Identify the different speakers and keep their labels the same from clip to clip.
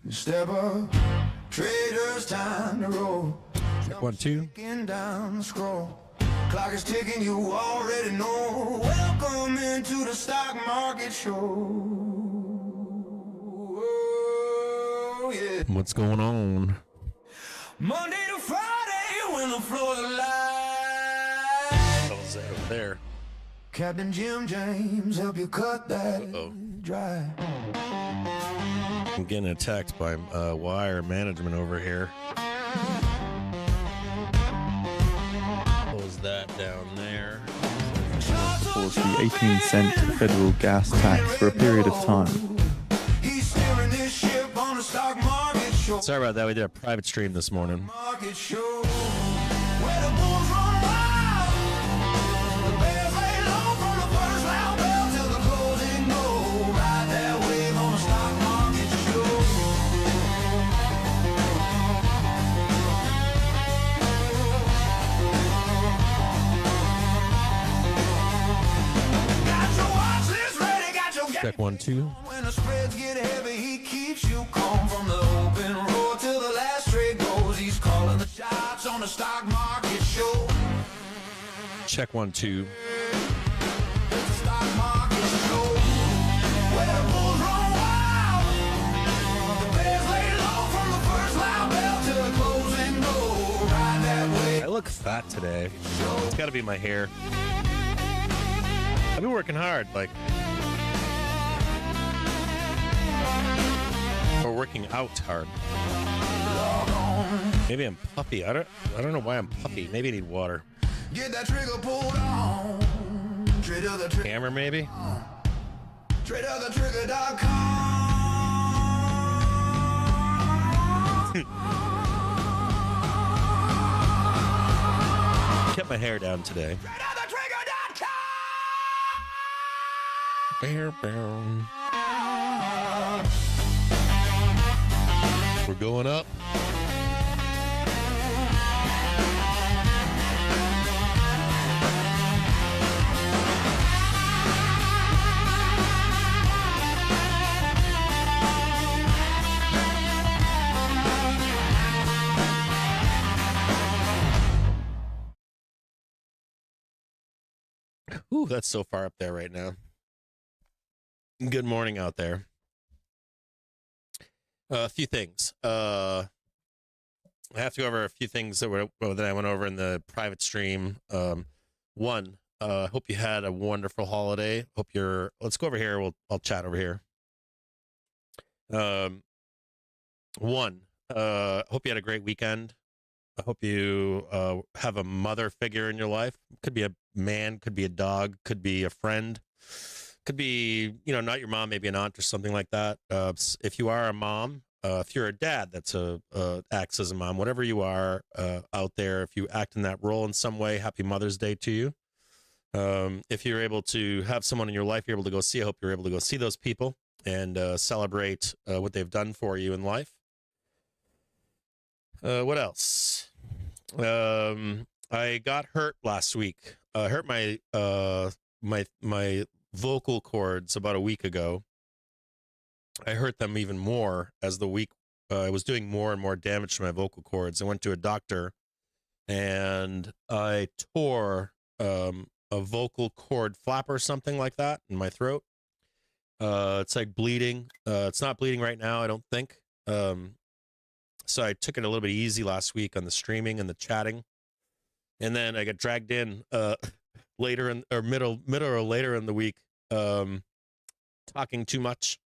Speaker 1: Step up, traders, time to roll.
Speaker 2: Check 1, 2.
Speaker 1: Down the scroll. Clock is ticking, you already know. Welcome into the stock market show. Oh, yeah.
Speaker 2: What's going on?
Speaker 1: Monday to Friday when the floor's alive.
Speaker 2: What was that over there?
Speaker 1: Captain Jim James, help you cut that dry.
Speaker 2: I'm getting attacked by wire management over here. Close that down there.
Speaker 3: Supports the 18-cent federal gas tax for a period of time.
Speaker 1: He's steering this ship on the stock market show.
Speaker 2: Sorry about that. We did a private stream this morning.
Speaker 1: Market show. Where the bulls run wild. The bears lay low from the first loud bell till the closing go. Ride that wave on the stock market show. Got your watch list ready, got your
Speaker 2: Check 1, 2.
Speaker 1: when the spreads get heavy, he keeps you calm from the open road till the last trade goes. He's calling the shots on the stock market show.
Speaker 2: Check 1, 2.
Speaker 1: It's the stock market show. Where the bulls run wild. The bears lay low from the first loud bell till the closing go. Ride that way.
Speaker 2: I look fat today. It's got to be my hair. I've been working hard, or working out hard. Maybe I'm puffy. I don't know why I'm puffy. Maybe I need water.
Speaker 1: Get that trigger pulled on. Trade of the trigger.
Speaker 2: Camera, maybe?
Speaker 1: TradeOfTheTrigger.com.
Speaker 2: Kept my hair down today.
Speaker 1: TradeOfTheTrigger.com.
Speaker 2: We're going up. Ooh, that's so far up there right now. Good morning out there. A few things. I have to go over a few things that I went over in the private stream. One, hope you had a wonderful holiday. Let's go over here. I'll chat over here. One, hope you had a great weekend. I hope you have a mother figure in your life. Could be a man, could be a dog, could be a friend. Could be, not your mom, maybe an aunt or something like that. If you are a mom, if you're a dad that's acts as a mom, whatever you are out there, if you act in that role in some way, happy Mother's Day to you. If you're able to have someone in your life you're able to go see, I hope you're able to go see those people and celebrate what they've done for you in life. What else? I got hurt last week. I hurt my my vocal cords about a week ago. I hurt them even more as the week I was doing more and more damage to my vocal cords. I went to a doctor and I tore a vocal cord flap or something like that in my throat. It's like bleeding. It's not bleeding right now, I don't think. So I took it a little bit easy last week on the streaming and the chatting. And then I got dragged in later in or middle or later in the week, talking too much.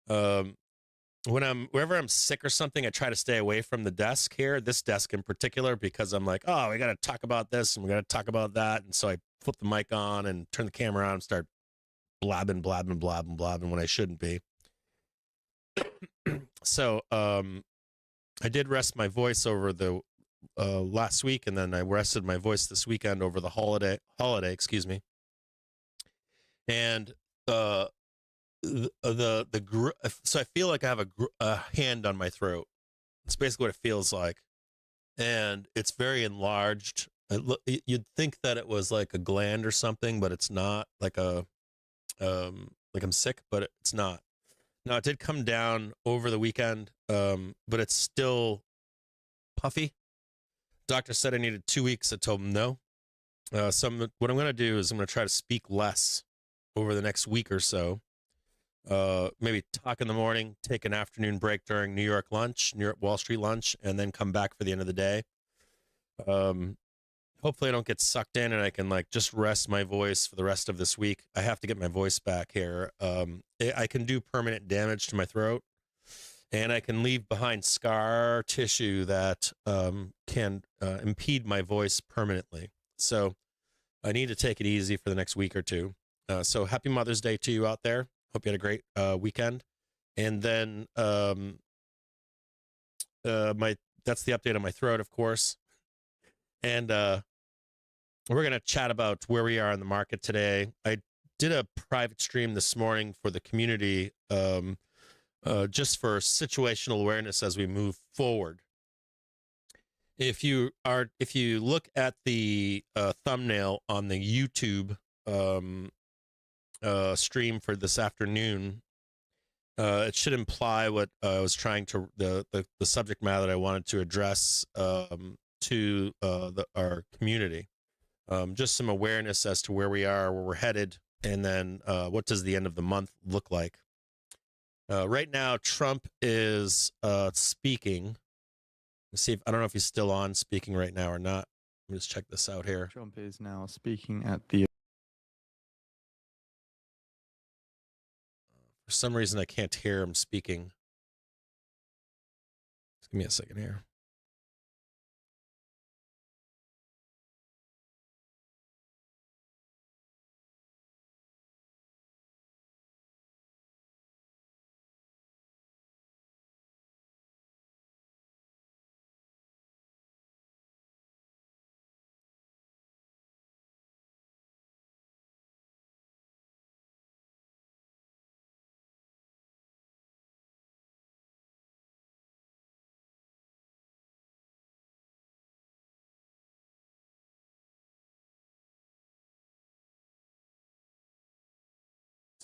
Speaker 2: Whenever I'm sick or something, I try to stay away from the desk here, this desk in particular, because I'm like, oh, we got to talk about this and we got to talk about that. And so I flip the mic on and turn the camera on and start blabbing when I shouldn't be. So, I did rest my voice over the last week, and then I rested my voice this weekend over the holiday, excuse me. And so I feel like I have a hand on my throat. It's basically what it feels like, and it's very enlarged. You'd think that it was like a gland or something, but it's not. Like I'm sick, but it's not. Now, it did come down over the weekend, but it's still puffy. Doctor said I needed 2 weeks. I told him no. What I'm going to do is I'm going to try to speak less over the next week or so. Maybe talk in the morning, take an afternoon break during New York Wall Street lunch, and then come back for the end of the day. Hopefully I don't get sucked in and I can like just rest my voice for the rest of this week. I have to get my voice back here. I can do permanent damage to my throat, and I can leave behind scar tissue that can impede my voice permanently. So I need to take it easy for the next week or two. So happy Mother's Day to you out there. Hope you had a great weekend. And then that's the update on my throat, of course. And we're going to chat about where we are in the market today. I did a private stream this morning for the community, just for situational awareness as we move forward. If you look at the thumbnail on the YouTube stream for this afternoon, it should imply what I was trying to the subject matter that I wanted to address to our community. Just some awareness as to where we are, where we're headed, and then what does the end of the month look like. Right now, Trump is speaking. Let's see I don't know if he's still on speaking right now or not. Let me just check this out here.
Speaker 3: Trump is now speaking at the...
Speaker 2: For some reason, I can't hear him speaking. Just give me a second here.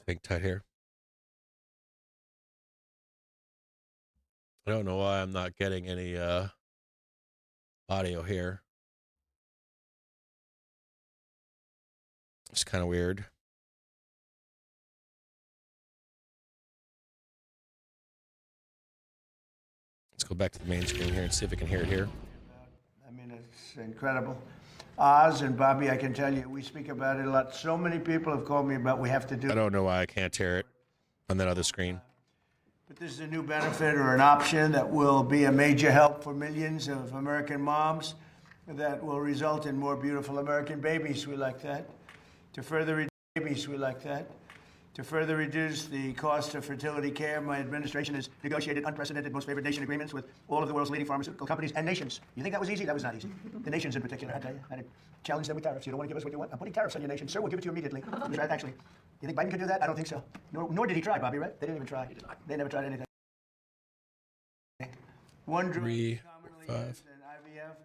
Speaker 2: Hang tight here. I don't know why I'm not getting any audio here. It's kind of weird. Let's go back to the main screen here and see if we can hear it here.
Speaker 4: I mean, it's incredible. Oz and Bobby, I can tell you, we speak about it a lot. So many people have called me about we have to do.
Speaker 2: I don't know why I can't hear it on that other screen.
Speaker 4: But this is a new benefit or an option that will be a major help for millions of American moms that will result in more beautiful American babies. We like that. To further reduce the cost of fertility care, my administration has negotiated unprecedented most favored nation agreements with all of the world's leading pharmaceutical companies and nations. You think that was easy? That was not easy. The nations in particular, I tell you. I had to challenge them with tariffs. You don't want to give us what you want? I'm putting tariffs on your nation. Sir, we'll give it to you immediately. Actually, you think Biden could do that? I don't think so. Nor did he try, Bobby, right? They didn't even try. They never tried anything. One drug commonly used in IVF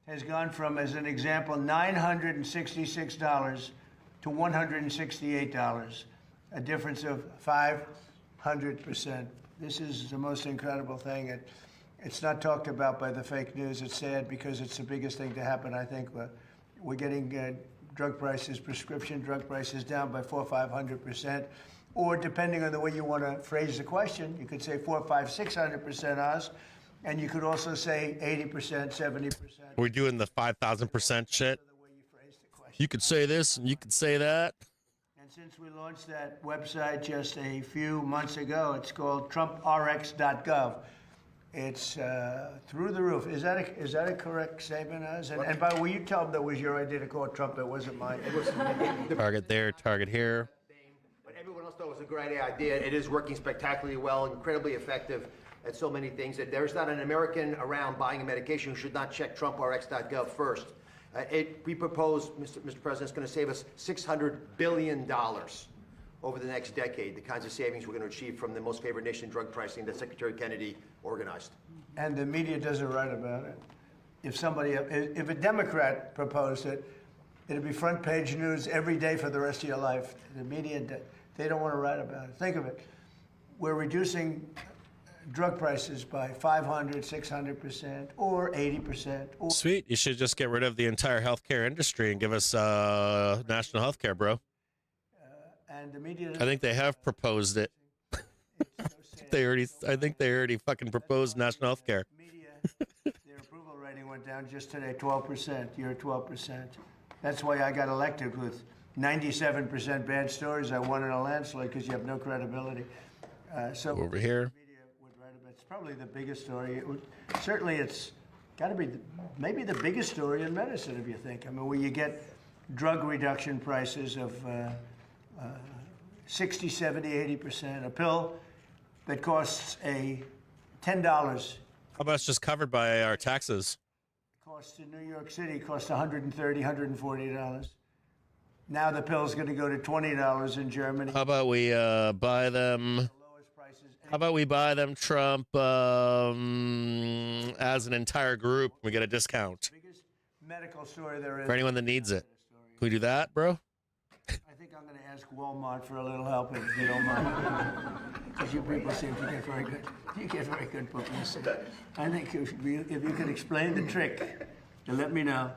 Speaker 4: has gone from, as an example, $966 to $168. A difference of 500%. This is the most incredible thing. It's not talked about by the fake news. It's sad because it's the biggest thing to happen, I think. We're getting drug prices, prescription drug prices down by 400 or 500%. Or depending on the way you want to phrase the question, you could say 400, 500, 600% Oz. And you could also say 80%, 70%.
Speaker 2: We're doing the 5,000% shit. You could say this and you could say that.
Speaker 4: And since we launched that website just a few months ago, it's called TrumpRx.gov. It's through the roof. Is that a correct statement, Oz? And by the way, you tell them that was your idea to call it Trump. It wasn't mine. It was
Speaker 2: target there, target here.
Speaker 5: But everyone else thought it was a great idea. It is working spectacularly well, incredibly effective at so many things. That there's not an American around buying a medication who should not check TrumpRx.gov first. We propose, Mr. President, it's going to save us $600 billion over the next decade, the kinds of savings we're going to achieve from the most favored nation drug pricing that Secretary Kennedy organized.
Speaker 4: And the media doesn't write about it. if a Democrat proposed it, it'd be front page news every day for the rest of your life. The media, they don't want to write about it. Think of it. We're reducing drug prices by 500, 600%, or 80%. Or
Speaker 2: Sweet. You should just get rid of the entire healthcare industry and give us national healthcare, bro.
Speaker 4: and the media.
Speaker 2: I think they have proposed it. I think they already fucking proposed national healthcare.
Speaker 4: Media, their approval rating went down just today, 12%. You're 12%. That's why I got elected with 97% bad stories. I won in a landslide because you have no credibility. So
Speaker 2: Over here.
Speaker 4: media would write about. It's probably the biggest story. Certainly, it's got to be maybe the biggest story in medicine, if you think. I mean, where you get drug reduction prices of 60, 70, 80%. A pill that costs $10
Speaker 2: How about it's just covered by our taxes?
Speaker 4: costs in New York City costs $130, $140. Now the pill's going to go to $20 in Germany.
Speaker 2: How about we buy them?
Speaker 4: The lowest prices.
Speaker 2: How about we buy them, Trump, as an entire group? We get a discount
Speaker 4: Biggest medical story there is.
Speaker 2: for anyone that needs it. Can we do that, bro?
Speaker 4: I think I'm going to ask Walmart for a little help if you don't mind. Because you people seem to get very good. You get very good publicity. I think if you could explain the trick, then let me know.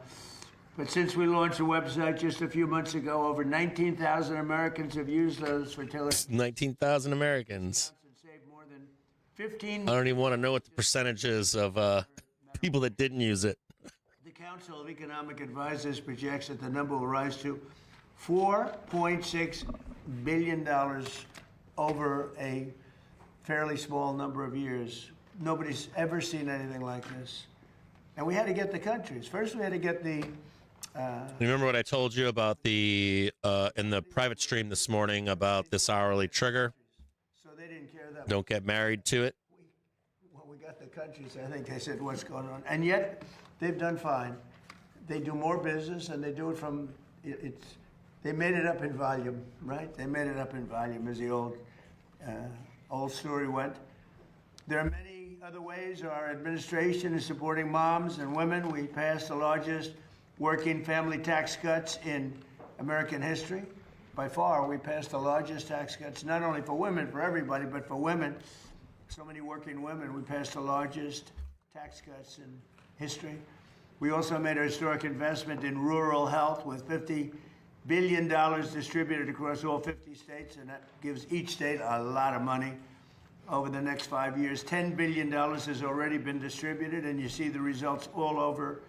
Speaker 4: But since we launched the website just a few months ago, over 19,000 Americans have used those fertility
Speaker 2: 19,000 Americans.
Speaker 4: and saved more than 15.
Speaker 2: I don't even want to know what the percentage is of people that didn't use it.
Speaker 4: The Council of Economic Advisors projects that the number will rise to $4.6 billion over a fairly small number of years. Nobody's ever seen anything like this. And we had to get the countries. First, we had to get the.
Speaker 2: Remember what I told you about the in the private stream this morning about this hourly trigger?
Speaker 4: So they didn't care that.
Speaker 2: Don't get married to it.
Speaker 4: When we got the countries, I think they said, what's going on? And yet, they've done fine. They do more business, and they do it from. They made it up in volume, right? They made it up in volume, as the old story went. There are many other ways our administration is supporting moms and women. We passed the largest working family tax cuts in American history. By far, we passed the largest tax cuts, not only for women, for everybody, but for women. So many working women, we passed the largest tax cuts in history. We also made a historic investment in rural health with $50 billion distributed across all 50 states, and that gives each state a lot of money. Over the next 5 years, $10 billion has already been distributed, and you see the results all over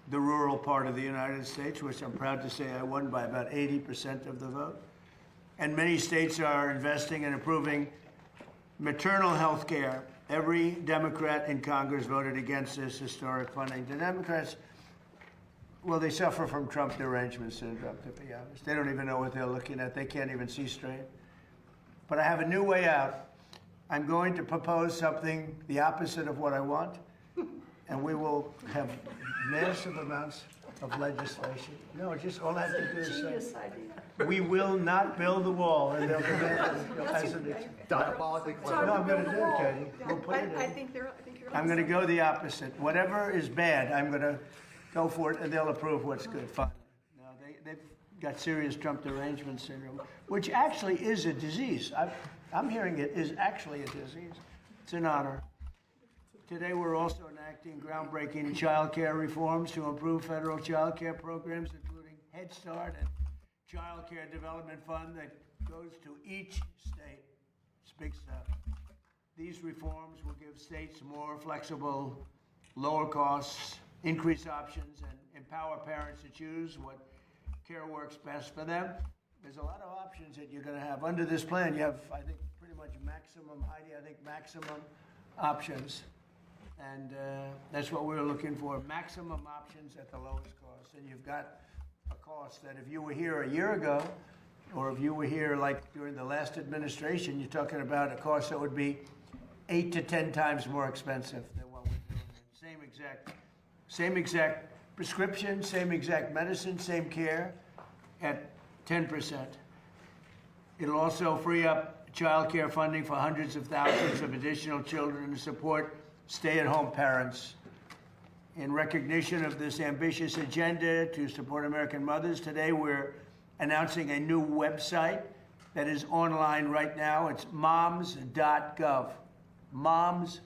Speaker 4: the rural part of the United States, which I'm proud to say I won by about 80% of the vote. And many states are investing and approving maternal health care. Every Democrat in Congress voted against this historic funding. The Democrats, well, they suffer from Trump derangement syndrome, to be honest. They don't even know what they're looking at. They can't even see straight. But I have a new way out. I'm going to propose something the opposite of what I want, and we will have massive amounts of legislation. No, just all I have to do is say, we will not build the wall, and they'll
Speaker 5: Diabolically clever.
Speaker 4: No, I'm going to do it, Katie. We'll put it
Speaker 6: I
Speaker 4: in.
Speaker 6: think you're
Speaker 4: I'm going to go the opposite. Whatever is bad, I'm going to go for it, and they'll approve what's good. Fine. No, they've got serious Trump derangement syndrome, which actually is a disease. I'm hearing it is actually a disease. It's an honor. Today, we're also enacting groundbreaking child care reforms to improve federal child care programs, including Head Start and Child Care Development Fund that goes to each state. It's big stuff. These reforms will give states more flexible, lower costs, increase options, and empower parents to choose what care works best for them. There's a lot of options that you're going to have. Under this plan, you have, I think, pretty much maximum, Heidi, I think maximum options. And that's what we're looking for, maximum options at the lowest cost. And you've got a cost that if you were here a year ago, or if you were here like during the last administration, you're talking about a cost that would be 8 to 10 times more expensive than what we're doing. Same exact prescription, same exact medicine, same care at 10%. It'll also free up child care funding for hundreds of thousands of additional children to support stay-at-home parents. in recognition of this ambitious agenda to support American mothers, today we're announcing a new website that is online right now. It's moms.gov. Moms.gov.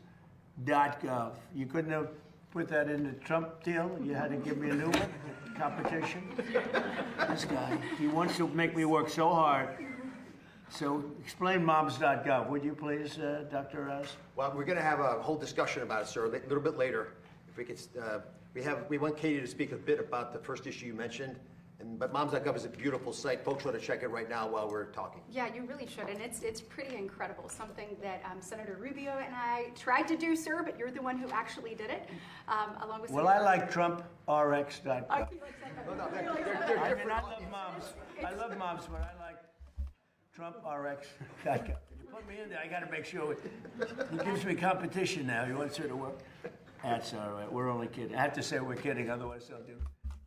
Speaker 4: You couldn't have put that in the Trump deal. You had to give me a new one. Competition. This guy, he wants to make me work so hard. So explain moms.gov, would you please, Dr. Rouse?
Speaker 5: Well, we're going to have a whole discussion about it, sir, a little bit later. If we could, we want Katie to speak a bit about the first issue you mentioned. But moms.gov is a beautiful site. Folks want to check it right now while we're talking.
Speaker 6: Yeah, you really should, and it's pretty incredible. Something that Senator Rubio and I tried to do, sir, but you're the one who actually did it, along with.
Speaker 4: Well, I like TrumpRx.gov.
Speaker 5: No, they're different.
Speaker 4: I love moms. I love moms, but I like TrumpRx.gov. You put me in there. I got to make sure he gives me competition now. He wants her to work. That's all right. We're only kidding. I have to say we're kidding, otherwise they'll do.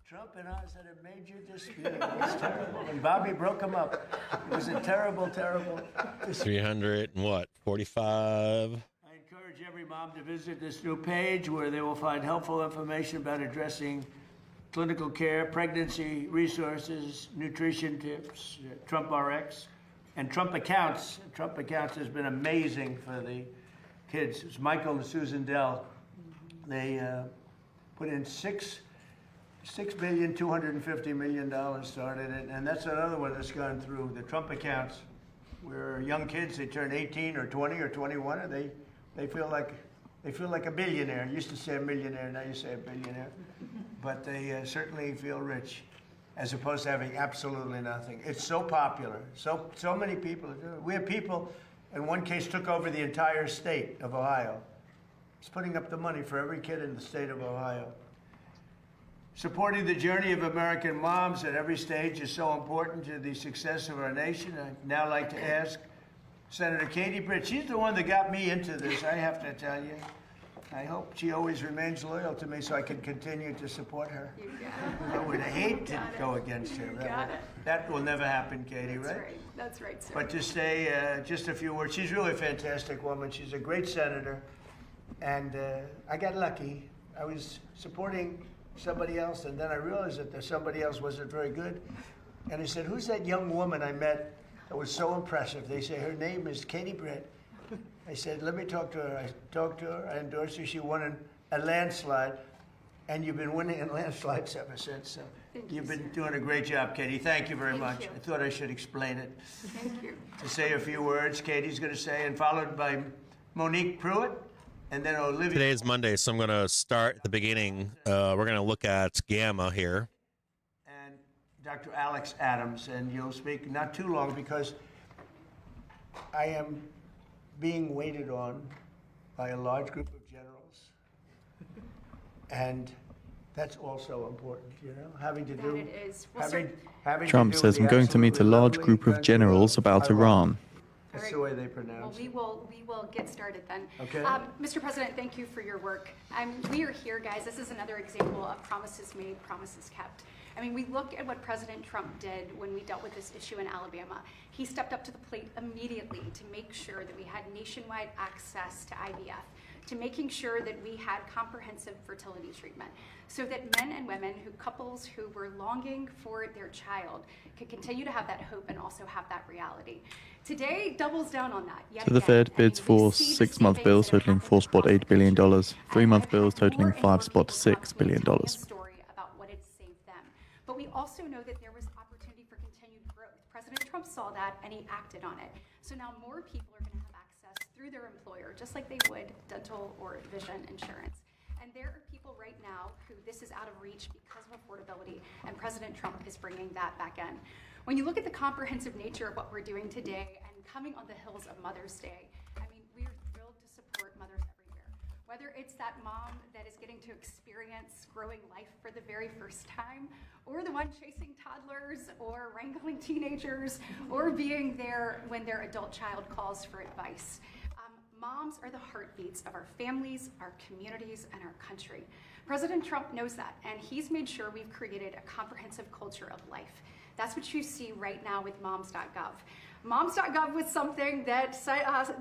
Speaker 4: Trump and us had a major dispute. It was terrible. And Bobby broke them up. It was a terrible, terrible dispute.
Speaker 2: 300 and what? 45.
Speaker 4: I encourage every mom to visit this new page where they will find helpful information about addressing clinical care, pregnancy resources, nutrition tips, Trump RX, and Trump Accounts. Trump Accounts has been amazing for the kids. It's Michael and Susan Dell. They put in $6.25 billion started it, and that's another one that's gone through the Trump Accounts, where young kids, they turn 18 or 20 or 21, and they feel like a billionaire. You used to say a millionaire, now you say a billionaire, but they certainly feel rich, as opposed to having absolutely nothing. It's so popular. So many people are doing it. We have people, in one case, took over the entire state of Ohio. It's putting up the money for every kid in the state of Ohio. Supporting the journey of American moms at every stage is so important to the success of our nation. I'd now like to ask Senator Katie Britt. She's the one that got me into this, I have to tell you. I hope she always remains loyal to me so I can continue to support her.
Speaker 6: You got it.
Speaker 4: I would hate to go against her. That will never happen, Katie,
Speaker 6: That's
Speaker 4: right?
Speaker 6: right. That's right, sir.
Speaker 4: But to say just a few words, she's really a fantastic woman. She's a great senator. And I got lucky. I was supporting somebody else, and then I realized that somebody else wasn't very good. And I said, who's that young woman I met that was so impressive? They say, her name is Katie Britt. I said, let me talk to her. I talked to her, I endorsed her. She won a landslide, and you've been winning in landslides ever since. So you've been doing a great job, Katie. Thank you very much.
Speaker 6: You.
Speaker 4: I thought I should explain it.
Speaker 6: Thank you.
Speaker 4: To say a few words, Katie's going to say, and followed by Monique Pruitt. And then Olivia.
Speaker 2: Today is Monday, so I'm going to start at the beginning. We're going to look at Gamma here.
Speaker 4: And Dr. Alex Adams, and you'll speak not too long because I am being waited on by a large group of generals. And that's also important, you know, having to do.
Speaker 6: That it is. Well, sir,
Speaker 4: having
Speaker 3: Trump
Speaker 4: to do
Speaker 3: says,
Speaker 4: with
Speaker 3: I'm going to meet a
Speaker 4: absolutely
Speaker 3: large
Speaker 4: lovely
Speaker 3: group of generals about Iran.
Speaker 4: That's the way they pronounce
Speaker 6: we
Speaker 4: it.
Speaker 6: will get started then.
Speaker 4: Okay.
Speaker 6: Mr. President, thank you for your work. We are here, guys. This is another example of promises made, promises kept. I mean, we look at what President Trump did when we dealt with this issue in Alabama. He stepped up to the plate immediately to make sure that we had nationwide access to IVF, to making sure that we had comprehensive fertility treatment, so that men and women, couples who were longing for their child, could continue to have that hope and also have that reality. Today doubles down on that.
Speaker 3: So the Fed bids for 6-month bills totaling $4.8 billion, 3-month bills totaling $5.6 billion.
Speaker 6: Story about what it saved them. But we also know that there was opportunity for continued growth. President Trump saw that and he acted on it. So now more people are going to have access through their employer, just like they would dental or vision insurance. And there are people right now who this is out of reach because of affordability, and President Trump is bringing that back in. When you look at the comprehensive nature of what we're doing today and coming on the heels of Mother's Day, I mean, we are thrilled to support mothers everywhere. Whether it's that mom that is getting to experience growing life for the very first time, or the one chasing toddlers, or wrangling teenagers, or being there when their adult child calls for advice. Moms are the heartbeats of our families, our communities, and our country. President Trump knows that, and he's made sure we've created a comprehensive culture of life. That's what you see right now with moms.gov. Moms.gov was something that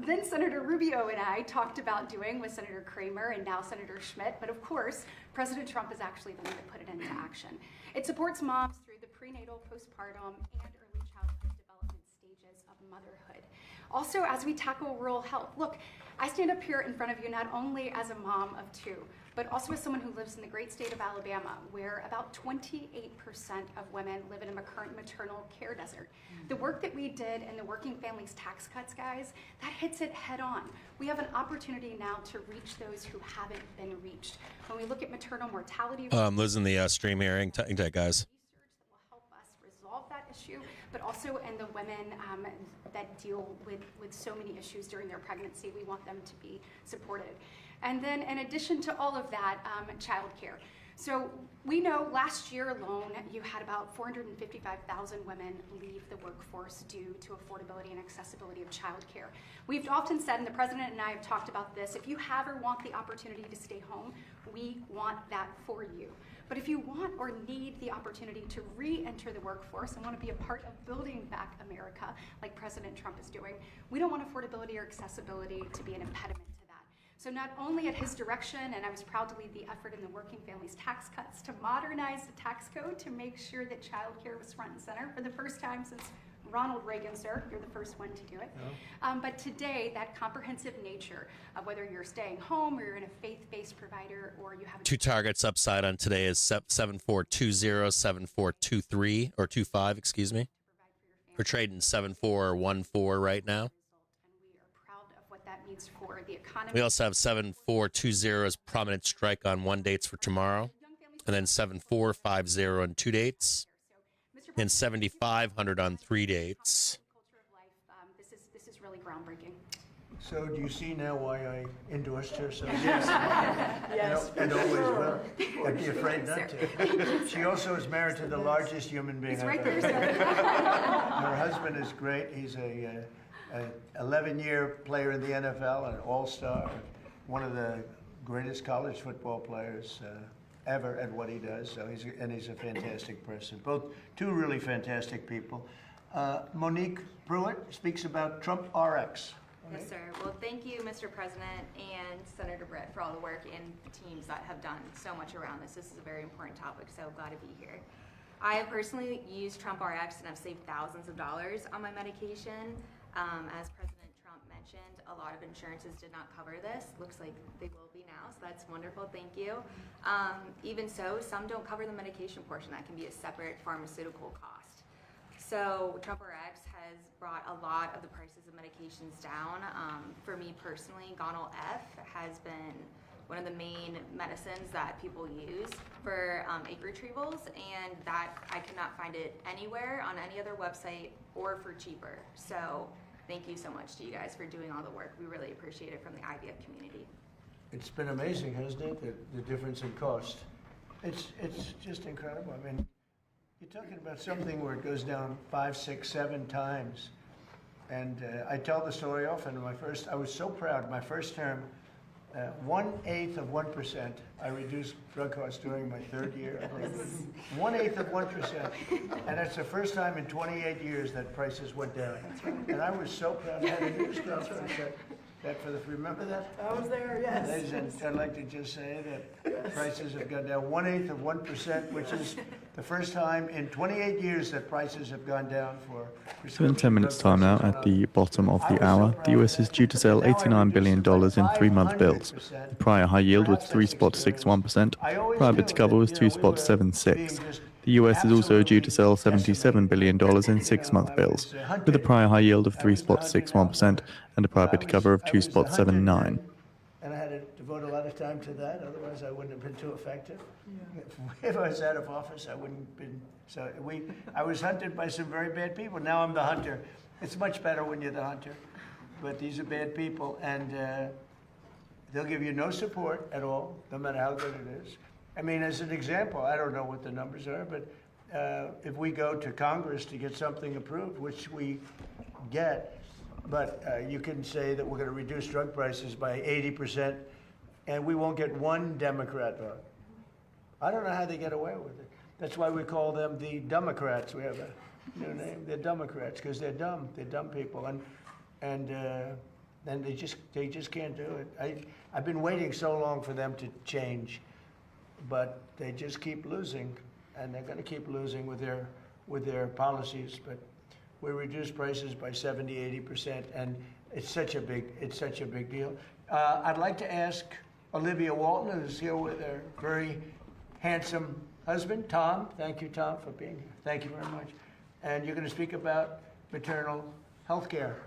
Speaker 6: then Senator Rubio and I talked about doing with Senator Kramer and now Senator Schmidt. But of course, President Trump is actually the one that put it into action. It supports moms through the prenatal, postpartum, and early childhood development stages of motherhood. Also, as we tackle rural health, look, I stand up here in front of you not only as a mom of two, but also as someone who lives in the great state of Alabama, where about 28% of women live in a current maternal care desert. The work that we did in the Working Families Tax Cuts, guys, that hits it head on. We have an opportunity now to reach those who haven't been reached. When we look at maternal mortality,
Speaker 2: Liz in the stream hearing, guys.
Speaker 6: research that will help us resolve that issue, but also in the women that deal with so many issues during their pregnancy, we want them to be supported. And then in addition to all of that, childcare. So we know last year alone, you had about 455,000 women leave the workforce due to affordability and accessibility of childcare. We've often said, and the president and I have talked about this, if you have or want the opportunity to stay home, we want that for you. But if you want or need the opportunity to re-enter the workforce and want to be a part of building back America, like President Trump is doing, we don't want affordability or accessibility to be an impediment to that. So not only at his direction, and I was proud to lead the effort in the Working Families Tax Cuts to modernize the tax code to make sure that childcare was front and center for the first time since Ronald Reagan, sir, you're the first one to do it. But today, that comprehensive nature of whether you're staying home or you're in a faith-based provider or you have
Speaker 2: Two targets upside on today is 7420, 7423, or 25, excuse me. We're trading 7414 right now.
Speaker 6: And we are proud of what that means for the economy.
Speaker 2: We also have 7420 as prominent strike on one dates for tomorrow, and then 7450 on two dates, and 7500 on three dates.
Speaker 6: Culture of life, this is really groundbreaking.
Speaker 4: So do you see now why I endorsed her so much?
Speaker 7: Yes,
Speaker 4: And
Speaker 7: for
Speaker 4: always
Speaker 7: sure.
Speaker 4: will. I'd be afraid not to. She also is married to the largest human being
Speaker 6: He's
Speaker 4: I've
Speaker 6: right
Speaker 4: ever
Speaker 6: there,
Speaker 4: met.
Speaker 6: sir.
Speaker 4: Her husband is great. He's a 11-year player in the NFL, an all-star, one of the greatest college football players ever at what he does. So he's a fantastic person. Both two really fantastic people. Monique Pruitt speaks about Trump RX.
Speaker 8: Yes, sir. Well, thank you, Mr. President and Senator Britt, for all the work and the teams that have done so much around this. This is a very important topic, so glad to be here. I have personally used Trump RX and I've saved thousands of dollars on my medication. As President Trump mentioned, a lot of insurances did not cover this. Looks like they will be now, so that's wonderful. Thank you. Even so, some don't cover the medication portion. That can be a separate pharmaceutical cost. So Trump RX has brought a lot of the prices of medications down. For me personally, Gonal F has been one of the main medicines that people use for egg retrievals, and that I could not find it anywhere on any other website or for cheaper. So thank you so much to you guys for doing all the work. We really appreciate it from the IVF community.
Speaker 4: It's been amazing, hasn't it, the difference in cost? It's just incredible. I mean, you're talking about something where it goes down 5, 6, 7 times. And I tell the story often. I was so proud. My first term, 1/8 of 1%. I reduced drug costs during my third year. 1/8 of 1%. And that's the first time in 28 years that prices went down. And I was so proud. I had a news conference that for the, remember that?
Speaker 7: I was there, yes.
Speaker 4: Ladies and I'd like to just say that prices have gone down 1/8 of 1%, which is the first time in 28 years that prices have gone down for.
Speaker 3: So in 10 minutes' time now, at the bottom of the hour, the US is due to sell $89 billion in 3-month bills. The prior high yield was 3.61%, prior bid to cover was 2.76%. The US is also due to sell $77 billion in 6-month bills, with a prior high yield of 3.61% and a prior bid to cover of 2.79%.
Speaker 4: And I had to devote a lot of time to that, otherwise I wouldn't have been too effective. If I was out of office, I wouldn't have been. So I was hunted by some very bad people. Now I'm the hunter. It's much better when you're the hunter. But these are bad people, and they'll give you no support at all, no matter how good it is. I mean, as an example, I don't know what the numbers are, but if we go to Congress to get something approved, which we get, but you can say that we're going to reduce drug prices by 80%, and we won't get one Democrat vote. I don't know how they get away with it. That's why we call them the Democrats. We have new name. They're Democrats because they're dumb. They're dumb people, and they just can't do it. I've been waiting so long for them to change, but they just keep losing, and they're going to keep losing with their policies. But we reduce prices by 70-80%, and it's such a big deal. I'd like to ask Olivia Walton, who's here with her very handsome husband, Tom. Thank you, Tom, for being here. Thank you very much. And you're going to speak about maternal health care.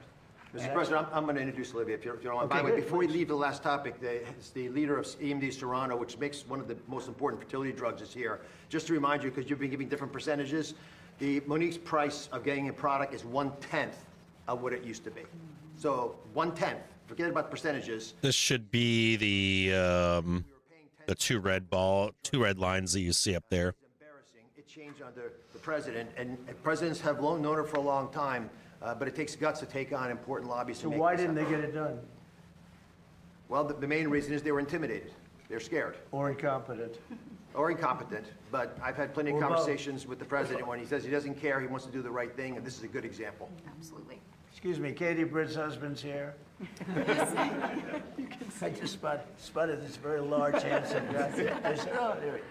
Speaker 5: Mr. President, I'm going to introduce Olivia, if you don't mind.
Speaker 4: Okay,
Speaker 5: By the way,
Speaker 4: good,
Speaker 5: before we
Speaker 4: please.
Speaker 5: leave the last topic, it's the leader of EMD's Toronto, which makes one of the most important fertility drugs is here. Just to remind you, because you've been giving different percentages, Monique's price of getting a product is 1/10 of what it used to be. So 1/10. Forget about the percentages.
Speaker 2: This should be the two red lines that you see up there.
Speaker 5: It's embarrassing. It changed under the president, and presidents have known her for a long time, but it takes guts to take on important lobbies.
Speaker 4: So why didn't they get it done?
Speaker 5: Well, the main reason is they were intimidated. They're scared.
Speaker 4: Or incompetent?
Speaker 5: Or incompetent, but I've had plenty of
Speaker 4: Or both.
Speaker 5: conversations with the president when he says he doesn't care, he wants to do the right thing, and this is a good example.
Speaker 6: Absolutely.
Speaker 4: Excuse me, Katie Britt's husband's here. I just spotted this very large, handsome guy. I said, oh, there he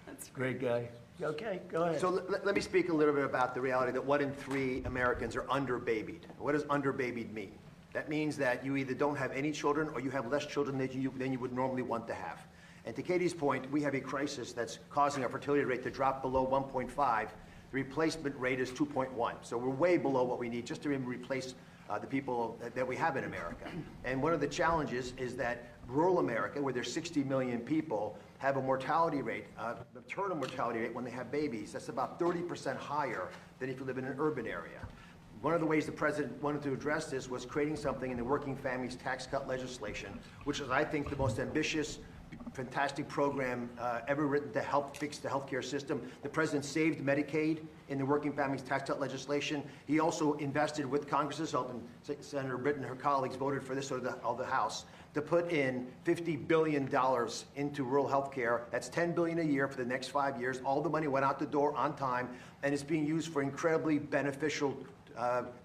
Speaker 4: That's great guy. Okay, go ahead.
Speaker 5: So let me speak a little bit about the reality that 1 in 3 Americans are underbabied. What does underbabied mean? That means that you either don't have any children or you have less children than you would normally want to have. And to Katie's point, we have a crisis that's causing our fertility rate to drop below 1.5. The replacement rate is 2.1. So we're way below what we need just to replace the people that we have in America. And one of the challenges is that rural America, where there's 60 million people, have a mortality rate, maternal mortality rate when they have babies, that's about 30% higher than if you live in an urban area. One of the ways the president wanted to address this was creating something in the Working Families Tax Cut legislation, which is, I think, the most ambitious, fantastic program ever written to help fix the healthcare system. The president saved Medicaid in the Working Families Tax Cut legislation. He also invested with Congress's help, and Senator Britt and her colleagues voted for this of the House, to put in $50 billion into rural healthcare. That's $10 billion a year for the next 5 years. All the money went out the door on time, and it's being used for incredibly beneficial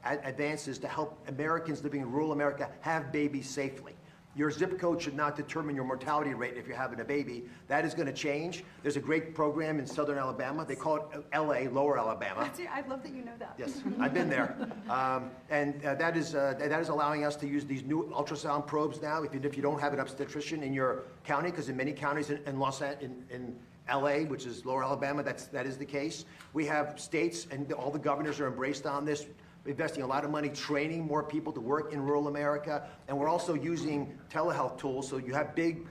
Speaker 5: advances to help Americans living in rural America have babies safely. Your zip code should not determine your mortality rate if you're having a baby. That is going to change. There's a great program in southern Alabama. They call it LA, Lower Alabama.
Speaker 6: I love that you know that.
Speaker 5: Yes, I've been there. That is allowing us to use these new ultrasound probes now, even if you don't have an obstetrician in your county, because in many counties in LA, which is Lower Alabama, that is the case. We have states, and all the governors are embraced on this, investing a lot of money training more people to work in rural America, and we're also using telehealth tools, so you have big,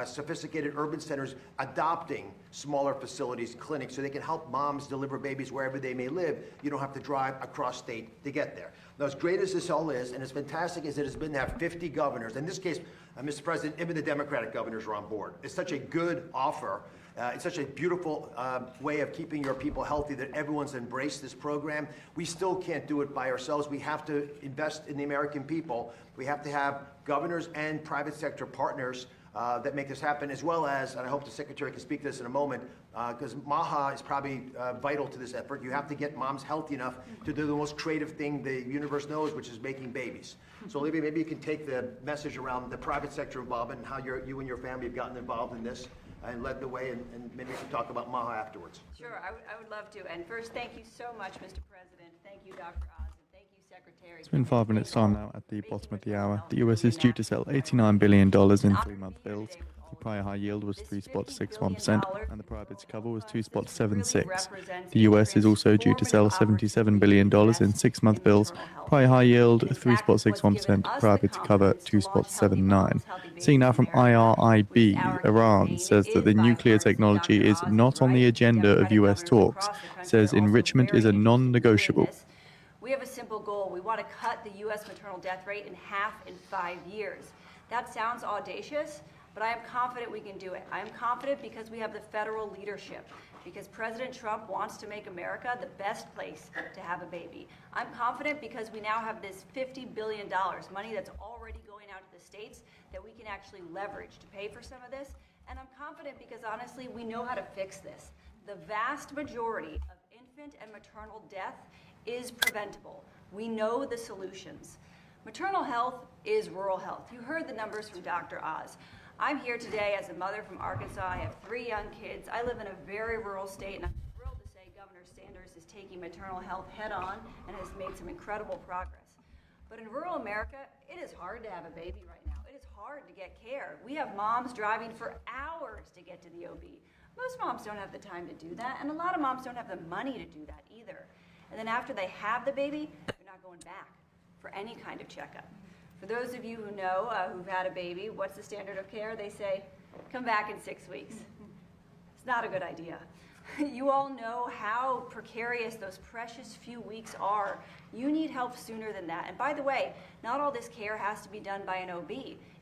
Speaker 5: sophisticated urban centers adopting smaller facilities, clinics, so they can help moms deliver babies wherever they may live. You don't have to drive across state to get there. Now, as great as this all is, and as fantastic as it has been to have 50 governors, in this case, Mr. President, even the Democratic governors are on board. It's such a good offer. It's such a beautiful way of keeping your people healthy that everyone's embraced this program. We still can't do it by ourselves. We have to invest in the American people. We have to have governors and private sector partners that make this happen, as well as, and I hope the Secretary can speak to this in a moment, because MAHA is probably vital to this effort. You have to get moms healthy enough to do the most creative thing the universe knows, which is making babies. So Olivia, maybe you can take the message around the private sector involvement and how you and your family have gotten involved in this and led the way, and maybe we can talk about MAHA afterwards.
Speaker 7: Sure, I would love to. And first, thank you so much, Mr. President. Thank you, Dr. Oz, and thank you, Secretary.
Speaker 3: It's been 5 minutes time now at the bottom of the hour. The US is due to sell $89 billion in 3-month bills. The prior high yield was 3.61%, and the prior bid to cover was 2.76. The US is also due to sell $77 billion in 6-month bills. Prior high yield 3.61%, prior bid to cover 2.79. Seeing now from IRIB, Iran says that the nuclear technology is not on the agenda of US talks. Says enrichment is a non-negotiable.
Speaker 7: We have a simple goal. We want to cut the U.S. maternal death rate in half in 5 years. That sounds audacious, but I am confident we can do it. I am confident because we have the federal leadership, because President Trump wants to make America the best place to have a baby. I'm confident because we now have this $50 billion, money that's already going out to the states, that we can actually leverage to pay for some of this. And I'm confident because, honestly, we know how to fix this. The vast majority of infants infant and maternal death is preventable. We know the solutions. Maternal health is rural health. You heard the numbers from Dr. Oz. I'm here today as a mother from Arkansas. I have 3 young kids. I live in a very rural state, and I'm thrilled to say Governor Sanders is taking maternal health head on and has made some incredible progress. But in rural America, it is hard to have a baby right now. It is hard to get care. We have moms driving for hours to get to the OB. Most moms don't have the time to do that, and a lot of moms don't have the money to do that either. And then after they have the baby, they're not going back for any kind of checkup. For those of you who know, who've had a baby, what's the standard of care? They say, come back in 6 weeks. It's not a good idea. You all know how precarious those precious few weeks are. You need help sooner than that. And by the way, not all this care has to be done by an OB.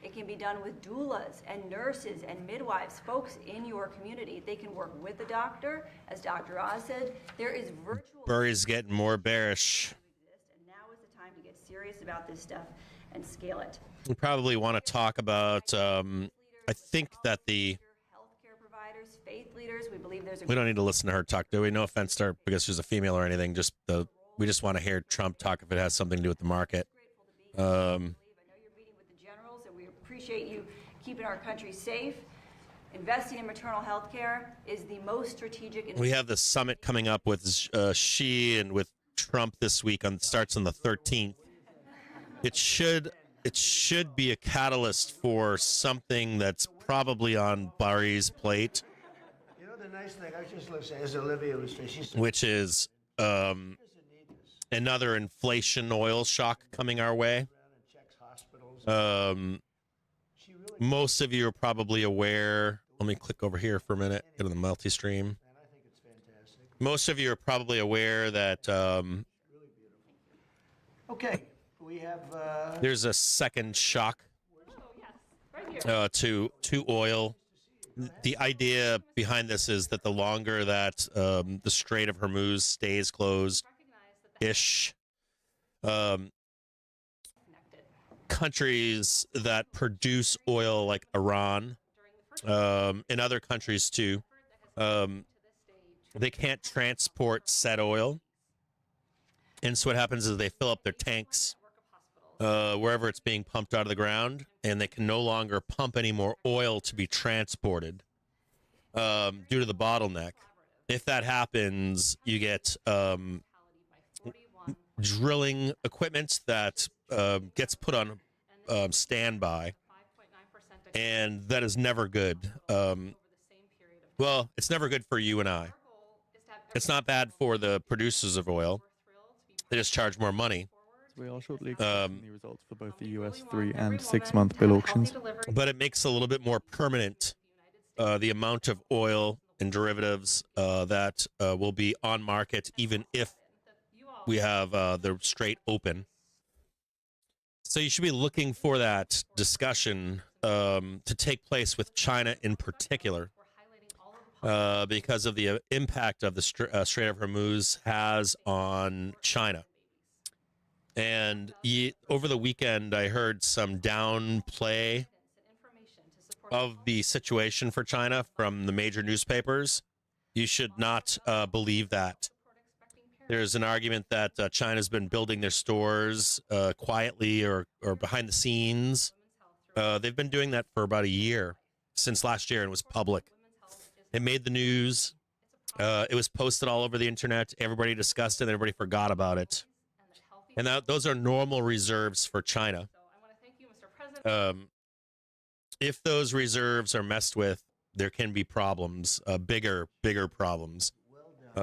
Speaker 7: It can be done with doulas and nurses and midwives, folks in your community. They can work with the doctor. As Dr. Oz said, there is virtual...
Speaker 2: Burry's getting more bearish.
Speaker 7: And now is the time to get serious about this stuff and scale it.
Speaker 2: We probably want to talk about, I think that
Speaker 7: Healthcare providers, faith leaders, we believe there's a...
Speaker 2: we don't need to listen to her talk, do we? No offense to her because she's a female or anything. We just want to hear Trump talk if it has something to do with the market.
Speaker 7: I know you're meeting with the generals, and we appreciate you keeping our country safe. Investing in maternal health care is the most strategic...
Speaker 2: We have the summit coming up with Xi and with Trump this week. Starts on the 13th. It should be a catalyst for something that's probably on Barry's plate.
Speaker 4: You know, the nice thing, I was just listening, as Olivia was saying, she said,
Speaker 2: Which is another inflation oil shock coming our way. Most of you are probably aware. Let me click over here for a minute. Go to the multi-stream. Most of you are probably aware that
Speaker 4: okay, we have...
Speaker 2: there's a second shock to oil. The idea behind this is that the longer that the Strait of Hormuz stays closed-ish, countries that produce oil like Iran and other countries too, they can't transport said oil. And so what happens is they fill up their tanks wherever it's being pumped out of the ground, and they can no longer pump any more oil to be transported due to the bottleneck. If that happens, you get drilling equipment that gets put on standby, and that is never good. Well, it's never good for you and I. It's not bad for the producers of oil. They just charge more money.
Speaker 3: We are shortly expecting the results for both the US 3 and 6 month bill auctions.
Speaker 2: But it makes a little bit more permanent the amount of oil and derivatives that will be on market, even if we have the Strait open. So you should be looking for that discussion to take place with China in particular, because of the impact of the Strait of Hormuz has on China. And over the weekend, I heard some downplay of the situation for China from the major newspapers. You should not believe that. There's an argument that China's been building their stores quietly or behind the scenes. They've been doing that for about a year, since last year, and it was public. It made the news. It was posted all over the internet. Everybody discussed it. And everybody forgot about it. And those are normal reserves for China. If those reserves are messed with, there can be problems, bigger problems.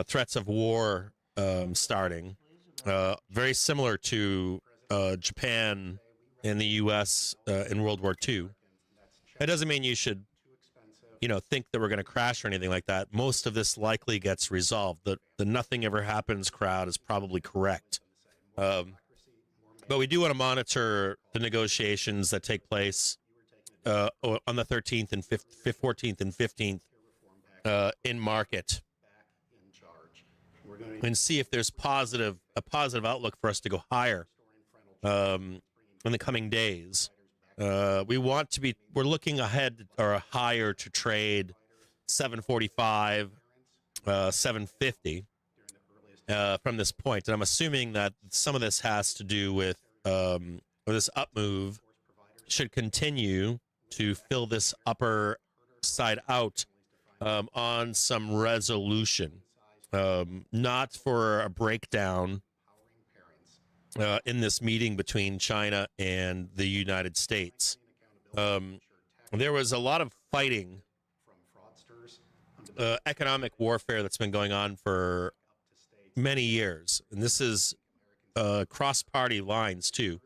Speaker 2: Threats of war starting, very similar to Japan and the U.S. In World War II. That doesn't mean you should, think that we're going to crash or anything like that. Most of this likely gets resolved. The nothing ever happens crowd is probably correct. But we do want to monitor the negotiations that take place on the 13th and 14th and 15th in market, and see if there's a positive outlook for us to go higher in the coming days. We're looking ahead or higher to trade 745, 750. from this point. And I'm assuming that some of this has to do with or this up move should continue to fill this upper side out on some resolution, not for a breakdown in this meeting between China and the United States. There was a lot of fighting, economic warfare that's been going on for many years. And this is cross-party lines, too.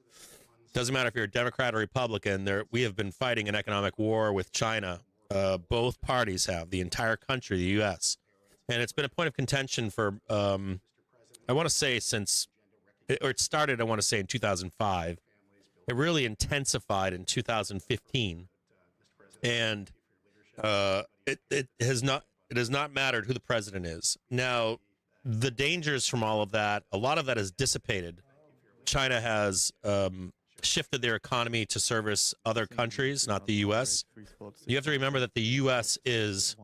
Speaker 2: Doesn't matter if you're a Democrat or Republican, we have been fighting an economic war with China. Both parties have, the entire country, the U.S. And it's been a point of contention for, I want to say since, it started, I want to say in 2005. It really intensified in 2015. And it has not mattered who the president is. Now, the dangers from all of that, a lot of that is dissipated. China has shifted their economy to service other countries, not the U.S. You have to remember that the U.S. is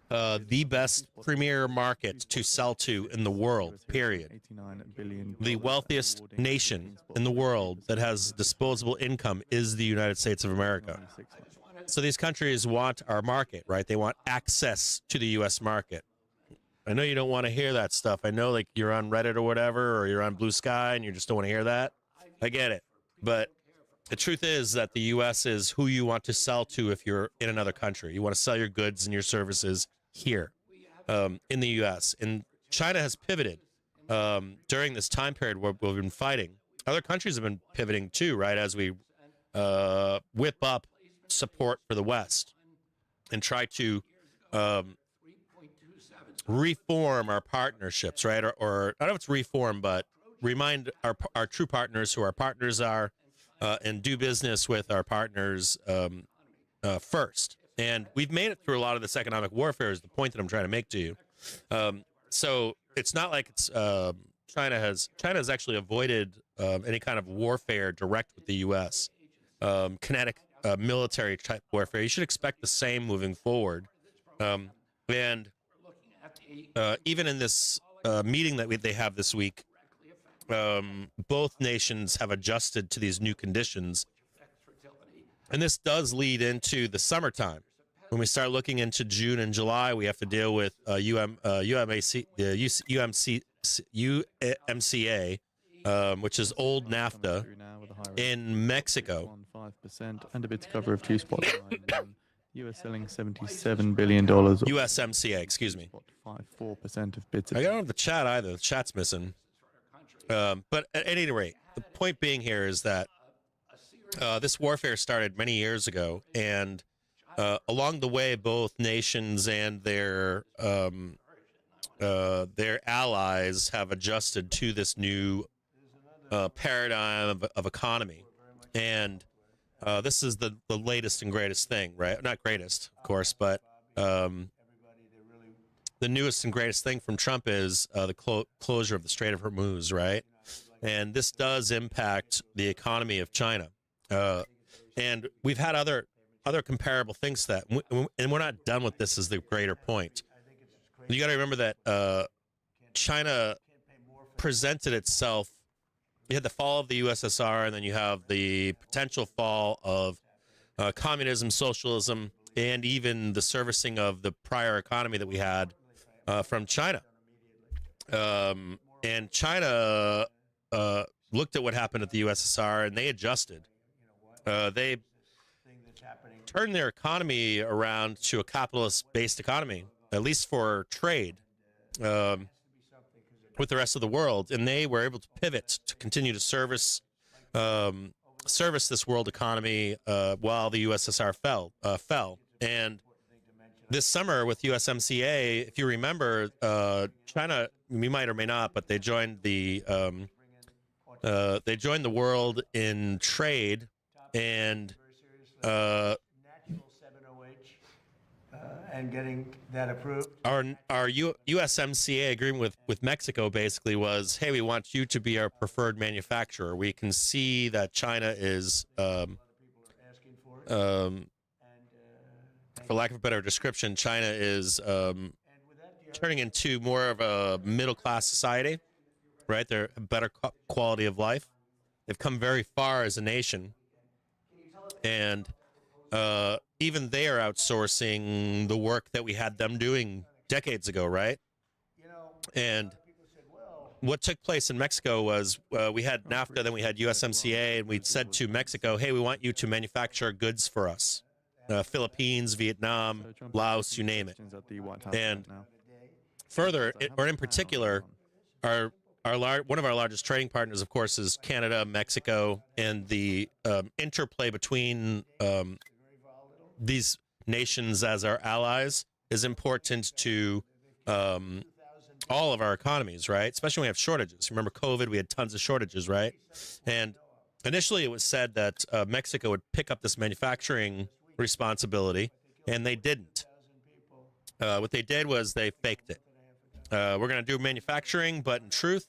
Speaker 2: the best premier market to sell to in the world, period. The wealthiest nation in the world that has disposable income is the United States of America. So these countries want our market, right? They want access to the U.S. market. I know you don't want to hear that stuff. I know, like, you're on Reddit or whatever, or you're on Blue Sky and you just don't want to hear that. I get it. But the truth is that the U.S. is who you want to sell to if you're in another country. You want to sell your goods and your services here in the U.S. And China has pivoted during this time period where we've been fighting. Other countries have been pivoting too, right, as we whip up support for the West and try to reform our partnerships, right? Or I don't know if it's reform, but remind our true partners who our partners are and do business with our partners first. And we've made it through a lot of this economic warfare is the point that I'm trying to make to you. So it's not like it's China has actually avoided any kind of warfare direct with the U.S. Kinetic military type warfare. You should expect the same moving forward. And even in this meeting that they have this week, both nations have adjusted to these new conditions. And this does lead into the summertime. When we start looking into June and July, we have to deal with UMCA, which is old NAFTA in Mexico.
Speaker 3: 5% and a bid to cover of 2.9. US selling $77 billion.
Speaker 2: USMCA, excuse me.
Speaker 3: 4% of bids.
Speaker 2: I don't have the chat either. The chat's missing. But at any rate, the point being here is that this warfare started many years ago, and along the way, both nations and their allies have adjusted to this new paradigm of economy, and this is the latest and greatest thing, right? Not greatest, of course, but the newest and greatest thing from Trump is the closure of the Strait of Hormuz, right? And this does impact the economy of China. And we've had other comparable things to that. And we're not done with this is the greater point. You got to remember that China presented itself. You had the fall of the USSR, and then you have the potential fall of communism, socialism, and even the servicing of the prior economy that we had from China. And China looked at what happened at the USSR, and they adjusted. They turned their economy around to a capitalist-based economy, at least for trade with the rest of the world, and they were able to pivot to continue to service this world economy while the USSR fell. And this summer with USMCA, if you remember, China, we might or may not, but they joined the world in trade, and
Speaker 4: and getting that approved.
Speaker 2: Our USMCA agreement with Mexico basically was, hey, we want you to be our preferred manufacturer. We can see that China is, for lack of a better description, China is turning into more of a middle-class society, right? They're a better quality of life. They've come very far as a nation. And even they are outsourcing the work that we had them doing decades ago, right? And what took place in Mexico was we had NAFTA, then we had USMCA, and we'd said to Mexico, hey, we want you to manufacture goods for us. Philippines, Vietnam, Laos, you name it. And further, or in particular, one of our largest trading partners, of course, is Canada, Mexico, and the interplay between these nations as our allies is important to all of our economies, right? Especially when we have shortages. Remember COVID, we had tons of shortages, right? And initially it was said that Mexico would pick up this manufacturing responsibility, and they didn't. What they did was they faked it. We're going to do manufacturing, but in truth,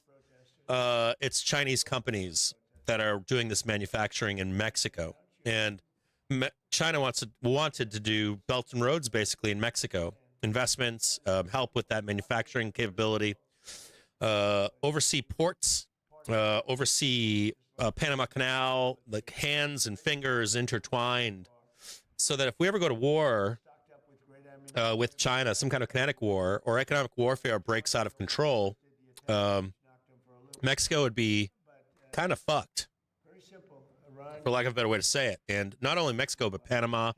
Speaker 2: it's Chinese companies that are doing this manufacturing in Mexico. And China wanted to do Belt and Roads basically in Mexico. Investments, help with that manufacturing capability, oversee ports, oversee Panama Canal, like hands and fingers intertwined, so that if we ever go to war with China, some kind of kinetic war or economic warfare breaks out of control, Mexico would be kind of fucked, for lack of a better way to say it. And not only Mexico, but Panama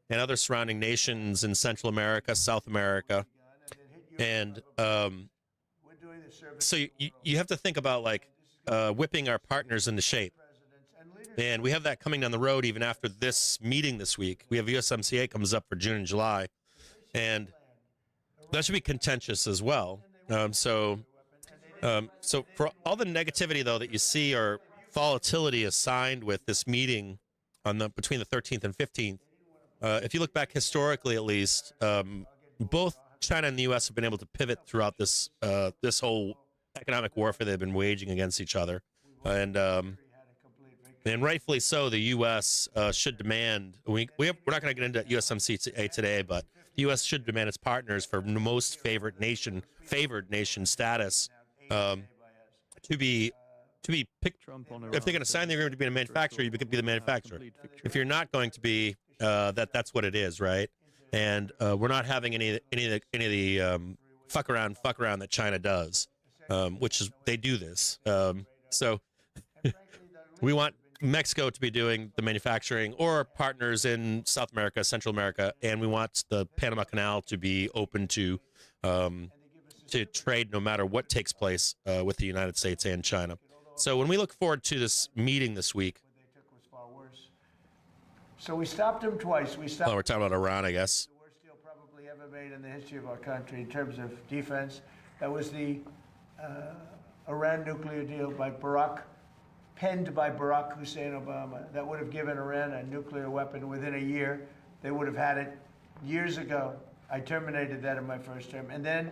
Speaker 2: and other surrounding nations in Central America, South America. And so you have to think about like whipping our partners into shape. And we have that coming down the road even after this meeting this week. We have USMCA comes up for June and July. And that should be contentious as well. So for all the negativity, though, that you see or volatility assigned with this meeting on between the 13th and 15th, if you look back historically, at least, both China and the U.S. have been able to pivot throughout this whole economic warfare they've been waging against each other, and rightfully so. The U.S. should demand. We're not going to get into USMCA today, but the U.S. should demand its partners for most favored nation status to be picked. If they're going to sign the agreement to be a manufacturer, you could be the manufacturer. If you're not going to be, that's what it is, right? And we're not having any of the fuck around that China does, which is they do this. So we want Mexico to be doing the manufacturing, or partners in South America, Central America, and we want the Panama Canal to be open to trade no matter what takes place with the United States and China. So when we look forward to this meeting this week,
Speaker 4: so we stopped them twice.
Speaker 2: we're talking about Iran, I guess.
Speaker 4: The worst deal probably ever made in the history of our country in terms of defense. That was the Iran nuclear deal penned by Barack Hussein Obama. That would have given Iran a nuclear weapon within a year. They would have had it years ago. I terminated that in my first term. And then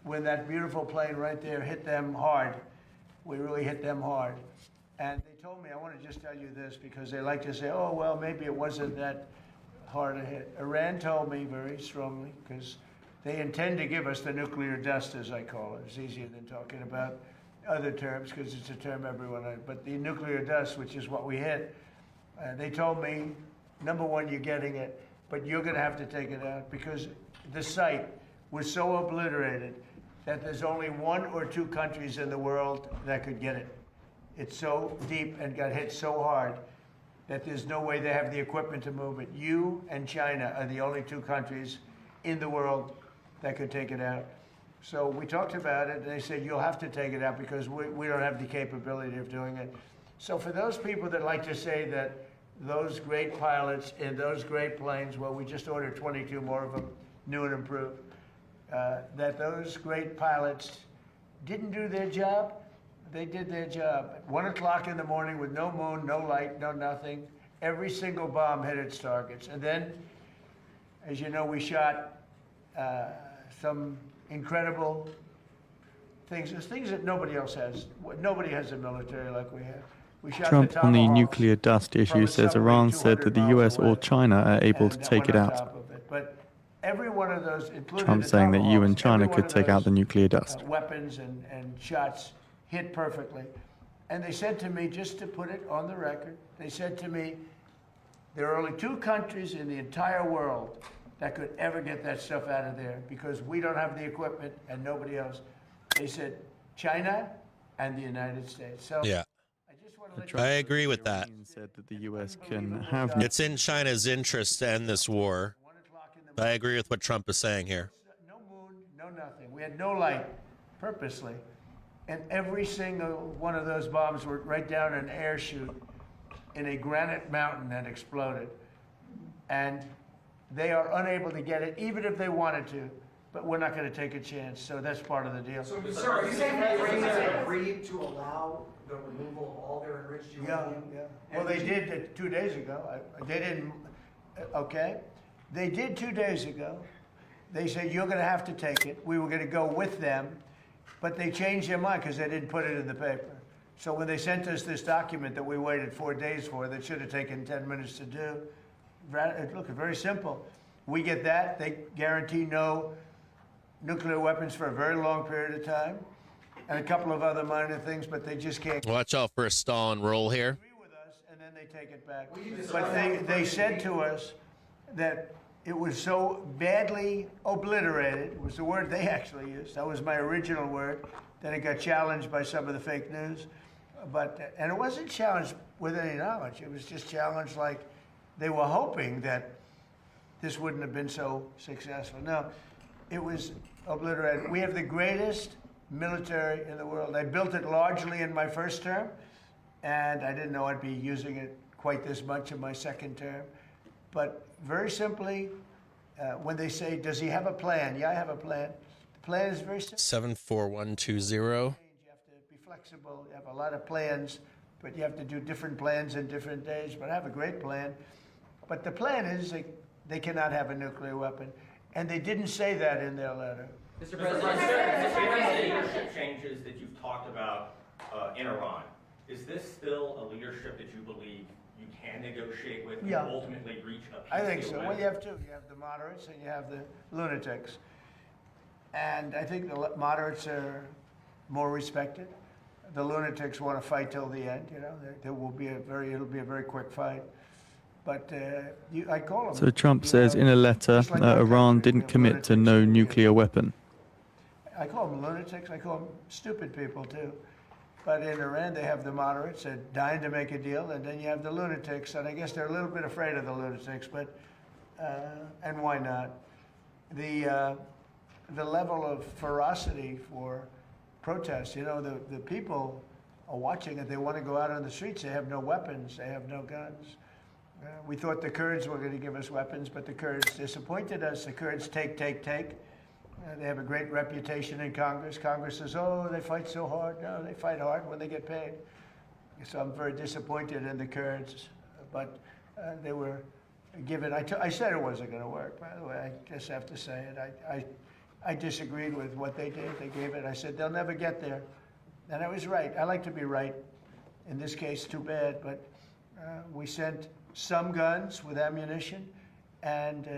Speaker 4: when that beautiful plane right there hit them hard, we really hit them hard. And they told me, I want to just tell you this, because they like to say, oh, well, maybe it wasn't that hard a hit. Iran told me very strongly, because they intend to give us the nuclear dust, as I call it. It's easier than talking about other terms, because it's a term everyone knows. But the nuclear dust, which is what we hit, they told me, number one, you're getting it, but you're going to have to take it out, because the site was so obliterated that there's only 1 or 2 countries in the world that could get it. It's so deep and got hit so hard that there's no way they have the equipment to move it. You and China are the only 2 countries in the world that could take it out. So we talked about it, and they said, you'll have to take it out because we don't have the capability of doing it. So for those people that like to say that those great pilots in those great planes, well, we just ordered 22 more of them, new and improved, that those great pilots didn't do their job, they did their job. At 1 o'clock in the morning with no moon, no light, no nothing, every single bomb hit its targets. And then, as you know, we shot some incredible things that nobody else has. Nobody has a military like we have. We shot
Speaker 3: Trump on the
Speaker 4: Tomahawks
Speaker 3: nuclear dust issue
Speaker 4: from a
Speaker 3: says
Speaker 4: submarine
Speaker 3: Iran said that the
Speaker 4: 200
Speaker 3: US
Speaker 4: miles
Speaker 3: or
Speaker 4: away,
Speaker 3: China are able to
Speaker 4: and
Speaker 3: take
Speaker 4: went
Speaker 3: it
Speaker 4: on
Speaker 3: out.
Speaker 4: top of it. But every one of those, including
Speaker 3: Trump
Speaker 4: the
Speaker 3: saying that you and
Speaker 4: tomahawks,
Speaker 3: China
Speaker 4: every one
Speaker 3: could
Speaker 4: of
Speaker 3: take out
Speaker 4: those,
Speaker 3: the nuclear dust.
Speaker 4: weapons and shots hit perfectly. And they said to me, just to put it on the record, they said to me, there are only 2 countries in the entire world that could ever get that stuff out of there because we don't have the equipment and nobody else. They said China and the United States. So
Speaker 2: Yeah.
Speaker 4: I just want to let you
Speaker 2: I agree with that.
Speaker 3: Said that the U.S. can have
Speaker 2: It's in China's interest to end this war.
Speaker 4: 1 o'clock in the
Speaker 2: I agree with what Trump is saying here.
Speaker 4: no moon, no nothing. We had no light, purposely. And every single one of those bombs were right down an air chute in a granite mountain and exploded. And they are unable to get it, even if they wanted to. But we're not going to take a chance. So that's part of the deal.
Speaker 9: So, sir, are you saying that Iran agreed to allow the removal of all their enriched
Speaker 4: Yeah,
Speaker 9: uranium?
Speaker 4: yeah. Well, they did it 2 days ago. They didn't, okay? They did 2 days ago. They said, you're going to have to take it. We were going to go with them, but they changed their mind because they didn't put it in the paper. So when they sent us this document that we waited 4 days for, that should have taken 10 minutes to do, look, very simple. We get that. They guarantee no nuclear weapons for a very long period of time, and a couple of other minor things, but they just can't
Speaker 2: Watch out for a stall and roll here.
Speaker 4: agree with us, and then they take it back. But they said to us that it was so badly obliterated, was the word they actually used. That was my original word. Then it got challenged by some of the fake news. And it wasn't challenged with any knowledge. It was just challenged like they were hoping that this wouldn't have been so successful. No, it was obliterated. We have the greatest military in the world. I built it largely in my first term, and I didn't know I'd be using it quite this much in my second term. But very simply, when they say, does he have a plan? Yeah, I have a plan. The plan is very simple.
Speaker 2: 74120.
Speaker 4: You have to be flexible. You have a lot of plans, but you have to do different plans in different days. But I have a great plan. But the plan is they cannot have a nuclear weapon. And they didn't say that in their letter.
Speaker 10: Mr. President, given the leadership changes that you've talked about in Iran, is this still a leadership that you believe you can negotiate with and
Speaker 4: Yeah.
Speaker 10: ultimately reach a peace
Speaker 4: I think
Speaker 10: deal
Speaker 4: so.
Speaker 10: with?
Speaker 4: Well, you have two. You have the moderates and you have the lunatics. And I think the moderates are more respected. The lunatics want to fight till the end. You know, there will be it'll be a very quick fight. But I call them.
Speaker 3: So Trump says in a letter
Speaker 4: just like our
Speaker 3: Iran
Speaker 4: country, we
Speaker 3: didn't
Speaker 4: have
Speaker 3: commit to
Speaker 4: lunatics
Speaker 3: no
Speaker 4: and
Speaker 3: nuclear weapon.
Speaker 4: I call them lunatics. I call them stupid people too. But in Iran, they have the moderates that are dying to make a deal, and then you have the lunatics, and I guess they're a little bit afraid of the lunatics, but and why not? The level of ferocity for protest, you know, the people are watching it. They want to go out on the streets. They have no weapons. They have no guns. We thought the Kurds were going to give us weapons, but the Kurds disappointed us. The Kurds take. They have a great reputation in Congress. Congress says, oh, they fight so hard. No, they fight hard when they get paid. So I'm very disappointed in the Kurds. But they were given, I said it wasn't going to work, by the way. I just have to say it. I disagreed with what they did. They gave it. I said, they'll never get there. And I was right. I like to be right. In this case, too bad. But we sent some guns with ammunition, and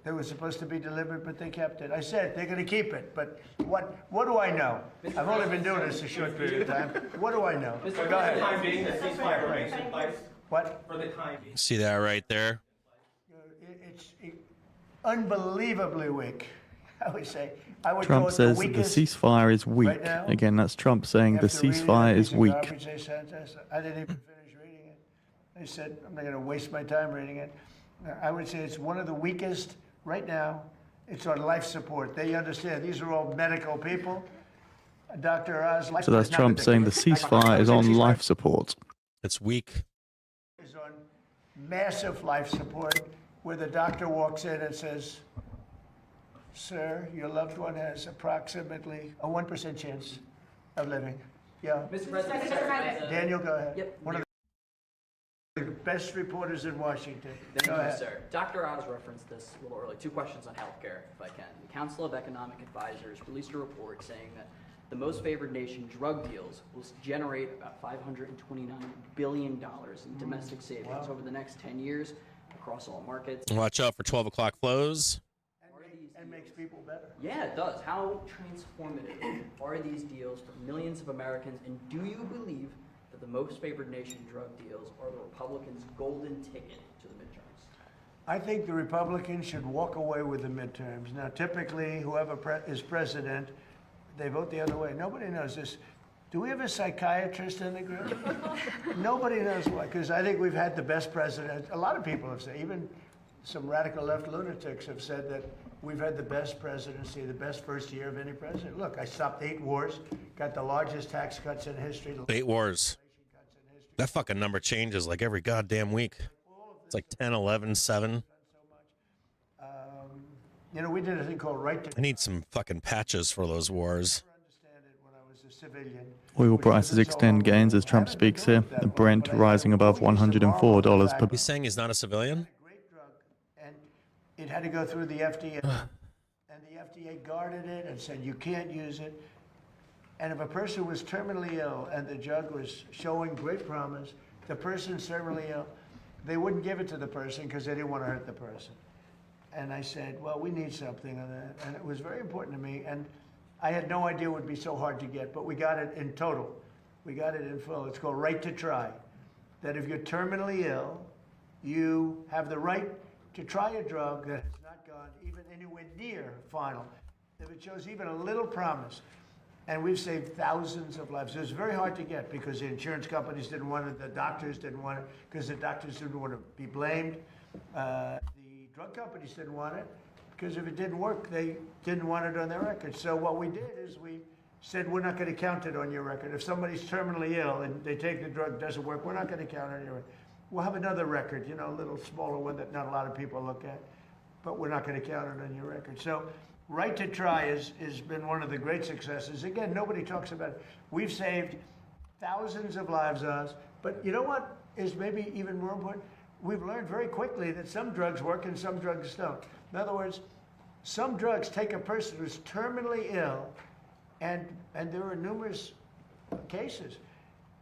Speaker 4: they were supposed to be delivered, but they kept it. I said they're going to keep it, but what do I know? I've only been doing this a short period of time. What do I know?
Speaker 10: For
Speaker 4: Go
Speaker 10: the
Speaker 4: ahead.
Speaker 10: time being, the ceasefire remains in place.
Speaker 4: What?
Speaker 10: For the time being.
Speaker 2: See that right there?
Speaker 4: It's unbelievably weak, I would say. I would
Speaker 3: Trump
Speaker 4: call it
Speaker 3: says
Speaker 4: the
Speaker 3: the
Speaker 4: weakest
Speaker 3: ceasefire is weak.
Speaker 4: right now.
Speaker 3: Again, that's Trump saying the
Speaker 4: After reading
Speaker 3: ceasefire
Speaker 4: that
Speaker 3: is
Speaker 4: piece of
Speaker 3: weak.
Speaker 4: garbage they sent us, I didn't even finish reading it. I said, I'm not going to waste my time reading it. I would say it's one of the weakest right now. It's on life support. They understand. These are all medical people. Dr. Oz.
Speaker 3: So that's Trump saying the ceasefire is on life support.
Speaker 2: It's weak.
Speaker 4: Is on massive life support, where the doctor walks in and says, sir, your loved one has approximately a 1% chance of living. Yeah.
Speaker 11: Mr. President,
Speaker 4: Daniel, go ahead.
Speaker 11: Yep.
Speaker 4: One of the best reporters in Washington.
Speaker 11: Thank
Speaker 4: Go
Speaker 11: you,
Speaker 4: ahead.
Speaker 11: sir. Dr. Oz referenced this a little early. 2 questions on healthcare, if I can. The Council of Economic Advisors released a report saying that the most favored nation drug deals will generate about $529 billion in domestic savings over the next 10 years across all markets.
Speaker 2: Watch out for 12 o'clock flows.
Speaker 4: and makes people better.
Speaker 11: Yeah, it does. How transformative are these deals for millions of Americans, and do you believe that the most favored nation drug deals are the Republicans' golden ticket to the midterms?
Speaker 4: I think the Republicans should walk away with the midterms. Now, typically, whoever is president, they vote the other way. Nobody knows this. Do we have a psychiatrist in the group? Nobody knows why, because I think we've had the best president. A lot of people have said, even some radical left lunatics have said that we've had the best presidency, the best first year of any president. Look, I stopped 8 wars, got the largest tax cuts in history.
Speaker 2: 8 wars. That fucking number changes like every goddamn week. It's like 10, 11, 7.
Speaker 4: You know, we did a thing called Right to...
Speaker 2: I need some fucking patches for those wars.
Speaker 3: Oil prices extend gains as Trump speaks here. The Brent rising above $104 per...
Speaker 2: He's saying he's not a civilian?
Speaker 4: And it had to go through the FDA. And the FDA guarded it and said, you can't use it. And if a person was terminally ill and the drug was showing great promise, the person's terminally ill, they wouldn't give it to the person because they didn't want to hurt the person. And I said, well, we need something on that. And it was very important to me. And I had no idea it would be so hard to get, but we got it in total. We got it in full. It's called Right to Try. That if you're terminally ill, you have the right to try a drug that has not gone even anywhere near final. If it shows even a little promise. And we've saved thousands of lives. It was very hard to get because the insurance companies didn't want it, the doctors didn't want it, because the doctors didn't want to be blamed. The drug companies didn't want it, because if it didn't work, they didn't want it on their record. So what we did is we said, we're not going to count it on your record. If somebody's terminally ill and they take the drug, it doesn't work, we're not going to count it on your record. We'll have another record, you know, a little smaller one that not a lot of people look at, but we're not going to count it on your record. So Right to Try has been one of the great successes. Again, nobody talks about it. We've saved thousands of lives on us, but you know what is maybe even more important? We've learned very quickly that some drugs work and some drugs don't. In other words, some drugs take a person who's terminally ill, and there are numerous cases,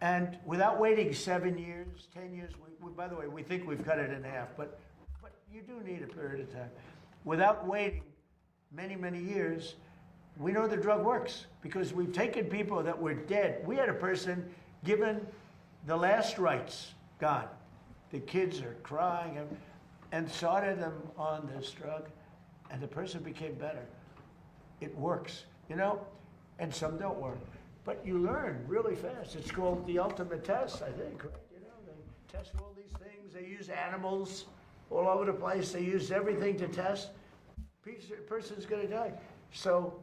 Speaker 4: and without waiting 7 years, 10 years, by the way, we think we've cut it in half, but you do need a period of time. Without waiting many, many years, we know the drug works because we've taken people that were dead. We had a person given the last rites, gone. The kids are crying, and started them on this drug, and the person became better. It works, you know, and some don't work. But you learn really fast. It's called the ultimate test, I think, right? You know, they test all these things. They use animals all over the place. They use everything to test. Person's going to die. So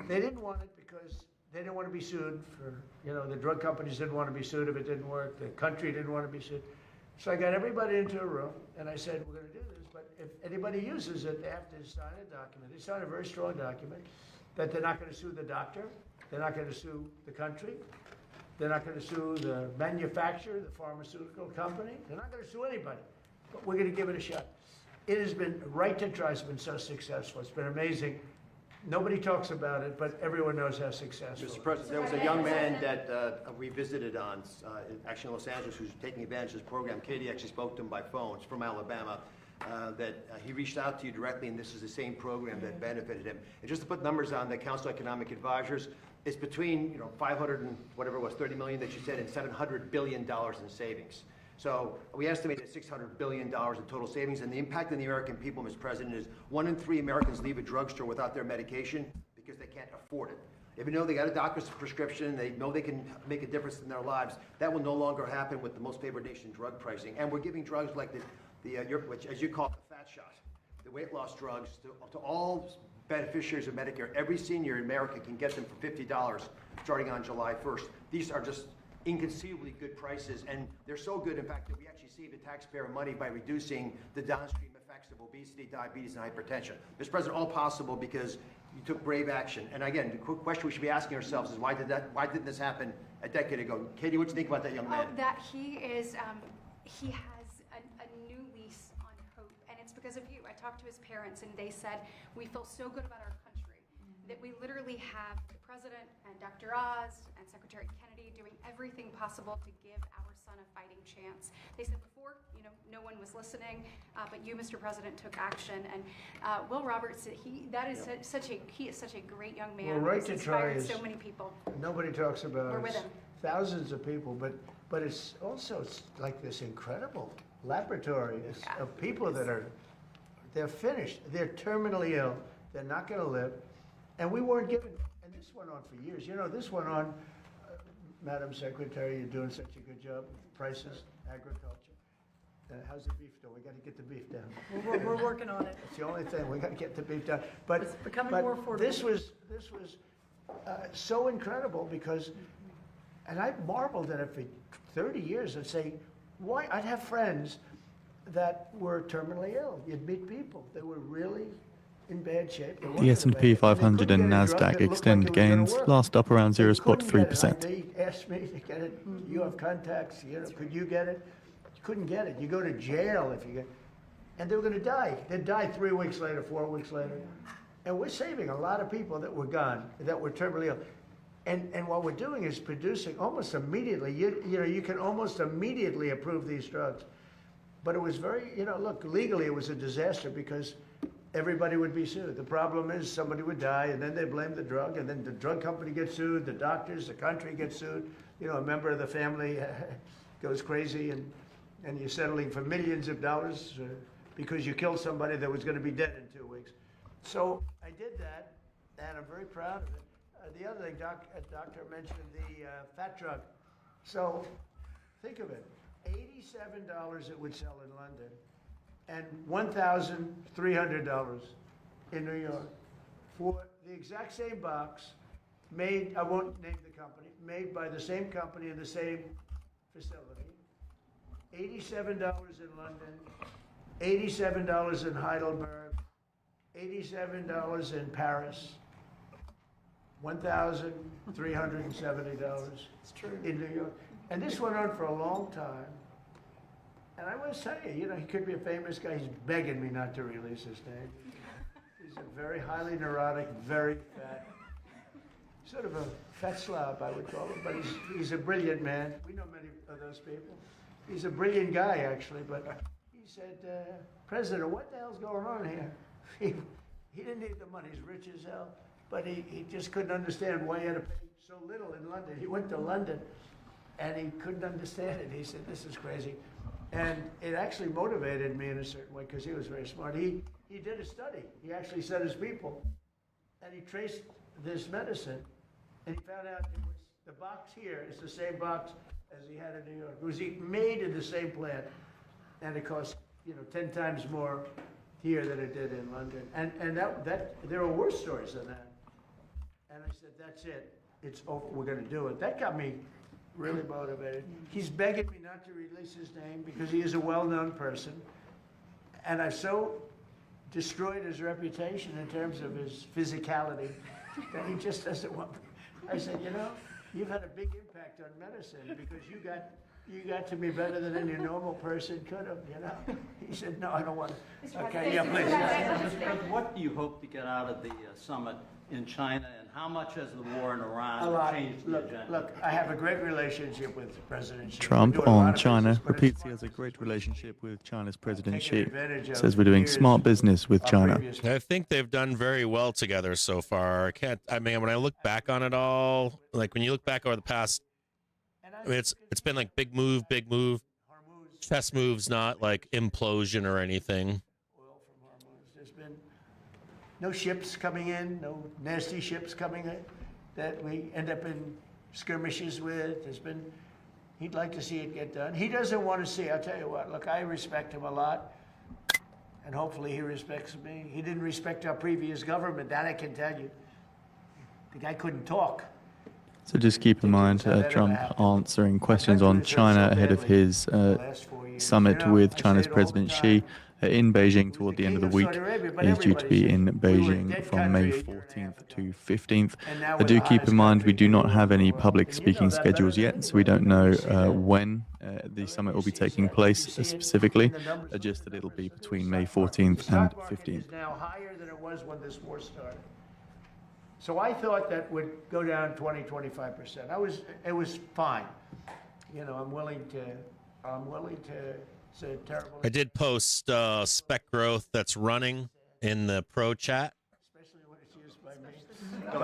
Speaker 4: they didn't want it because they didn't want to be sued for, you know, the drug companies didn't want to be sued if it didn't work. The country didn't want to be sued. So I got everybody into a room, and I said, we're going to do this, but if anybody uses it, they have to sign a document. They sign a very strong document that they're not going to sue the doctor, they're not going to sue the country, they're not going to sue the manufacturer, the pharmaceutical company, they're not going to sue anybody, but we're going to give it a shot. It has been, Right to Try has been so successful. It's been amazing. Nobody talks about it, but everyone knows how successful.
Speaker 5: Mr. President, there was a young man that we visited on, actually in Los Angeles, who's taking advantage of this program. Katie actually spoke to him by phone. It's from Alabama. He reached out to you directly, and this is the same program that benefited him. And just to put numbers on the Council of Economic Advisors, it's between 500 and whatever it was, 30 million that you said, and $700 billion in savings. So we estimated $600 billion in total savings, and the impact on the American people, Mr. President, is 1 in 3 Americans leave a drugstore without their medication because they can't afford it. Even though they got a doctor's prescription, they know they can make a difference in their lives, that will no longer happen with the most favored nation drug pricing. And we're giving drugs like which, as you call it, the fat shot, the weight loss drugs, to all beneficiaries of Medicare. Every senior in America can get them for $50 starting on July 1st. These are just inconceivably good prices, and they're so good, in fact, that we actually save the taxpayer money by reducing the downstream effects of obesity, diabetes, and hypertension. Mr. President, all possible because you took brave action. And again, the quick question we should be asking ourselves is why didn't this happen a decade ago? Katie, what do you think about that young man?
Speaker 6: That he is, he has a new lease on hope, and it's because of you. I talked to his parents, and they said, we feel so good about our country that we literally have the President and Dr. Oz and Secretary Kennedy doing everything possible to give our son a fighting chance. They said before, no one was listening, but you, Mr. President, took action. And Will Roberts, he is such a great young man.
Speaker 4: Well, Right
Speaker 6: He's
Speaker 4: to Try
Speaker 6: inspired
Speaker 4: is,
Speaker 6: so many people.
Speaker 4: nobody talks about
Speaker 6: We're
Speaker 4: it.
Speaker 6: with him.
Speaker 4: Thousands of people, but it's also like this incredible laboratory of people that they're finished. They're terminally ill. They're not going to live. And we weren't given, and this went on for years. This went on, Madam Secretary, you're doing such a good job. Prices, agriculture. How's the beef doing? We got to get the beef down.
Speaker 12: We're working on it.
Speaker 4: It's the only thing. We got to get the beef down. But
Speaker 12: It's becoming
Speaker 4: but
Speaker 12: more affordable.
Speaker 4: This was so incredible because, and I marveled at it for 30 years and say, why? I'd have friends that were terminally ill. You'd meet people. They were really in bad shape.
Speaker 3: The S&P 500 and Nasdaq extend gains, last up around 0.3%.
Speaker 4: They asked me to get it. You have contacts. Could you get it? You couldn't get it. You go to jail if you get. And they were going to die. They'd die 3 weeks later, 4 weeks later. And we're saving a lot of people that were gone, that were terminally ill. And what we're doing is producing almost immediately. You can almost immediately approve these drugs. But it was very, look, legally it was a disaster because everybody would be sued. The problem is somebody would die and then they blame the drug and then the drug company gets sued, the doctors, the country gets sued. A member of the family goes crazy and you're settling for millions of dollars because you killed somebody that was going to be dead in 2 weeks. So I did that and I'm very proud of it. The other thing, doctor mentioned the fat drug. So think of it, $87 it would sell in London and $1,300 in New York for the exact same box made, I won't name the company, made by the same company in the same facility. $87 in London, $87 in Heidelberg, $87 in Paris, $1,370 in New York. And this went on for a long time. And I must tell you, he could be a famous guy. He's begging me not to release his name. He's a very highly neurotic, very fat, sort of a fat slob, I would call him. But he's a brilliant man. We know many of those people. He's a brilliant guy, actually. But he said, President, what the hell's going on here? He didn't need the money. He's rich as hell. But he just couldn't understand why he had to pay so little in London. He went to London, and he couldn't understand it. He said, this is crazy. And it actually motivated me in a certain way, because he was very smart. He did a study. He actually set his people, and he traced this medicine, and he found out it was, the box here is the same box as he had in New York. It was made in the same plant, and it cost 10 times more here than it did in London. And that there are worse stories than that. And I said, that's it. It's over. We're going to do it. That got me really motivated. He's begging me not to release his name because he is a well-known person. And I've so destroyed his reputation in terms of his physicality that he just doesn't want me. I said, you've had a big impact on medicine because you got to be better than any normal person could have, He said, no, I don't want to. Okay, yeah, please.
Speaker 13: Mr. President, what do you hope to get out of the summit in China, and how much has the war in Iran changed the agenda?
Speaker 4: Look, I have a great relationship with President Xi.
Speaker 3: Trump on China repeats he has a great relationship with China's President Xi. Says we're doing smart business with China.
Speaker 2: I think they've done very well together so far. When I look back on it all, like when you look back over the past, it's been like big move, chess moves, not like implosion or anything.
Speaker 4: There's been no ships coming in, no nasty ships coming in that we end up in skirmishes with. He'd like to see it get done. He doesn't want to see, I'll tell you what, look, I respect him a lot, and hopefully he respects me. He didn't respect our previous government, that I can tell you. The guy couldn't talk.
Speaker 3: So just keep in mind, Trump answering questions on China ahead of his summit with China's President Xi in Beijing toward the end of the week. He's due to be in Beijing from May 14th to 15th. Do keep in mind we do not have any public speaking schedules yet, so we don't know when the summit will be taking place specifically, just that it'll be between May 14th and 15th.
Speaker 4: It's now higher than it was when this war started. So I thought that would go down 20-25%. It was fine. you know, I'm willing to, it's a terrible.
Speaker 2: I did post spec growth that's running in the pro chat.
Speaker 4: Especially when it's used by me. But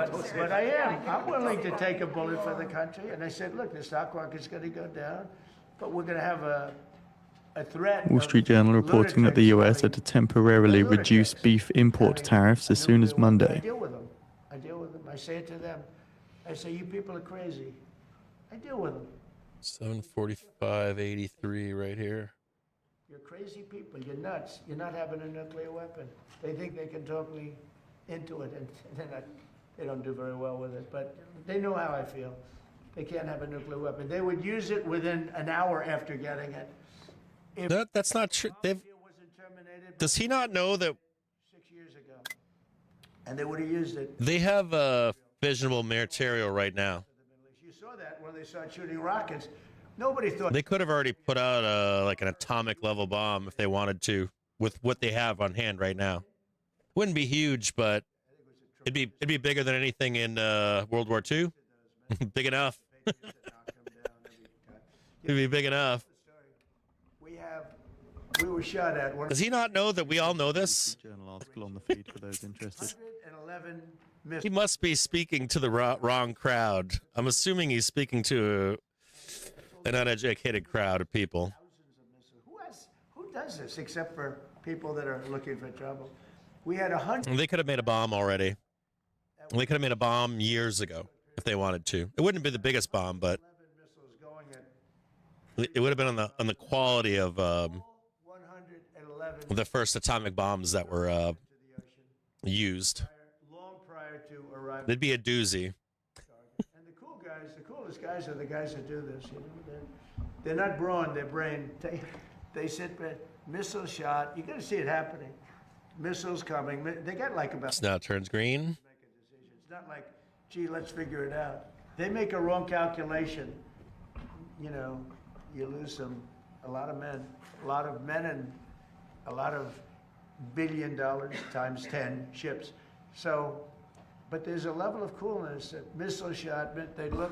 Speaker 4: I'm willing to take a bullet for the country. And I said, look, the stock market's going to go down, but we're going to have a threat.
Speaker 3: Wall Street Journal reporting that the US had to temporarily reduce beef import tariffs as soon as
Speaker 4: I
Speaker 3: Monday.
Speaker 4: deal with them. I say it to them. I say, you people are crazy. I deal with them.
Speaker 2: 745.83 right here.
Speaker 4: You're crazy people. You're nuts. You're not having a nuclear weapon. They think they can talk me into it, and they don't do very well with it. But they know how I feel. They can't have a nuclear weapon. They would use it within an hour after getting it. If
Speaker 2: That's not true.
Speaker 4: wasn't terminated
Speaker 2: Does he not know that
Speaker 4: 6 years ago, and they would have used it.
Speaker 2: they have fissionable material right now?
Speaker 4: You saw that when they started shooting rockets. Nobody thought.
Speaker 2: They could have already put out like an atomic level bomb if they wanted to, with what they have on hand right now. Wouldn't be huge, but it'd be bigger than anything in World War II. Big enough. It'd be big enough.
Speaker 4: We were shot at.
Speaker 2: Does he not know that we all know this?
Speaker 3: Journal article on the feed for those interested.
Speaker 4: 111
Speaker 2: He must be speaking to the wrong crowd. I'm assuming he's speaking to an uneducated crowd of people.
Speaker 4: Who does this except for people that are looking for trouble? We had 100.
Speaker 2: They could have made a bomb already. They could have made a bomb years ago if they wanted to. It wouldn't be the biggest bomb, but it would have been on the quality of the first atomic bombs that were used.
Speaker 4: Long prior to arrival.
Speaker 2: It'd be a doozy.
Speaker 4: And the coolest guys are the guys that do this. You know, they're not brawn, they're brain. They sit there, missile shot. You got to see it happening. Missiles coming. They got like about.
Speaker 2: Now it turns green.
Speaker 4: It's not like, gee, let's figure it out. They make a wrong calculation. You know, you lose a lot of men, and a lot of $1 billion times 10 ships. So, but there's a level of coolness that missile shot, they look,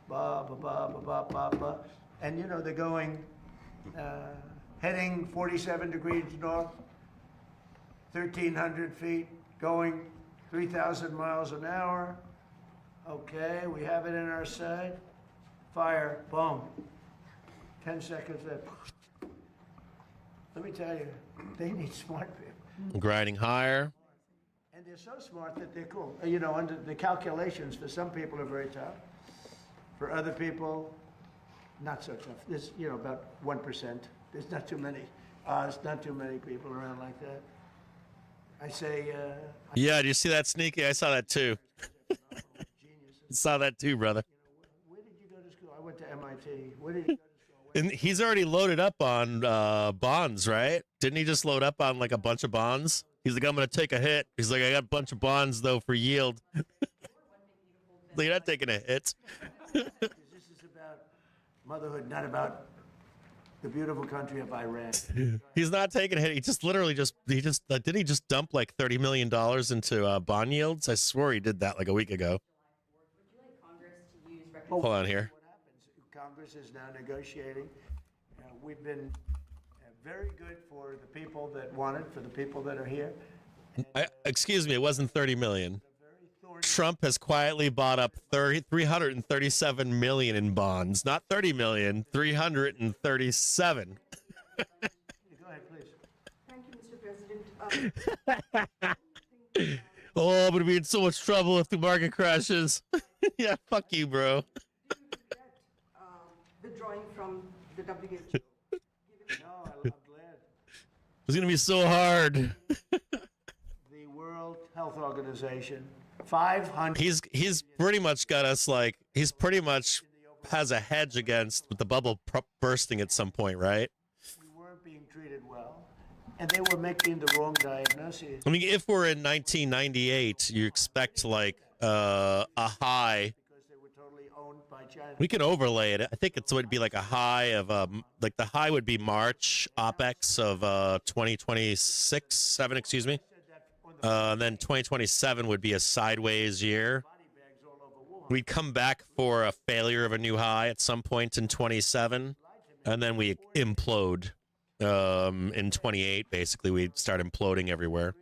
Speaker 4: ba, ba, ba, ba, ba, ba, ba, and you know, they're going, heading 47 degrees north, 1,300 feet, going 3,000 miles an hour. Okay, we have it in our sight. Fire, boom. 10 seconds left. Let me tell you, they need smart people.
Speaker 2: Grinding higher.
Speaker 4: And they're so smart that they're cool. You know, under the calculations for some people are very tough. For other people, not so tough. There's, you know, about 1%. There's not too many. There's not too many people around like that. I say.
Speaker 2: Yeah, do you see that sneaky? I saw that too. Saw that too, brother.
Speaker 4: Where did you go to school? I went to MIT. Where did you go to school?
Speaker 2: And he's already loaded up on bonds, right? Didn't he just load up on like a bunch of bonds? He's like, I'm going to take a hit. He's like, I got a bunch of bonds, though, for yield. You're not taking a hit.
Speaker 4: This is about motherhood, not about the beautiful country of Iran.
Speaker 2: He's not taking a hit. He just literally did he just dump like $30 million into bond yields? I swore he did that like a week ago. Hold on here.
Speaker 4: What happens? Congress is now negotiating. We've been very good for the people that want it, for the people that are here.
Speaker 2: Excuse me, it wasn't 30 million. Trump has quietly bought up 337 million in bonds, not 30 million, 337.
Speaker 4: Go ahead, please.
Speaker 12: Thank you, Mr. President.
Speaker 2: Oh, I'm going to be in so much trouble if the market crashes. Yeah, fuck you, bro.
Speaker 12: Withdrawing from the WHO.
Speaker 4: No, I'm glad.
Speaker 2: It's going to be so hard.
Speaker 4: The World Health Organization, 500.
Speaker 2: He's pretty much got us like, he's pretty much has a hedge against the bubble bursting at some point, right?
Speaker 4: We weren't being treated well, and they were making the wrong diagnosis.
Speaker 2: I mean, if we're in 1998, you expect like a high.
Speaker 4: Because they were totally owned by China.
Speaker 2: We can overlay it. I think it would be like a high of like the high would be March OPEX of 7, excuse me. And then 2027 would be a sideways year.
Speaker 4: Body bags all over
Speaker 2: we'd come back for a failure of a new high at some point in 27, and then we implode in 28. Basically, we'd start imploding everywhere.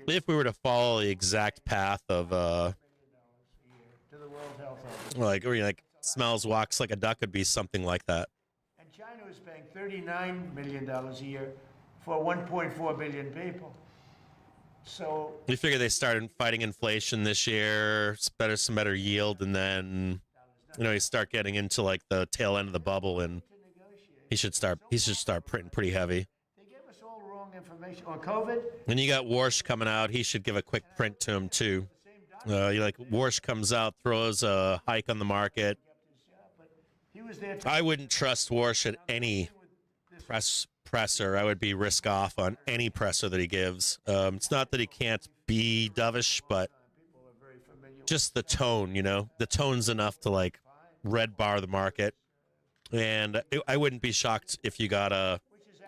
Speaker 2: If we were to follow the exact path of
Speaker 4: to the World Health Organization.
Speaker 2: like smells, walks like a duck, would be something like that.
Speaker 4: And China is paying $39 million a year for 1.4 billion people. So
Speaker 2: You figure they started fighting inflation this year, some better yield, and then you start getting into like the tail end of the bubble, and he should start printing pretty heavy.
Speaker 4: they gave us all wrong information on COVID.
Speaker 2: Then you got Warsh coming out. He should give a quick print to him too. Warsh comes out, throws a hike on the market.
Speaker 4: He was there.
Speaker 2: I wouldn't trust Warsh at any presser. I would be risk off on any presser that he gives. It's not that he can't be dovish, but just the tone, the tone's enough to like red bar the market. And I wouldn't be shocked if you got an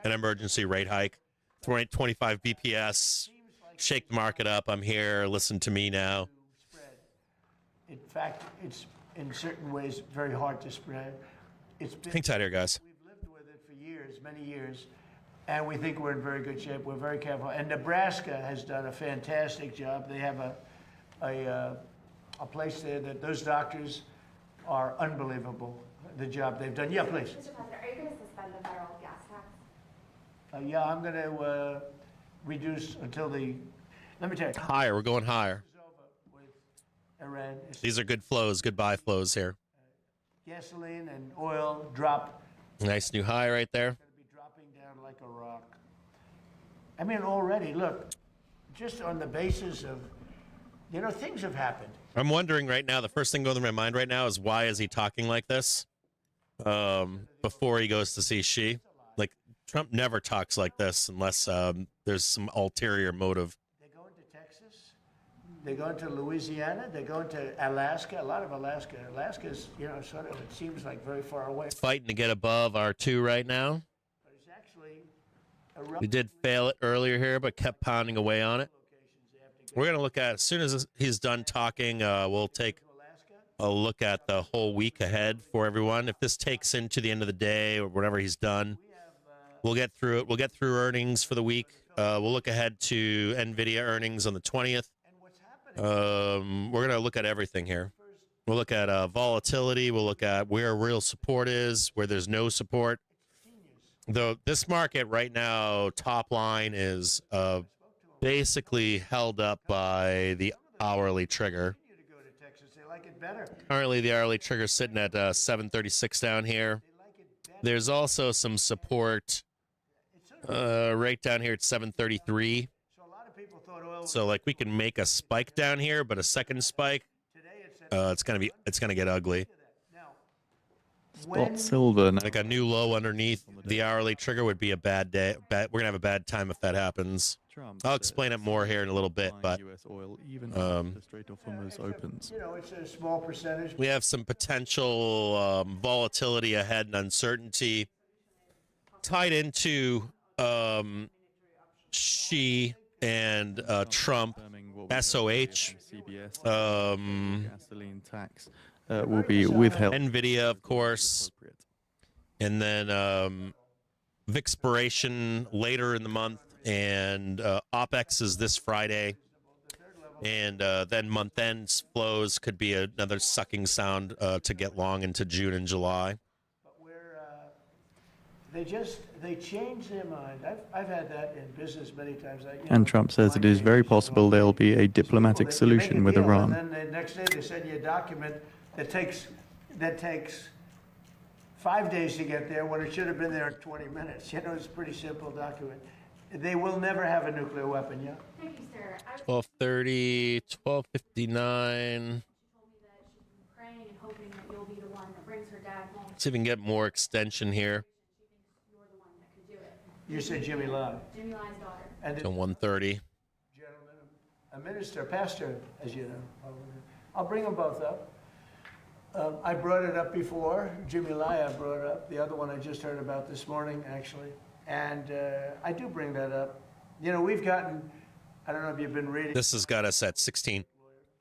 Speaker 2: emergency rate hike, 25 BPS, shake the market up. I'm here. Listen to me now.
Speaker 4: In fact, it's in certain ways very hard to spread.
Speaker 2: Hang tight here, guys.
Speaker 4: We've lived with it for years, many years, and we think we're in very good shape. We're very careful. And Nebraska has done a fantastic job. They have a place there that those doctors are unbelievable, the job they've done. Yeah, please.
Speaker 6: Mr. President, are you going to suspend the federal gas tax?
Speaker 4: Yeah, I'm going to reduce until let me tell you.
Speaker 2: Higher. We're going higher.
Speaker 4: Iran.
Speaker 2: These are good flows, good buy flows here.
Speaker 4: Gasoline and oil drop.
Speaker 2: Nice new high right there.
Speaker 4: Going to be dropping down like a rock. I mean, already, look, just on the basis of, things have happened.
Speaker 2: I'm wondering right now, the first thing going through my mind right now is why is he talking like this before he goes to see Xi? Like, Trump never talks like this unless there's some ulterior motive.
Speaker 4: They're going to Texas. They're going to Louisiana. They're going to Alaska. A lot of Alaska. Alaska's, sort of, it seems like very far away.
Speaker 2: Fighting to get above R2 right now.
Speaker 4: But it's actually
Speaker 2: He did fail it earlier here, but kept pounding away on it. We're going to look at, as soon as he's done talking, we'll take a look at the whole week ahead for everyone. If this takes into the end of the day or whatever he's done, we'll get through it. We'll get through earnings for the week. We'll look ahead to NVIDIA earnings on the 20th. We're going to look at everything here. We'll look at volatility. We'll look at where real support is, where there's no support. Though this market right now, top line is basically held up by the hourly trigger. Currently, the hourly trigger sitting at 736 down here. There's also some support right down here at 733. So like we can make a spike down here, but a second spike, it's gonna get ugly.
Speaker 3: Spot silver now.
Speaker 2: Like a new low underneath the hourly trigger would be a bad day. We're gonna have a bad time if that happens. I'll explain it more here in a little bit, but
Speaker 3: US oil even after the Strait of Hormuz opens.
Speaker 4: It's a small percentage.
Speaker 2: we have some potential volatility ahead and uncertainty tied into Xi and Trump, SOH,
Speaker 3: Gasoline tax will be withheld.
Speaker 2: NVIDIA, of course, and then Vixpiration later in the month, and OPEX is this Friday, and then month-end flows could be another sucking sound to get long into June and July.
Speaker 4: They change their mind. I've had that in business many times.
Speaker 3: And Trump says it is very possible there will be a diplomatic solution with Iran.
Speaker 4: And then the next day they send you a document that takes 5 days to get there when it should have been there in 20 minutes. It's a pretty simple document. They will never have a nuclear weapon, yeah?
Speaker 6: Thank you, sir.
Speaker 2: 12:30, 12:59.
Speaker 6: Praying and hoping that you'll be the one that brings her dad home.
Speaker 2: Let's see if we can get more extension here.
Speaker 6: You're the one that could do it.
Speaker 4: You said Jimmy Lai.
Speaker 6: Jimmy Lai's daughter.
Speaker 4: And
Speaker 2: To 1:30.
Speaker 4: gentleman, a minister, a pastor, as you know. I'll bring them both up. I brought it up before. Jimmy Lai I brought it up. The other one I just heard about this morning, actually. And I do bring that up. We've gotten, I don't know if you've been reading.
Speaker 2: This has got us at 16.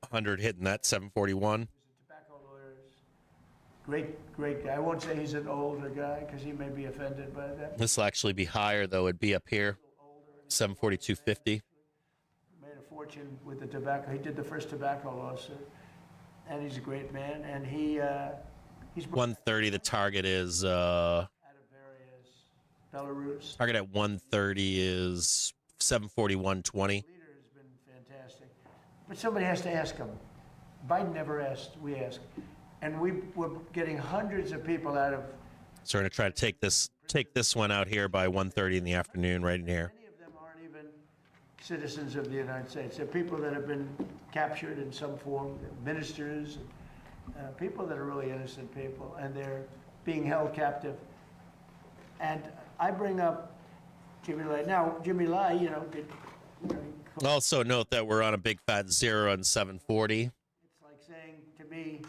Speaker 2: 100 hitting that 741.
Speaker 4: Tobacco lawyers. Great guy. I won't say he's an older guy because he may be offended by that.
Speaker 2: This will actually be higher though. It'd be up here, 742.50.
Speaker 4: Made a fortune with the tobacco. He did the first tobacco lawsuit, and he's a great man. And he's
Speaker 2: 130. The target is
Speaker 4: out of various Belarus.
Speaker 2: target at 130 is 741.20.
Speaker 4: Leader has been fantastic, but somebody has to ask him. Biden never asked. We asked, and we're getting hundreds of people out of.
Speaker 2: So we're gonna try to take this one out here by 1:30 in the afternoon, right in here.
Speaker 4: Many of them aren't even citizens of the United States. They're people that have been captured in some form, ministers, people that are really innocent people, and they're being held captive. And I bring up Jimmy Lai. Now, Jimmy Lai,
Speaker 2: Also note that we're on a big fat zero on 740.
Speaker 4: it's like saying to me,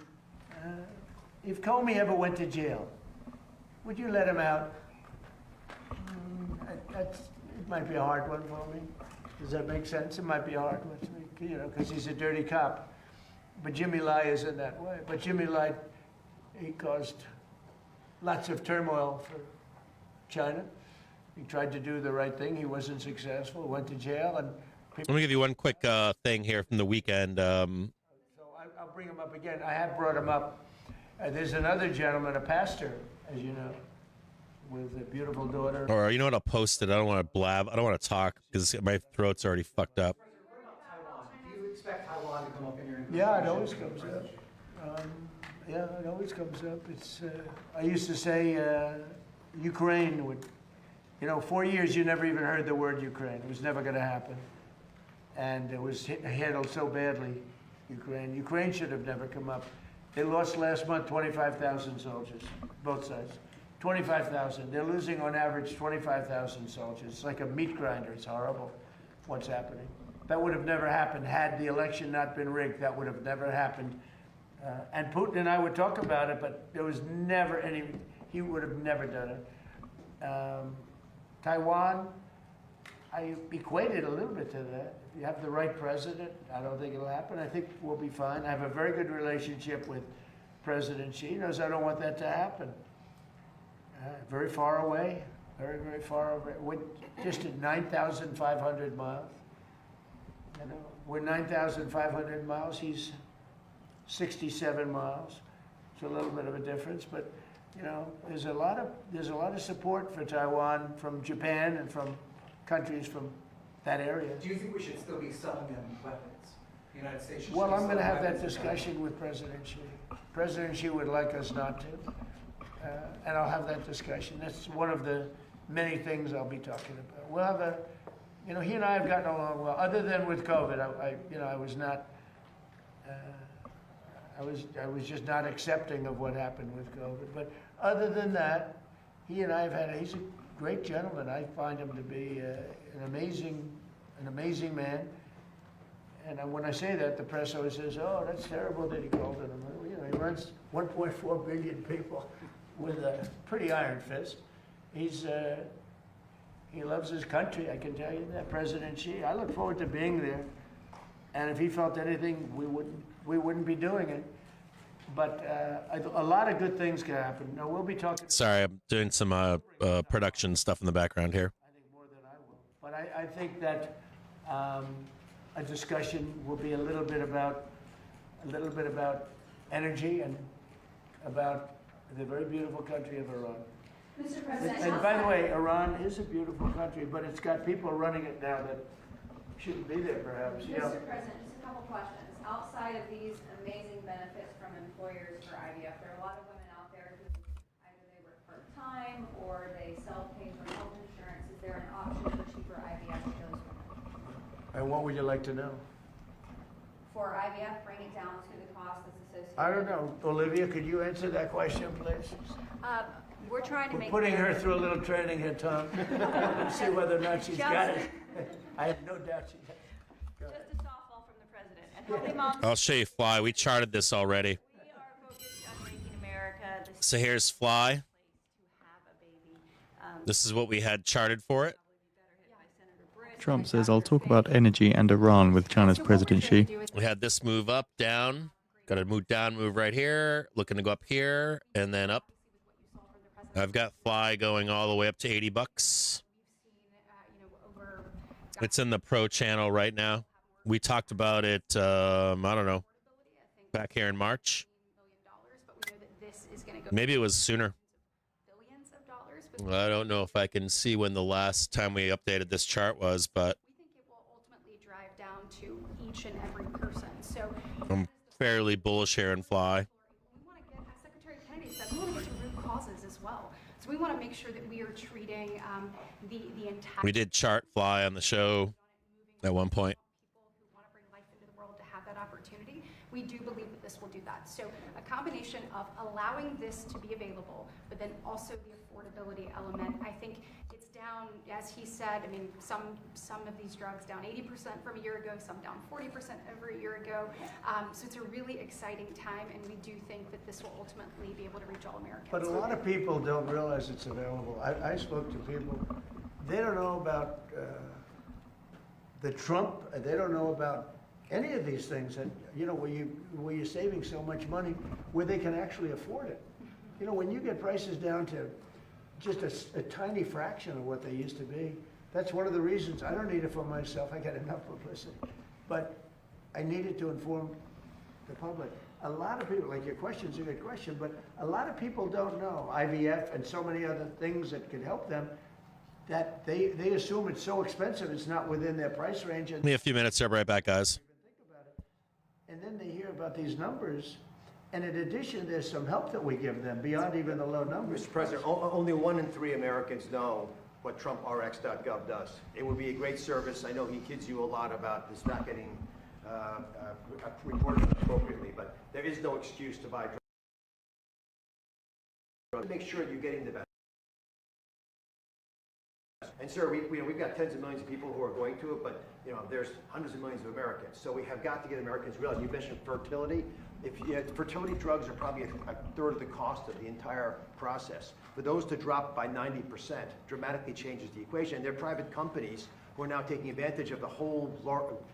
Speaker 4: if Comey ever went to jail, would you let him out? It might be a hard one for me. Does that make sense? It might be a hard one to me, because he's a dirty cop. But Jimmy Lai isn't that way. But Jimmy Lai, he caused lots of turmoil for China. He tried to do the right thing. He wasn't successful, went to jail, and
Speaker 2: Let me give you one quick thing here from the weekend.
Speaker 4: so I'll bring him up again. I have brought him up. There's another gentleman, a pastor, as you know, with a beautiful daughter.
Speaker 2: Or you know what? I'll post it. I don't want to blab. I don't want to talk because my throat's already fucked up.
Speaker 9: Do you expect Taiwan to come up in your
Speaker 4: Yeah, it always comes up. It always comes up. It's. I used to say Ukraine would. 4 years you never even heard the word Ukraine. It was never going to happen, and it was handled so badly. Ukraine should have never come up. They lost last month 25,000 soldiers, both sides. 25,000. They're losing on average 25,000 soldiers. It's like a meat grinder. It's horrible what's happening. That would have never happened had the election not been rigged. That would have never happened. And Putin and I would talk about it, but there was never any, he would have never done it. Taiwan, I equate it a little bit to that. If you have the right president, I don't think it'll happen. I think we'll be fine. I have a very good relationship with President Xi. He knows I don't want that to happen. Very far away, very, very far away. We're just at 9,500 miles. We're 9,500 miles. He's 67 miles. It's a little bit of a difference, but there's a lot of support for Taiwan from Japan and from countries from that area.
Speaker 9: Do you think we should still be selling them weapons? The United States should
Speaker 4: Well,
Speaker 9: still
Speaker 4: I'm going to
Speaker 9: sell
Speaker 4: have that
Speaker 9: weapons to
Speaker 4: discussion with President Xi. President Xi would like us not to, and I'll have that discussion. That's one of the many things I'll be talking about. We'll have he and I have gotten along well. Other than with COVID, I was not. I was just not accepting of what happened with COVID. But other than that, he and I have he's a great gentleman. I find him to be an amazing man. And when I say that, the press always says, "Oh, that's terrible that he called him." He runs 1.4 billion people with a pretty iron fist. He loves his country, I can tell you that. President Xi. I look forward to being there. And if he felt anything, we wouldn't be doing it. But a lot of good things can happen. Now, we'll be talking.
Speaker 2: Sorry, I'm doing some production stuff in the background here.
Speaker 4: I think more than I will. But I think that a discussion will be a little bit about energy and about the very beautiful country of Iran.
Speaker 7: Mr. President.
Speaker 4: And by the way, Iran is a beautiful country, but it's got people running it now that shouldn't be there, perhaps.
Speaker 8: Mr. President, just a couple questions. Outside of these amazing benefits from employers for IVF, there are a lot of women out there who either they work part-time or they self-pay for health insurance. Is there an option for cheaper IVF for those women?
Speaker 4: And what would you like to know?
Speaker 8: For IVF, bring it down to the cost that's associated.
Speaker 4: I don't know. Olivia, could you answer that question, please?
Speaker 8: We're trying to
Speaker 4: We're
Speaker 8: make.
Speaker 4: putting her through a little training here, Tom. See whether or not she's got it. I have no doubt she has.
Speaker 7: Just a softball from the president. And healthy moms.
Speaker 2: I'll show you Fly. We charted this already.
Speaker 7: We are focused on making America the
Speaker 2: So here's Fly.
Speaker 7: place to have a baby.
Speaker 2: This is what we had charted for it.
Speaker 7: Probably be better hit by Senator Britt
Speaker 3: Trump says, I'll talk about energy and Iran with China's President Xi.
Speaker 2: We had this move up, down. Got a move down, move right here. Looking to go up here and then up. I've got Fly going all the way up to $80. It's in the pro channel right now. We talked about it, I don't know, back here in March. Maybe it was sooner. I don't know if I can see when the last time we updated this chart was, but
Speaker 6: We think it will ultimately drive down to each and every person. So
Speaker 2: I'm fairly bullish here in Fly.
Speaker 6: we want to get, as Secretary Kennedy said, we want to get to root causes as well. So we want to make sure that we are treating the entire.
Speaker 2: We did chart Fly on the show at one point.
Speaker 6: People who want to bring life into the world to have that opportunity. We do believe that this will do that. So a combination of allowing this to be available, but then also the affordability element. I think it's down, as he said, I mean, some of these drugs down 80% from a year ago, some down 40% over a year ago. So it's a really exciting time, and we do think that this will ultimately be able to reach all Americans.
Speaker 4: But a lot of people don't realize it's available. I spoke to people, they don't know about the Trump, they don't know about any of these things that, you know, where you're saving so much money, where they can actually afford it. You know, when you get prices down to just a tiny fraction of what they used to be, that's one of the reasons I don't need it for myself. I get enough publicity. But I needed to inform the public. A lot of people, like your question's a good question, but a lot of people don't know IVF and so many other things that could help them, that they assume it's so expensive, it's not within their price range. And
Speaker 2: Give me a few minutes. I'll be right back, guys.
Speaker 4: And then they hear about these numbers, and in addition, there's some help that we give them beyond even the low numbers.
Speaker 5: Mr. President, only 1 in 3 Americans know what TrumpRx.gov does. It would be a great service. I know he kids you a lot about this not getting reported appropriately, but there is no excuse to buy drugs. Make sure you're getting the best. And sir, we've got tens of millions of people who are going to it, but you know, there's hundreds of millions of Americans. So we have got to get Americans realize. You mentioned fertility. Fertility drugs are probably a third of the cost of the entire process. For those to drop by 90% dramatically changes the equation. And there are private companies who are now taking advantage of the whole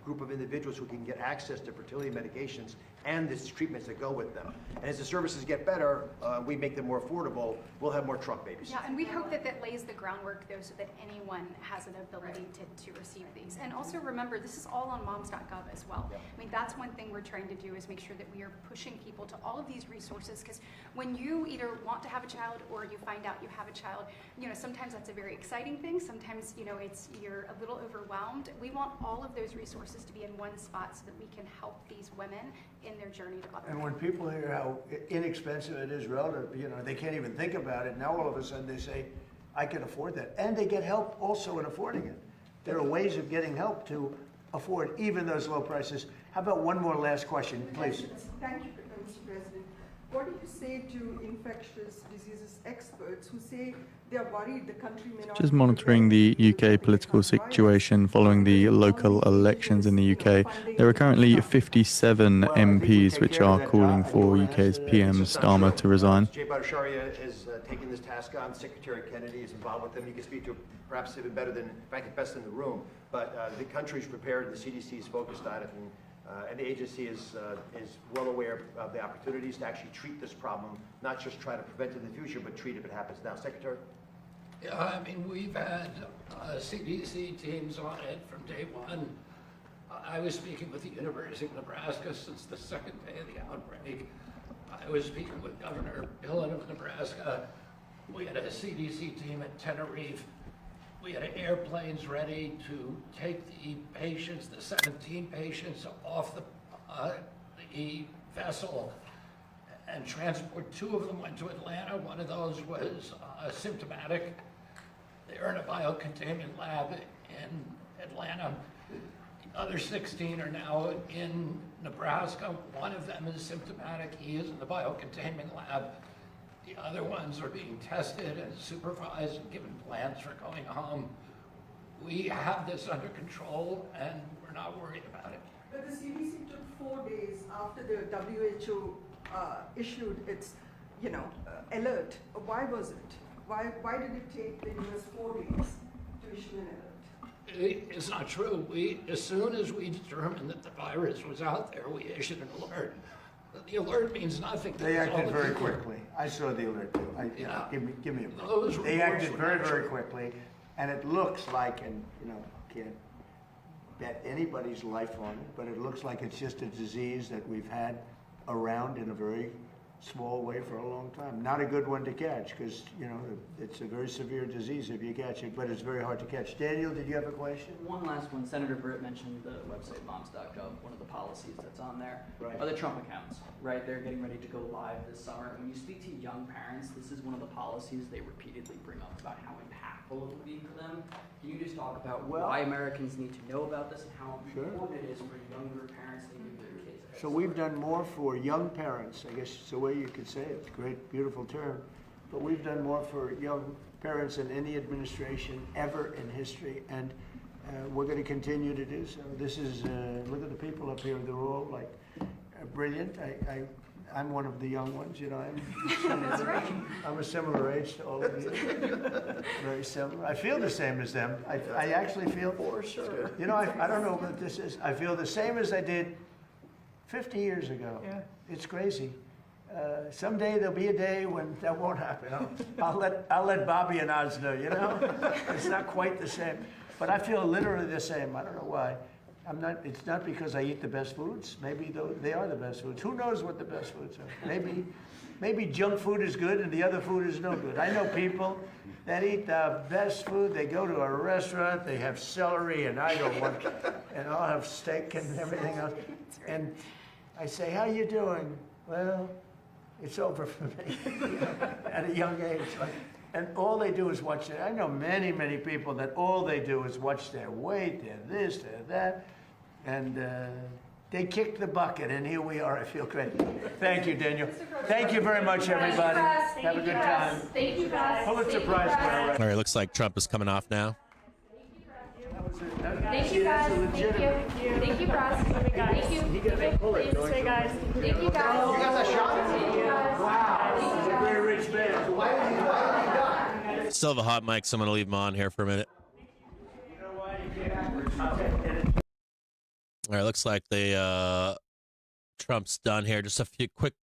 Speaker 5: group of individuals who can get access to fertility medications and the treatments that go with them. And as the services get better, we make them more affordable, we'll have more Trump babies.
Speaker 6: Yeah, and we hope that that lays the groundwork, though, so that anyone has an ability to receive these. And also remember, this is all on moms.gov as well.
Speaker 5: Yeah.
Speaker 6: I mean, that's one thing we're trying to do, is make sure that we are pushing people to all of these resources, because when you either want to have a child or you find out you have a child, you know, sometimes that's a very exciting thing. Sometimes, you know, you're a little overwhelmed. We want all of those resources to be in one spot so that we can help these women in their journey to motherhood.
Speaker 4: And when people hear how inexpensive it is relative, you know, they can't even think about it. Now all of a sudden they say, I can afford that. And they get help also in affording it. There are ways of getting help to afford even those low prices. How about one more last question, please?
Speaker 12: Thank you, Mr. President. What do you say to infectious diseases experts who say they are worried the country may not...
Speaker 3: Just monitoring the UK political situation following the local elections in the UK. There are currently 57 MPs which are calling for UK's PM Starmer to resign.
Speaker 5: Geopolitics is taking this task on. Secretary Kennedy is involved with them. You can speak to perhaps even better than, in fact, best in the room. But the country's prepared, the CDC is focused on it, and the agency is well aware of the opportunities to actually treat this problem, not just try to prevent it in the future, but treat it if it happens now. Secretary?
Speaker 14: Yeah, I mean, we've had CDC teams on it from day one. I was speaking with the University of Nebraska since the second day of the outbreak. I was speaking with Governor Billen of Nebraska. We had a CDC team at Tenerife. We had airplanes ready to take the patients, the 17 patients, off the vessel and transport. 2 of them went to Atlanta. One of those was symptomatic. They're in a biocontainment lab in Atlanta. The other 16 are now in Nebraska. One of them is symptomatic. He is in the biocontainment lab. The other ones are being tested and supervised and given plans for going home. We have this under control and we're not worried about it.
Speaker 12: But the CDC took 4 days after the WHO issued its, alert. Why was it? Why did it take the US 4 days to issue an alert?
Speaker 14: It's not true. As soon as we determined that the virus was out there, we issued an alert. The alert means nothing.
Speaker 4: They acted very quickly. I saw the alert too.
Speaker 14: Yeah.
Speaker 4: Give me a break.
Speaker 14: Those
Speaker 4: They
Speaker 14: reports
Speaker 4: acted
Speaker 14: were
Speaker 4: very,
Speaker 14: not
Speaker 4: very
Speaker 14: true.
Speaker 4: quickly, and it looks like, and can't bet anybody's life on it, but it looks like it's just a disease that we've had around in a very small way for a long time. Not a good one to catch, because it's a very severe disease if you catch it, but it's very hard to catch. Daniel, did you have a question?
Speaker 11: One last one. Senator Britt mentioned the website bombs.gov. One of the policies that's on there
Speaker 4: Right.
Speaker 11: are the Trump accounts, right? They're getting ready to go live this summer. When you speak to young parents, this is one of the policies they repeatedly bring up about how impactful it will be for them. Can you just talk about why Americans need to know about this and how important it is for younger parents to give their kids a head
Speaker 4: So we've done more for young parents, I guess it's the way you could say it, great, beautiful term, but we've done more for young parents than any administration ever in history, and we're going to continue to do so. This is, look at the people up here, they're all like brilliant. I'm one of the young ones,
Speaker 7: That's right.
Speaker 4: I'm a similar age to all of you, very similar. I feel the same as them. I actually feel, for sure. I don't know what this is. I feel the same as I did 50 years ago. Yeah. It's crazy. Someday there'll be a day when that won't happen. I'll let Bobby and Oz know, It's not quite the same. But I feel literally the same. I don't know why. It's not because I eat the best foods. Maybe they are the best foods. Who knows what the best foods are? Maybe junk food is good and the other food is no good. I know people that eat the best food. They go to a restaurant, they have celery, and I don't want, and I'll have steak and everything else. And I say, how you doing? Well, it's over for me at a young age. And all they do is watch it. I know many, many people that all they do is watch their weight, their this, their that, and they kicked the bucket, and here we are. I feel great. Thank you, Daniel. Thank you very much, everybody. Have a good time.
Speaker 8: Thank you, guys.
Speaker 4: Pulitzer Prize winner.
Speaker 2: All right, looks like Trump is coming off now.
Speaker 8: Thank you, guys. Thank you. Thank you, Russ. Thank you.
Speaker 4: Hey,
Speaker 8: guys. Thank you, guys.
Speaker 5: You got that shot?
Speaker 8: Thank you, guys.
Speaker 4: Wow, he's a very rich man. So why is he done?
Speaker 2: Still have a hot mic, so I'm going to leave him on here for a minute. All right, looks like Trump's done here. Just a few quick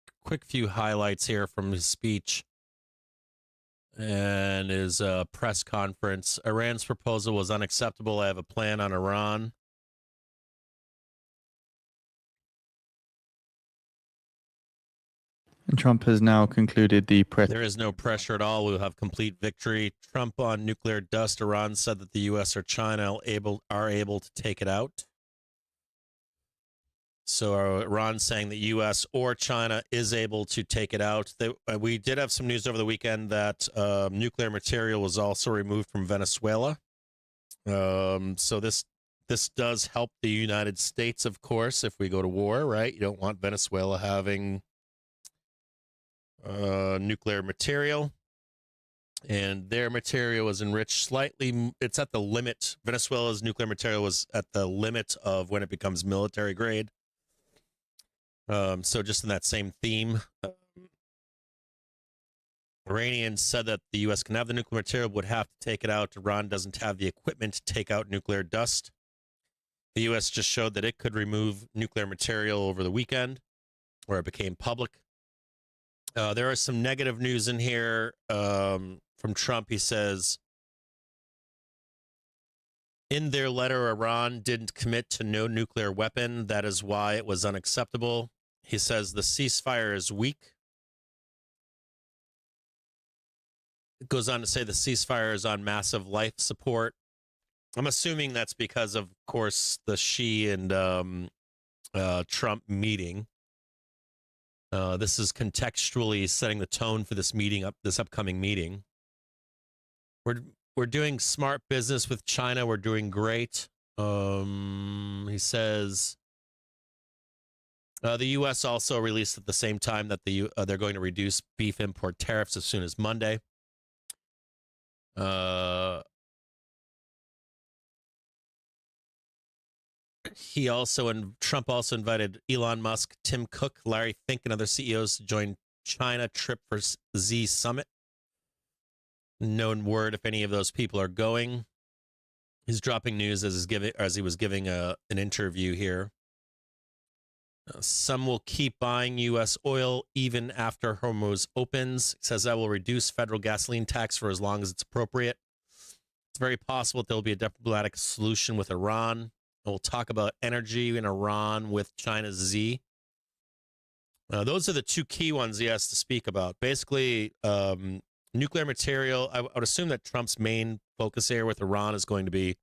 Speaker 2: few highlights here from his speech and his press conference. Iran's proposal was unacceptable. I have a plan on Iran.
Speaker 3: And Trump has now concluded the press.
Speaker 2: There is no pressure at all. We'll have complete victory. Trump on nuclear dust. Iran said that the U.S. or China are able to take it out. So Iran saying the U.S. or China is able to take it out. We did have some news over the weekend that nuclear material was also removed from Venezuela. So this does help the United States, of course, if we go to war, right? You don't want Venezuela having nuclear material. And their material was enriched slightly. It's at the limit. Venezuela's nuclear material was at the limit of when it becomes military grade. So just in that same theme, Iranians said that the U.S. can have the nuclear material, would have to take it out. Iran doesn't have the equipment to take out nuclear dust. The U.S. just showed that it could remove nuclear material over the weekend, where it became public. There is some negative news in here from Trump. He says, in their letter, Iran didn't commit to no nuclear weapon. That is why it was unacceptable. He says the ceasefire is weak. It goes on to say the ceasefire is on massive life support. I'm assuming that's because, of course, the Xi and Trump meeting. This is contextually setting the tone for this upcoming meeting. We're doing smart business with China. We're doing great. He says the U.S. also released at the same time that they're going to reduce beef import tariffs as soon as Monday. Trump also invited Elon Musk, Tim Cook, Larry Fink, and other CEOs to join China trip for Z Summit. No word if any of those people are going. He's dropping news as he was giving an interview here. Some will keep buying U.S. oil even after Hormuz opens. He says that will reduce federal gasoline tax for as long as it's appropriate. It's very possible that there will be a diplomatic solution with Iran. And we'll talk about energy in Iran with China's Z. Those are the two key ones he has to speak about. Basically, nuclear material. I would assume that Trump's main focus here with Iran is going to be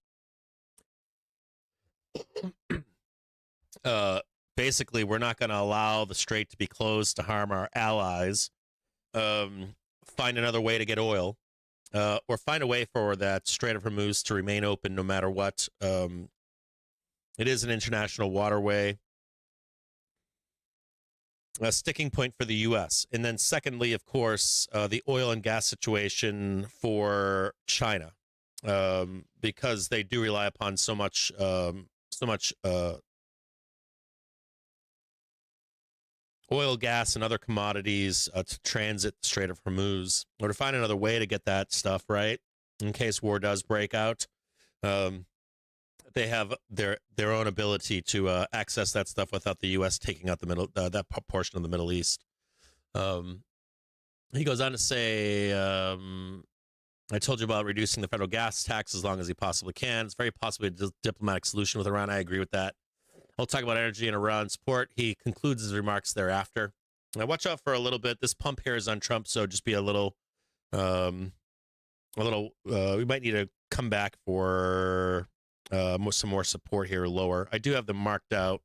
Speaker 2: basically, we're not going to allow the strait to be closed to harm our allies. Find another way to get oil, or find a way for that Strait of Hormuz to remain open no matter what. It is an international waterway. A sticking point for the U.S. And then secondly, of course, the oil and gas situation for China, because they do rely upon so much oil, gas, and other commodities to transit the Strait of Hormuz, or to find another way to get that stuff right in case war does break out. They have their own ability to access that stuff without the U.S. taking out the middle that portion of the Middle East. He goes on to say, I told you about reducing the federal gas tax as long as he possibly can. It's very possibly a diplomatic solution with Iran. I agree with that. I'll talk about energy and Iran support. He concludes his remarks thereafter. Now, watch out for a little bit. This pump here is on Trump, so just be a little. We might need to come back for some more support here lower. I do have them marked out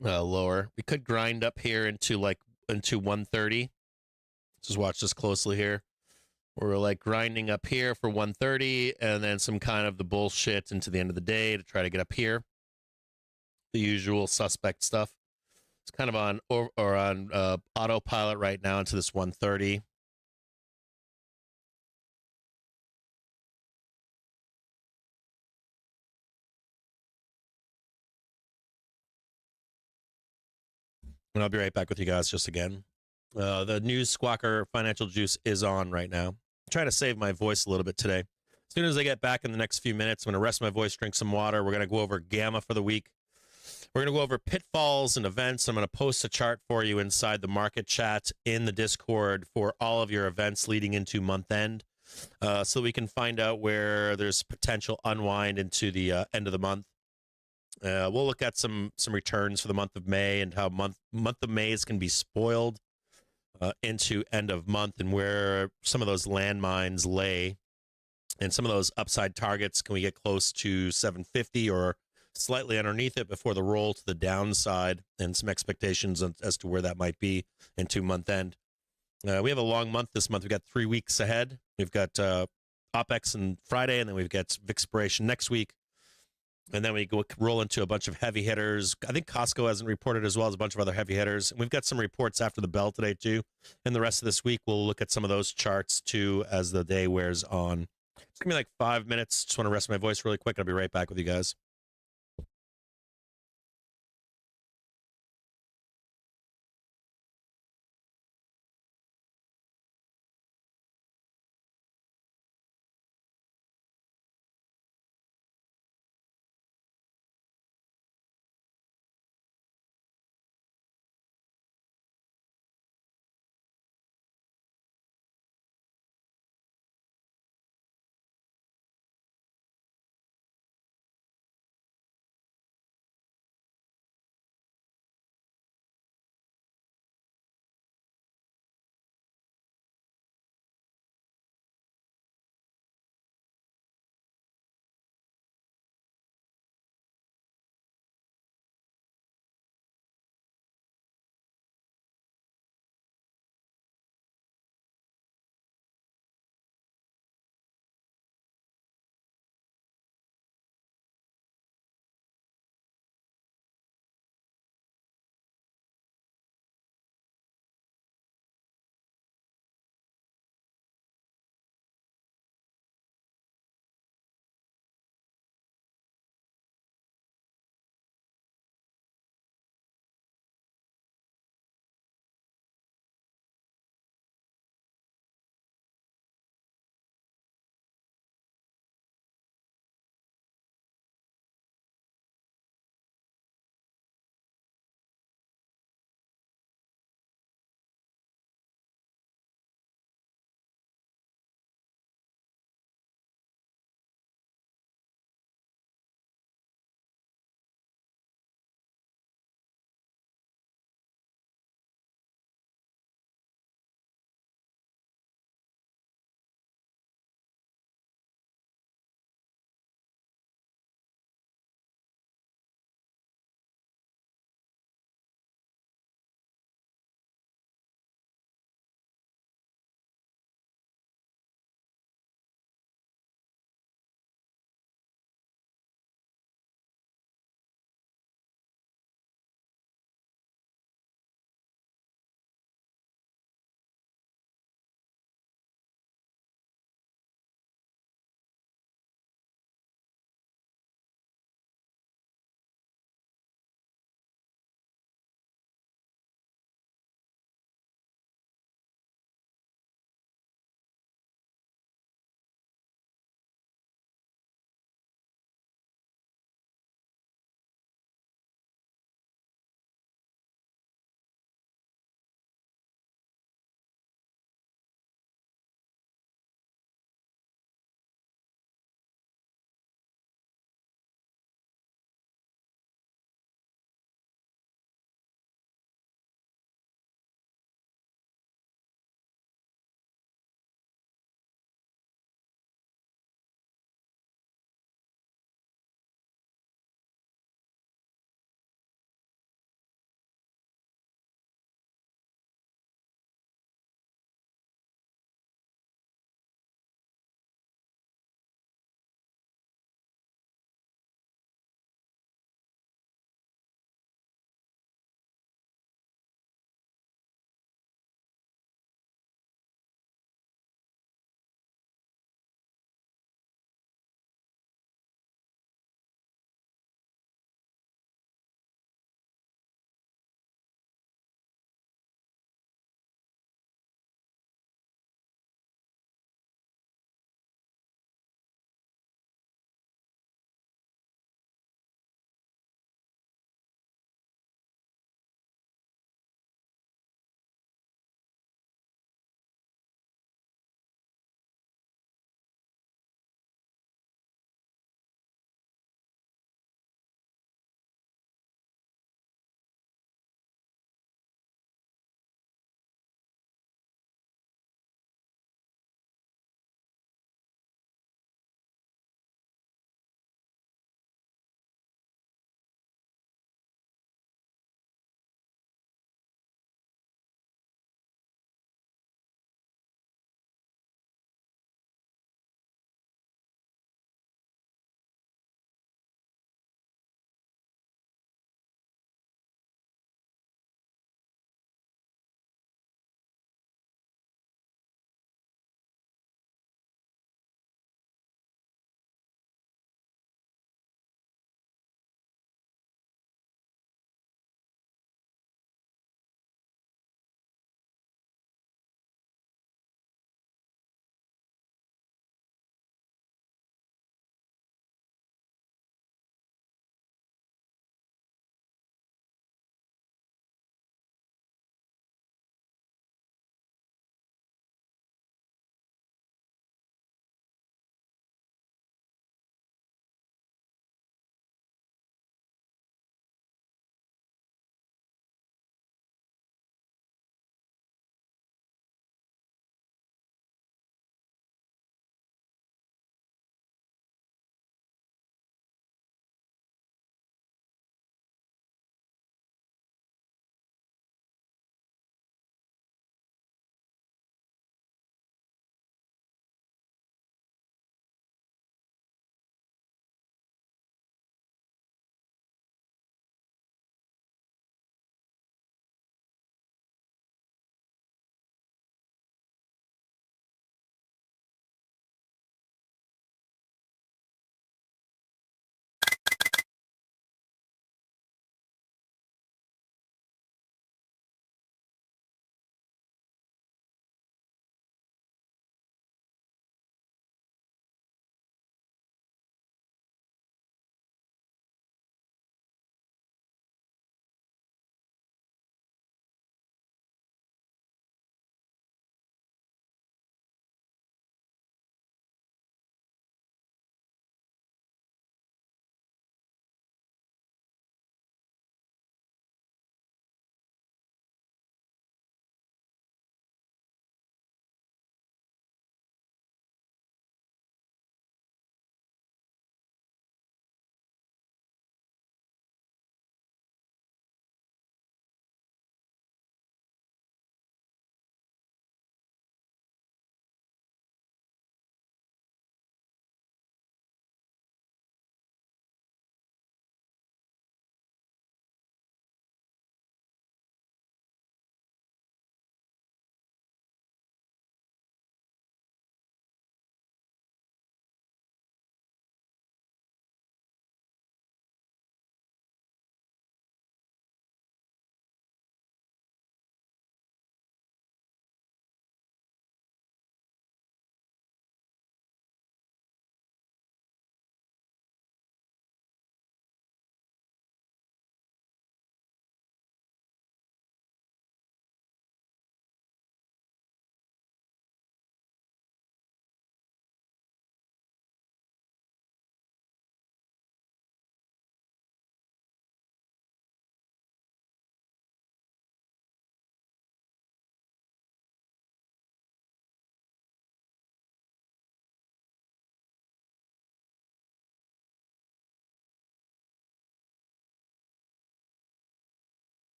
Speaker 2: lower. We could grind up here into 130. Just watch this closely here. We're like grinding up here for 130, and then some kind of the bullshit into the end of the day to try to get up here. The usual suspect stuff. It's kind of on autopilot right now into this 130. And I'll be right back with you guys just again. The news squawker financial juice is on right now. I'm trying to save my voice a little bit today. As soon as I get back in the next few minutes, I'm going to rest my voice, drink some water. We're going to go over Gamma for the week. We're going to go over pitfalls and events. I'm going to post a chart for you inside the market chat in the Discord for all of your events leading into month end, so we can find out where there's potential unwind into the end of the month. We'll look at some returns for the month of May and how month of Mays can be spoiled into end of month, and where some of those landmines lay, and some of those upside targets. Can we get close to 750 or slightly underneath it before the roll to the downside, and some expectations as to where that might be into month end? We have a long month this month. We've got 3 weeks ahead. We've got OPEX on Friday, and then we've got Vixpiration next week. And then we roll into a bunch of heavy hitters. I think Costco hasn't reported, as well as a bunch of other heavy hitters. And we've got some reports after the bell today, too. And the rest of this week, we'll look at some of those charts, too, as the day wears on. It's going to be like 5 minutes. Just want to rest my voice really quick. I'll be right back with you guys.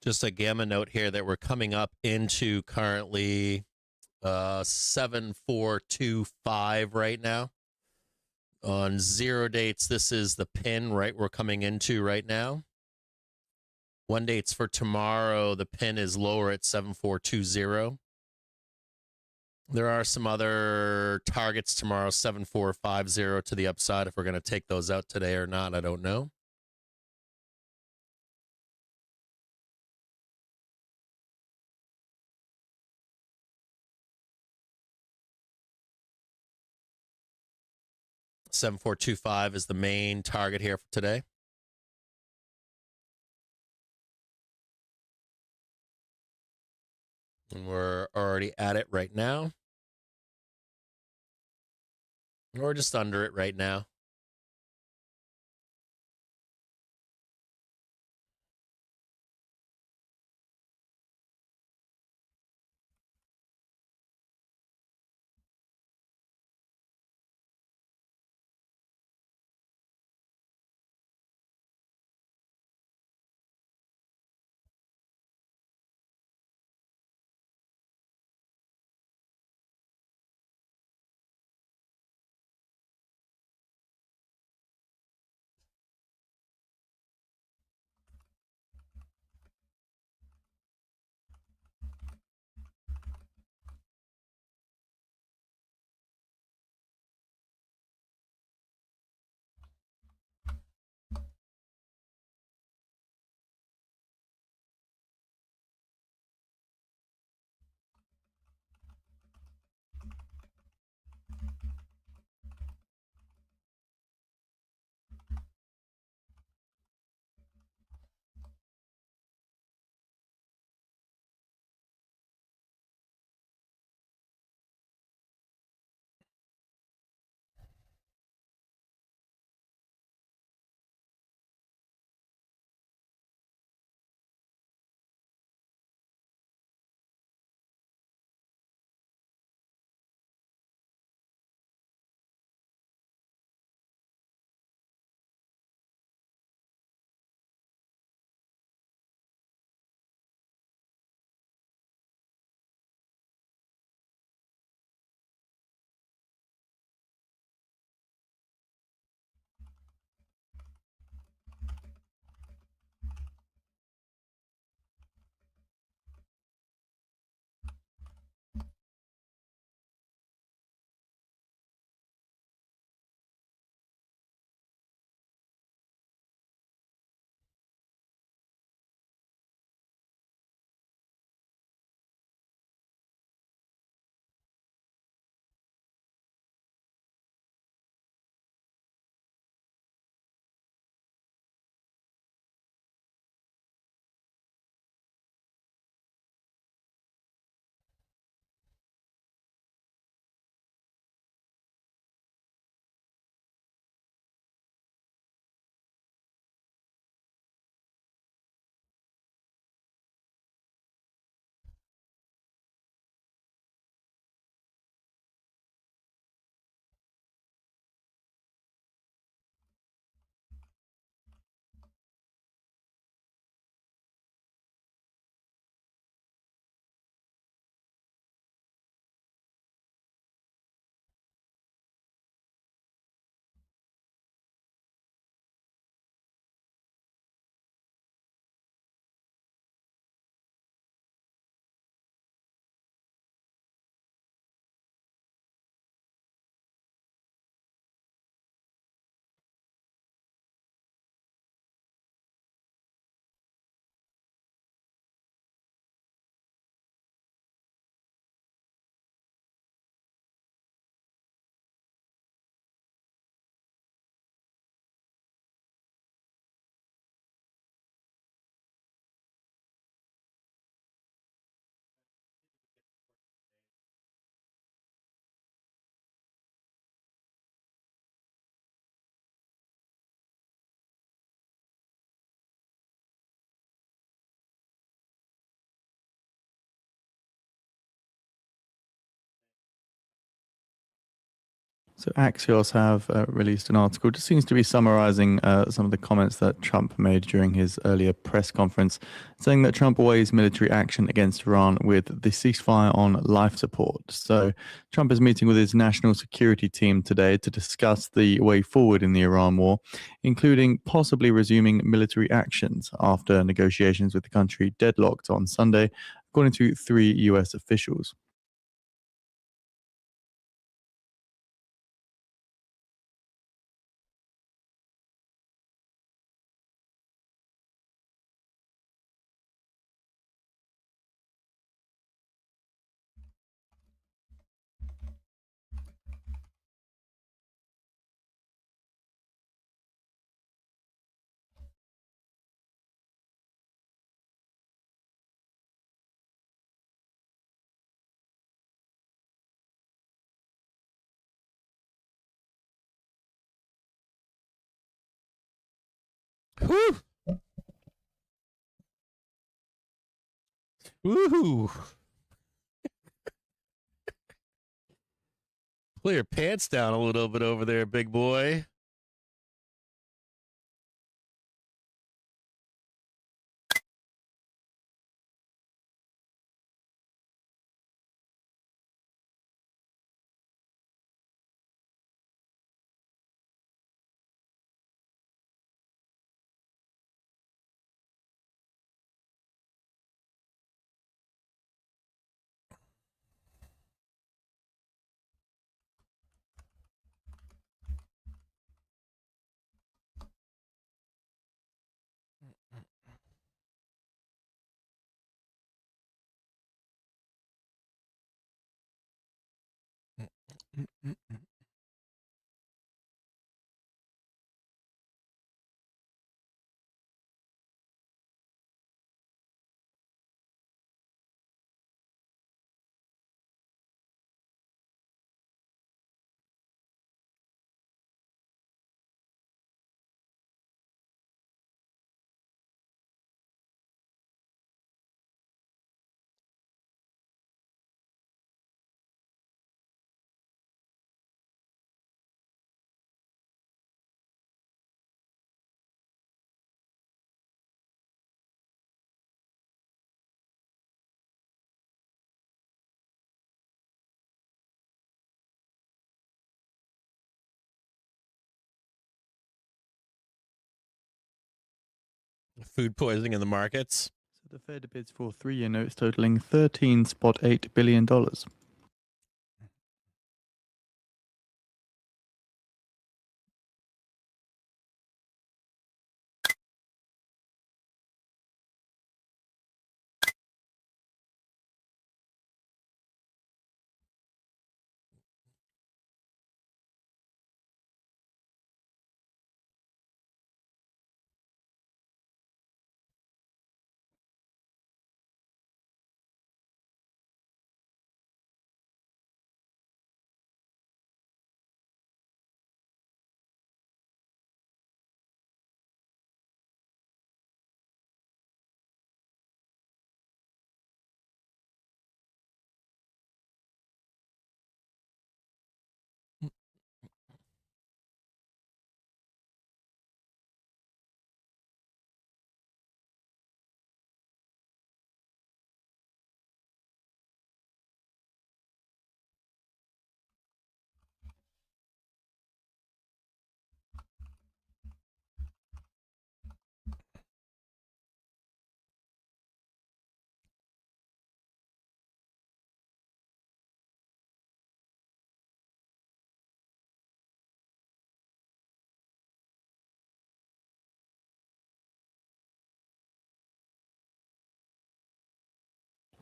Speaker 2: Just a gamma note here that we're coming up into currently 7425 right now. On 0 dates, this is the pin right we're coming into right now. 1 dates for tomorrow, the pin is lower at 7420. There are some other targets tomorrow, 7450 to the upside. If we're going to take those out today or not, I don't know. $7425 is the main target here for today. And we're already at it right now. We're just under it right now.
Speaker 3: So Axios have released an article. It just seems to be summarizing some of the comments that Trump made during his earlier press conference, saying that Trump weighs military action against Iran with the ceasefire on life support. So Trump is meeting with his national security team today to discuss the way forward in the Iran war, including possibly resuming military actions after negotiations with the country deadlocked on Sunday, according to 3 U.S. officials.
Speaker 2: Whew. Woohoo! Pull your pants down a little bit over there, big boy. Food poisoning in the markets.
Speaker 3: So the Fed bids for 3-year notes totaling $13.8 billion.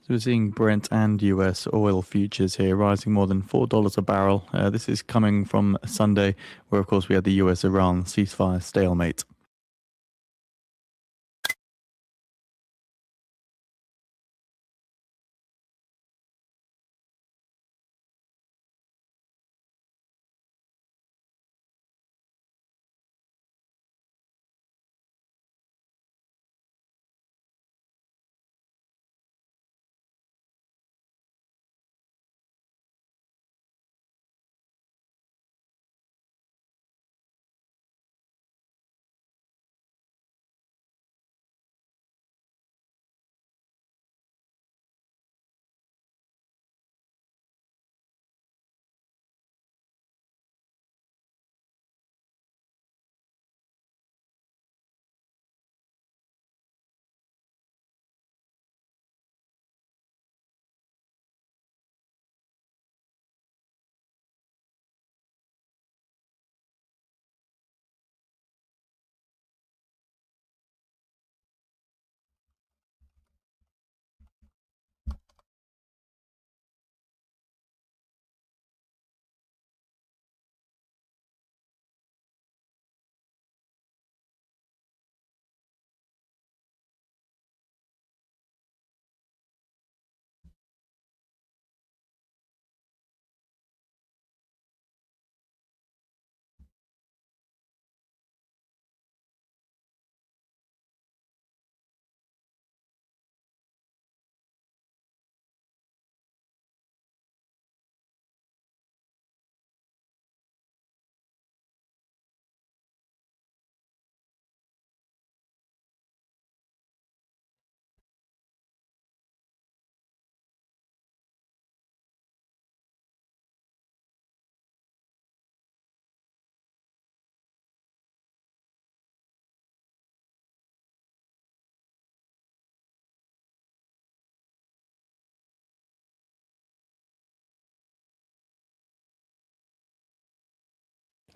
Speaker 3: So we're seeing Brent and US oil futures here rising more than $4 a barrel. This is coming from Sunday, where of course we had the US-Iran ceasefire stalemate.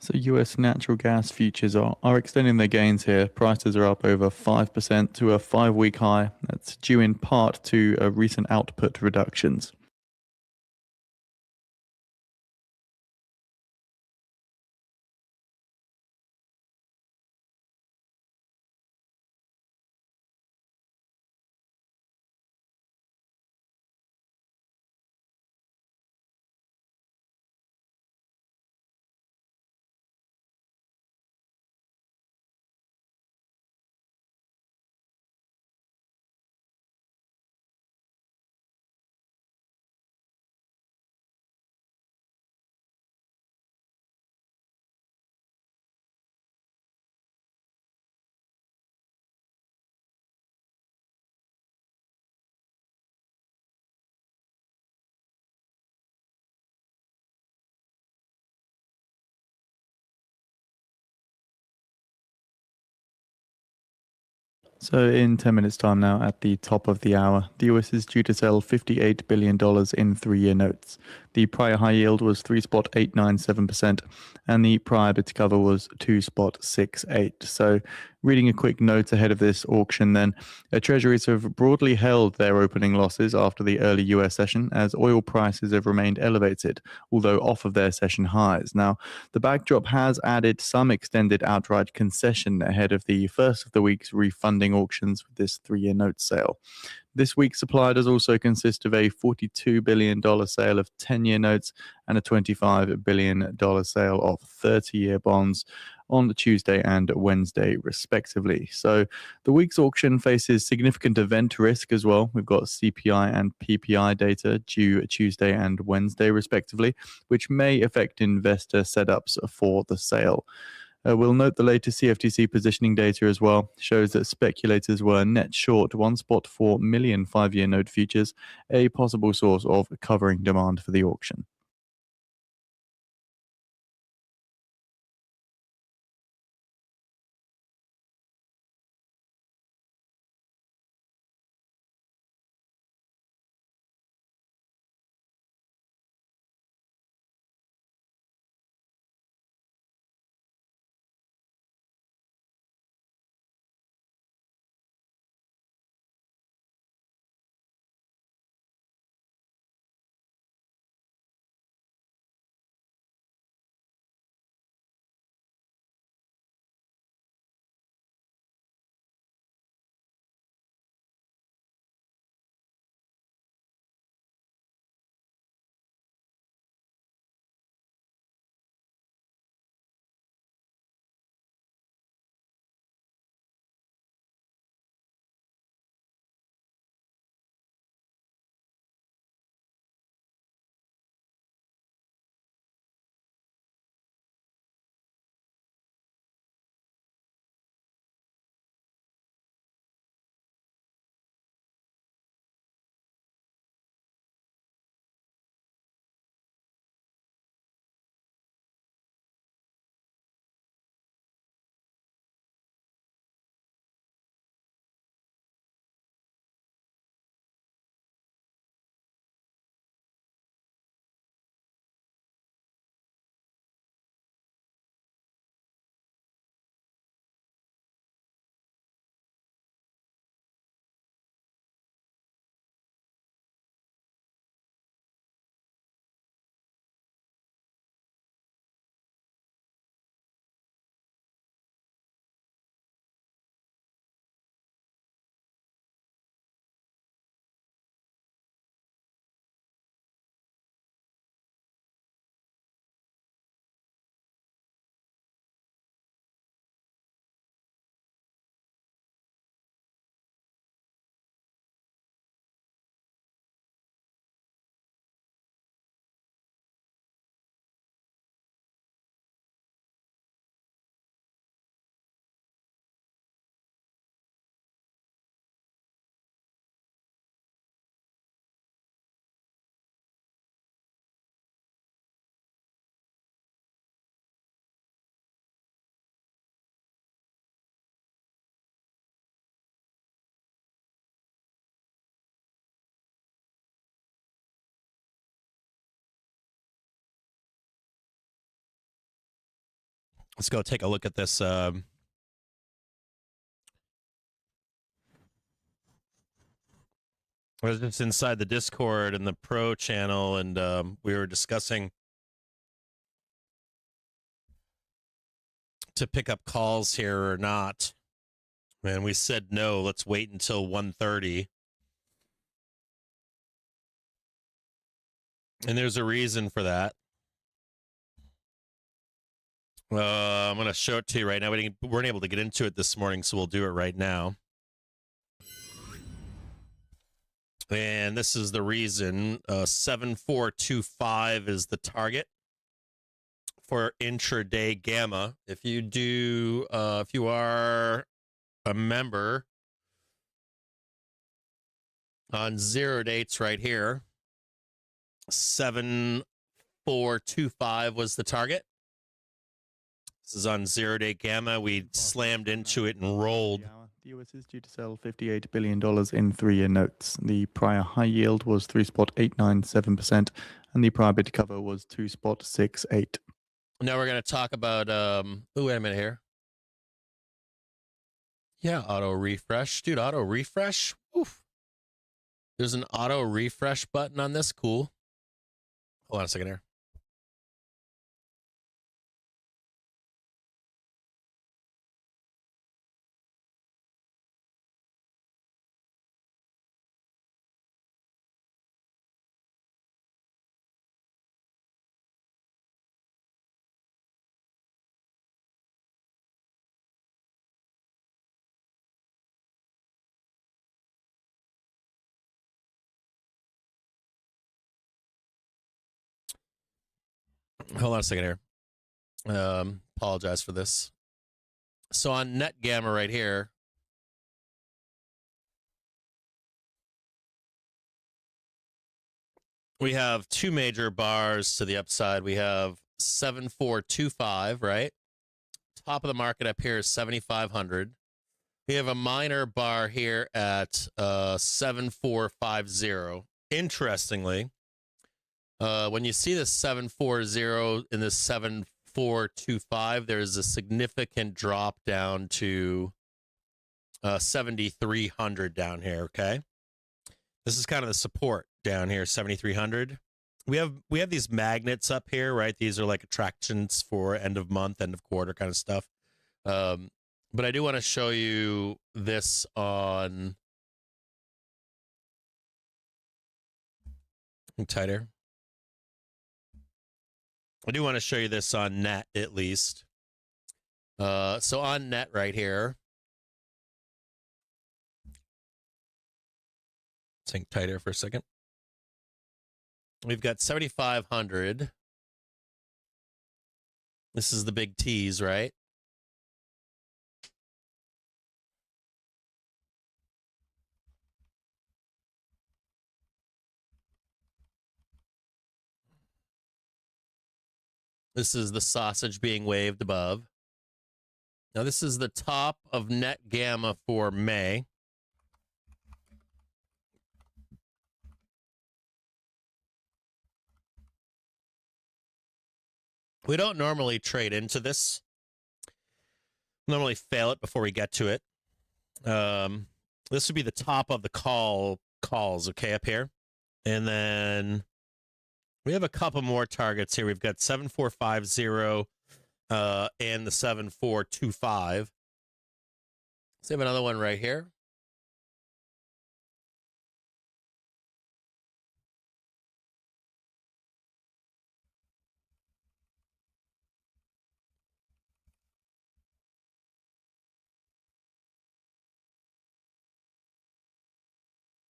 Speaker 3: So US natural gas futures are extending their gains here. Prices are up over 5% to a 5-week high. That's due in part to recent output reductions. So, in 10 minutes' time now, at the top of the hour, the US is due to sell $58 billion in 3-year notes. The prior high yield was 3.897%, and the prior bid to cover was 2.68. So, reading a quick note ahead of this auction, then, Treasuries have broadly held their opening losses after the early US session as oil prices have remained elevated, although off of their session highs. Now, the backdrop has added some extended outright concession ahead of the first of the week's refunding auctions with this 3-year note sale. This week's supply does also consist of a $42 billion sale of 10-year notes and a $25 billion sale of 30-year bonds on Tuesday and Wednesday, respectively. So the week's auction faces significant event risk as well. We've got CPI and PPI data due Tuesday and Wednesday, respectively, which may affect investor setups for the sale. We'll note the latest CFTC positioning data as well shows that speculators were net short 1.4 million 5-year note futures, a possible source of covering demand for the auction.
Speaker 2: let's go take a look at this. I was just inside the Discord and the Pro channel, and we were discussing to pick up calls here or not. And we said no, let's wait until 1:30. And there's a reason for that. I'm going to show it to you right now. We weren't able to get into it this morning, so we'll do it right now. And this is the reason. 7425 is the target for intraday gamma. If you are a member on 0 dates right here, 7425 was the target. This is on 0 day gamma. We slammed into it and rolled.
Speaker 3: The US is due to sell $58 billion in 3-year notes. The prior high yield was 3.897%, and the prior bid cover was 2.68.
Speaker 2: Now we're going to talk about, wait a minute here. Yeah, auto refresh. Dude, auto refresh? Oof. There's an auto refresh button on this. Cool. Hold on a second here. Hold on a second here. Apologize for this. So on net gamma right here, we have two major bars to the upside. We have 7425, right? Top of the market up here is 7,500. We have a minor bar here at 7450. Interestingly, when you see this 740 and this 7425, there's a significant drop down to 7,300 down here. Okay, this is kind of the support down here, 7,300. We have these magnets up here, right? These are like attractions for end of month, end of quarter kind of stuff. But I do want to show you this on tighter. I do want to show you this on net at least. So on net right here. Think tighter for a second. We've got 7,500. This is the big tease, right? This is the sausage being waved above. Now, this is the top of net gamma for May. We don't normally trade into this. Normally fail it before we get to it. This would be the top of the calls, okay, up here. And then we have a couple more targets here. We've got 7450 and the 7425. Let's have another one right here.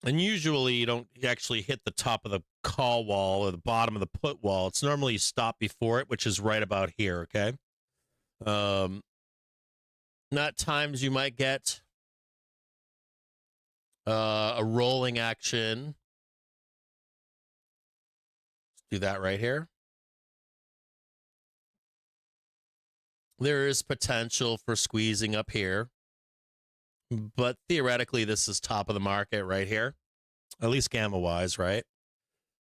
Speaker 2: And usually you don't actually hit the top of the call wall or the bottom of the put wall. It's normally you stop before it, which is right about here, okay? Not times you might get a rolling action. Let's do that right here. There is potential for squeezing up here. But theoretically, this is top of the market right here, at least gamma-wise, right?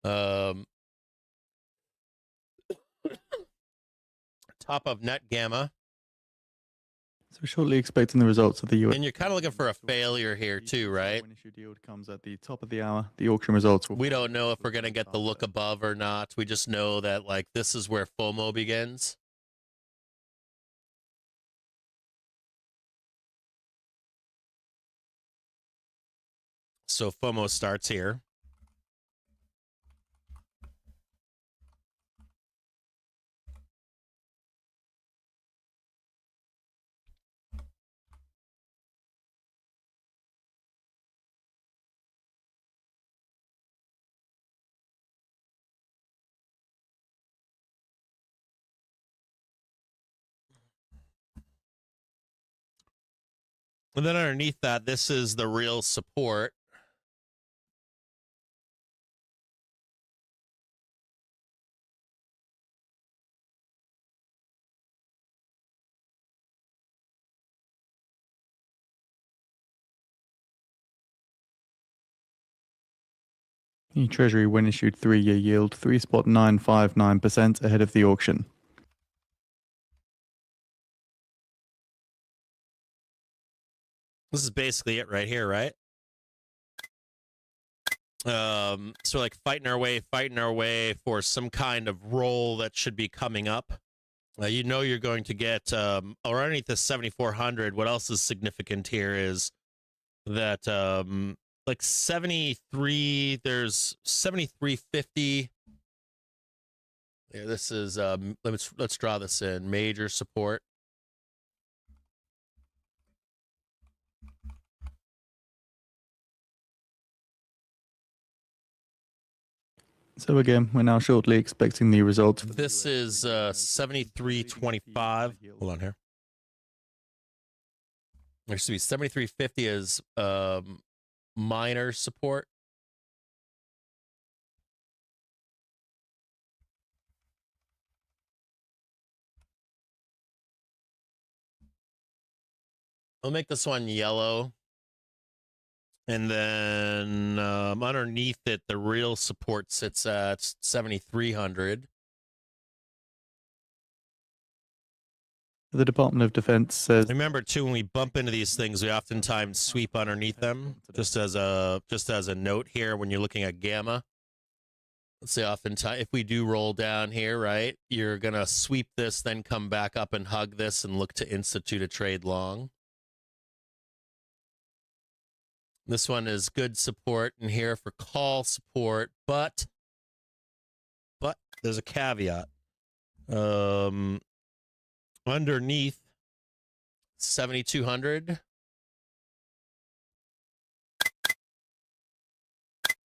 Speaker 2: Top of net gamma
Speaker 3: So shortly expecting the results of the US.
Speaker 2: And you're kind of looking for a failure here too, right?
Speaker 3: When issued yield comes at the top of the hour. The auction results will.
Speaker 2: We don't know if we're going to get the look above or not. We just know that like this is where FOMO begins. So FOMO starts here. And then underneath that, this is the real support.
Speaker 3: The Treasury when issued 3-year yield 3.959% ahead of the auction.
Speaker 2: This is basically it right here, right? So like fighting our way for some kind of roll that should be coming up. You know you're going to get or underneath the 7,400. What else is significant here is that like 73. There's 73.50. Yeah, this is let's draw this in major support.
Speaker 3: So again, we're now shortly expecting the results.
Speaker 2: This is 73.25. Hold on here. There should be 73.50 as minor support. I'll make this one yellow. And then underneath it, the real support sits at 7,300.
Speaker 3: The Department of Defense says.
Speaker 2: Remember too, when we bump into these things, we oftentimes sweep underneath them. Just as a note here, when you're looking at gamma. Let's say oftentimes, if we do roll down here, right, you're gonna sweep this, then come back up and hug this, and look to institute a trade long. This one is good support in here for call support, but there's a caveat. Underneath 7,200.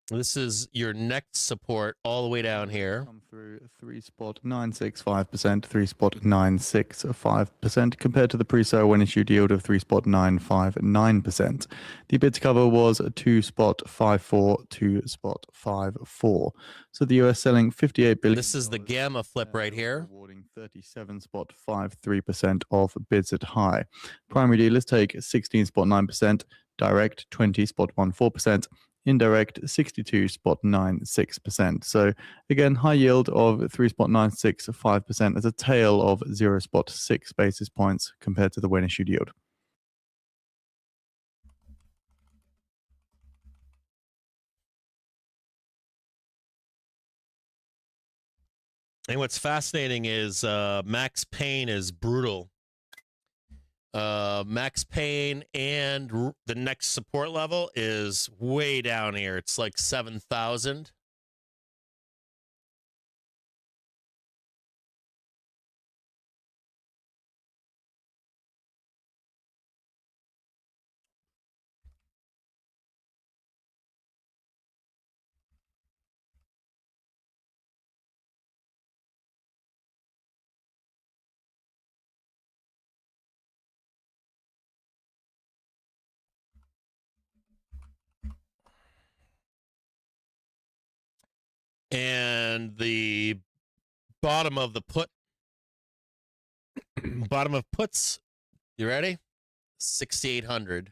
Speaker 2: This is your next support all the way down here.
Speaker 3: Come through 3.965%, 3.965% compared to the pre-sale when issued yield of 3.959%. The bid to cover was 2.54 to 2.54. So the US selling 58 billion.
Speaker 2: This is the gamma flip right here.
Speaker 3: Awarding 37.53% of bids at high. Primary dealers take 16.9%, direct 20.14%. Indirect 62.96%. So again, high yield of 3.965% as a tail of 0.6 basis points compared to the when issued yield.
Speaker 2: And what's fascinating is Max Payne is brutal. Max Payne and the next support level is way down here. It's like 7,000. And the bottom of the bottom of puts, you ready? 6,800.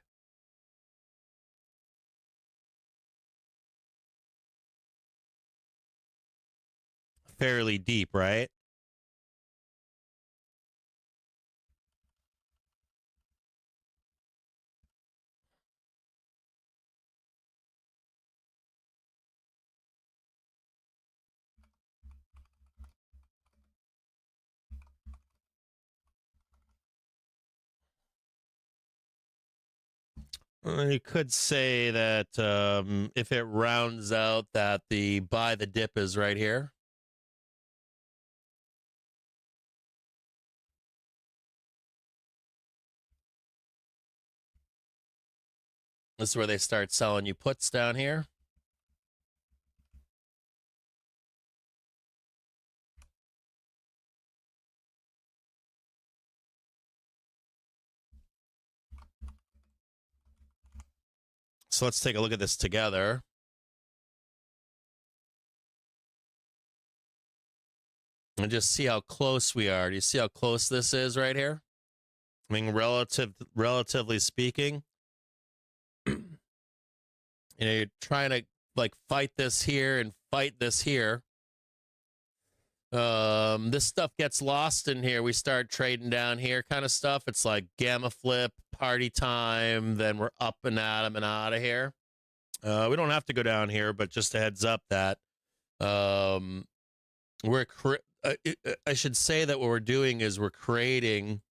Speaker 2: Fairly deep, right? You could say that if it rounds out that the buy the dip is right here. This is where they start selling you puts down here. So let's take a look at this together. And just see how close we are. Do you see how close this is right here? I mean, relatively speaking, you're trying to like fight this here and fight this here. This stuff gets lost in here. We start trading down here kind of stuff. It's like gamma flip, party time. Then we're up and at 'em and out of here. We don't have to go down here, but just a heads up that I should say that what we're doing is we're creating.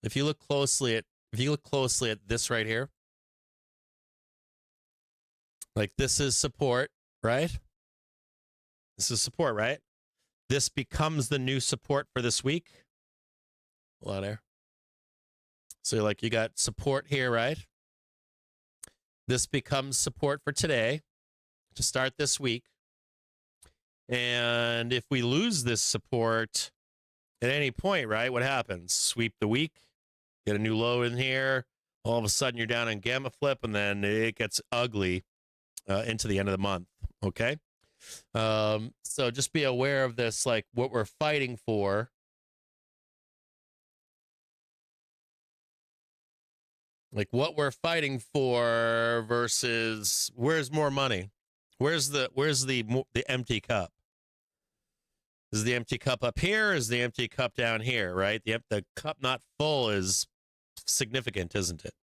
Speaker 2: If you look closely at this right here, like this is support, right? This is support, right? This becomes the new support for this week. Hold on there. So like you got support here, right? This becomes support for today to start this week. And if we lose this support at any point, right, what happens? Sweep the week, get a new low in here. All of a sudden you're down in gamma flip, and then it gets ugly into the end of the month, okay? So just be aware of this, like what we're fighting for. Like what we're fighting for versus where's more money? Where's the empty cup? Is the empty cup up here? Is the empty cup down here, right? The cup not full is significant, isn't it?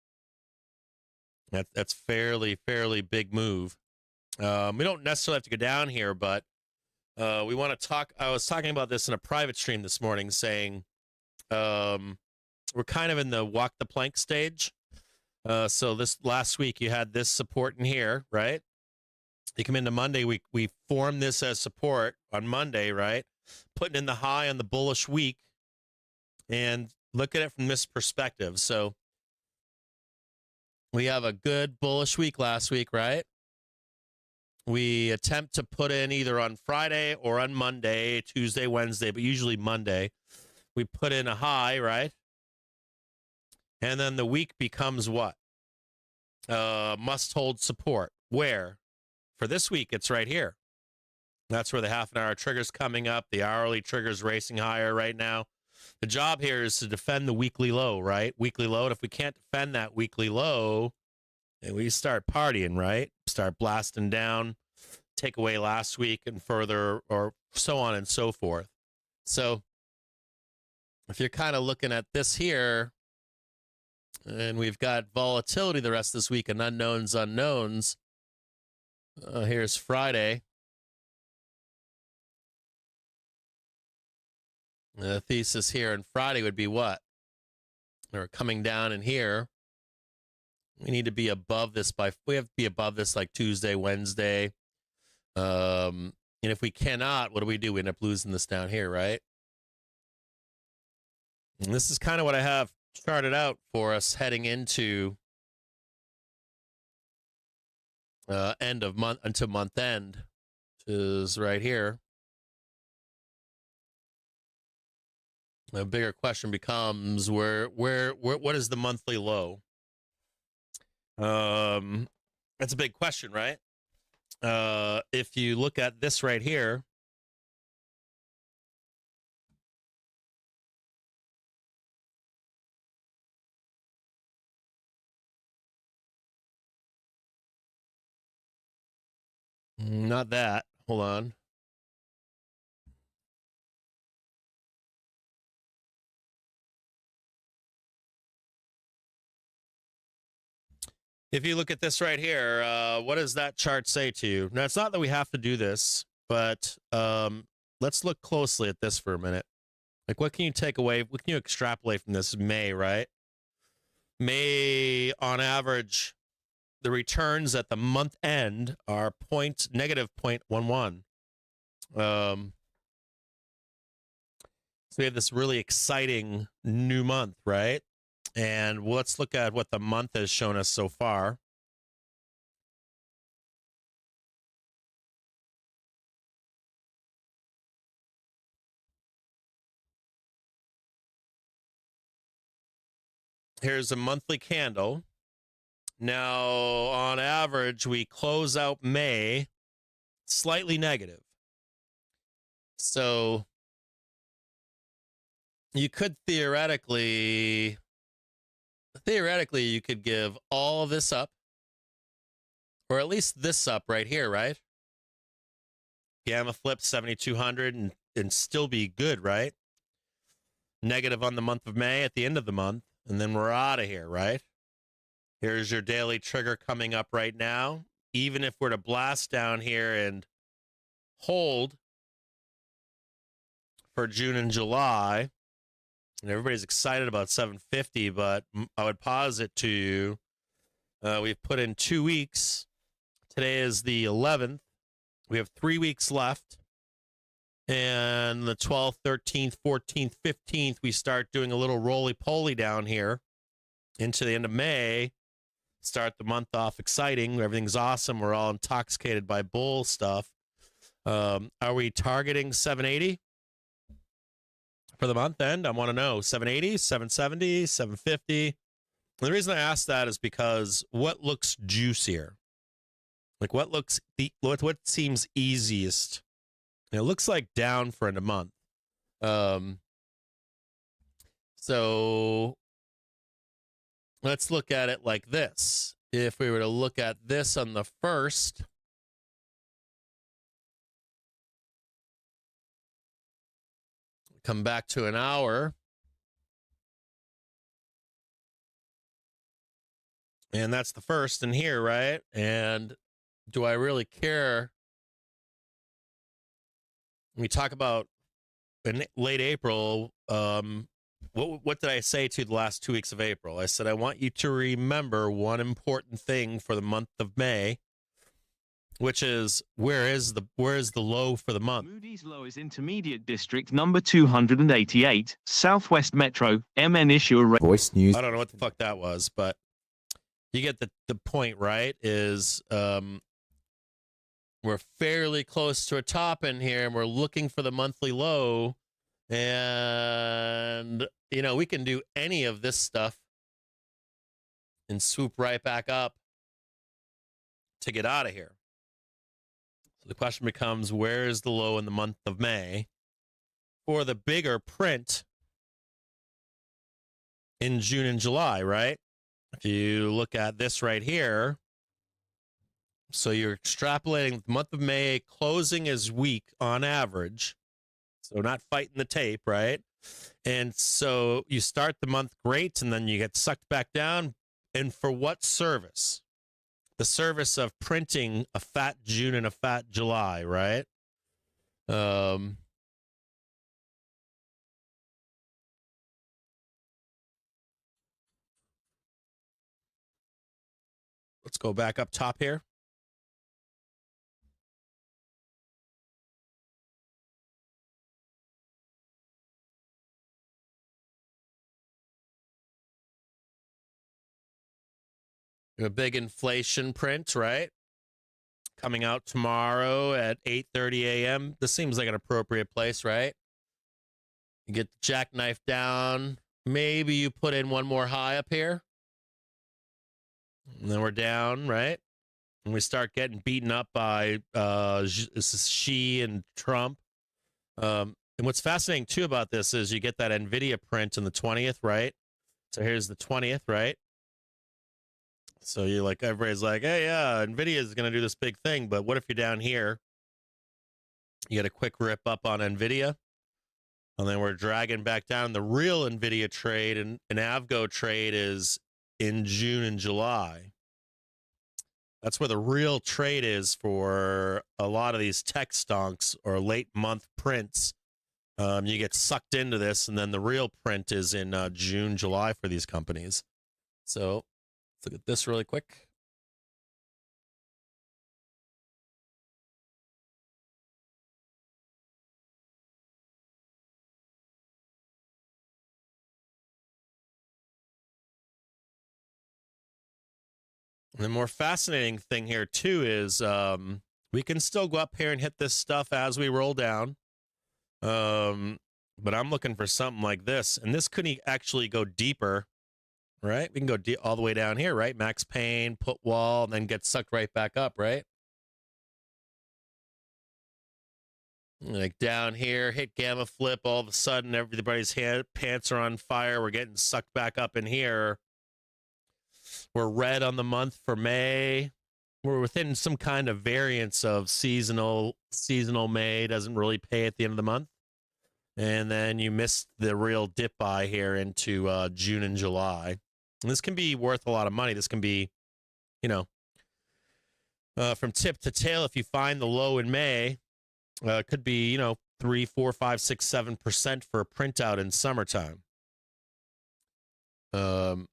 Speaker 2: That's fairly big move. We don't necessarily have to go down here, but we want to talk. I was talking about this in a private stream this morning, saying we're kind of in the walk the plank stage. So this last week you had this support in here, right? You come into Monday, we formed this as support on Monday, right? Putting in the high on the bullish week, and look at it from this perspective. So we have a good bullish week last week, right? We attempt to put in either on Friday or on Monday, Tuesday, Wednesday, but usually Monday. We put in a high, right? And then the week becomes what? Must hold support. Where? For this week, it's right here. That's where the half an hour trigger's coming up. The hourly trigger's racing higher right now. The job here is to defend the weekly low, right? Weekly low. And if we can't defend that weekly low, then we start partying, right? Start blasting down, take away last week and further, or so on and so forth. So if you're kind of looking at this here, and we've got volatility the rest of this week and unknowns. Here's Friday. The thesis here on Friday would be what? We're coming down in here. We need to be above this we have to be above this like Tuesday, Wednesday. And if we cannot, what do? We end up losing this down here, right? And this is kind of what I have charted out for us heading into end of month until month end, which is right here. The bigger question becomes what is the monthly low? That's a big question, right? If you look at this right here, not that. Hold on. If you look at this right here, what does that chart say to you? Now, it's not that we have to do this, but let's look closely at this for a minute. Like, what can you take away? What can you extrapolate from this? May, right? May, on average, the returns at the month end are negative 0.11. So we have this really exciting new month, right? And let's look at what the month has shown us so far. Here's a monthly candle. Now, on average, we close out May slightly negative. So you could theoretically, you could give all of this up, or at least this up right here, right? Gamma flip 7,200 and still be good, right? Negative on the month of May at the end of the month, and then we're out of here, right? Here's your daily trigger coming up right now. Even if we're to blast down here and hold for June and July, and everybody's excited about 750, but I would posit to you, we've put in 2 weeks. Today is the 11th. We have 3 weeks left. And the 12th, 13th, 14th, 15th, we start doing a little roly-poly down here into the end of May. Start the month off exciting. Everything's awesome. We're all intoxicated by bull stuff. Are we targeting 780 for the month end? I want to know. 780, 770, 750. And the reason I ask that is because what looks juicier? Like what seems easiest? It looks like down for a month. So let's look at it like this. If we were to look at this on the first, come back to an hour, and that's the first in here, right? And do I really care? We talk about in late April, what did I say to you the last 2 weeks of April? I said, I want you to remember one important thing for the month of May, which is where is the low for the month?
Speaker 15: Moody's low is intermediate district number 288, Southwest Metro, MN issuer rate.
Speaker 16: Voice news.
Speaker 2: I don't know what the fuck that was, but you get the point, right? Is we're fairly close to a top in here, and we're looking for the monthly low. And, you know, we can do any of this stuff and swoop right back up to get out of here. So the question becomes, where is the low in the month of May for the bigger print in June and July, right? If you look at this right here, so you're extrapolating the month of May, closing is weak on average. So not fighting the tape, right? And so you start the month great, and then you get sucked back down. And for what service? The service of printing a fat June and a fat July, right? Let's go back up top here. A big inflation print, right? Coming out tomorrow at 8:30 a.m. This seems like an appropriate place, right? You get the jackknife down. Maybe you put in one more high up here. And then we're down, right? And we start getting beaten up by this is Xi and Trump. And what's fascinating, too, about this is you get that NVIDIA print on the 20th, right? So here's the 20th, right? So you're like, everybody's like, hey, yeah, NVIDIA is going to do this big thing. But what if you're down here? You get a quick rip up on NVIDIA. And then we're dragging back down. The real NVIDIA trade and Avgo trade is in June and July. That's where the real trade is for a lot of these tech stonks or late month prints. You get sucked into this, and then the real print is in June, July for these companies. So let's look at this really quick. The more fascinating thing here too is we can still go up here and hit this stuff as we roll down. But I'm looking for something like this, and this could actually go deeper, right? We can go all the way down here, right? Max pain, put wall, and then get sucked right back up, right? Like down here, hit gamma flip, all of a sudden everybody's pants are on fire. We're getting sucked back up in here. We're red on the month for May. We're within some kind of variance of seasonal May doesn't really pay at the end of the month. And then you missed the real dip buy here into June and July. And this can be worth a lot of money. This can be, you know, from tip to tail. If you find the low in May, could be, you know, 3, 4, 5, 6, 7% for a printout in summertime. I'll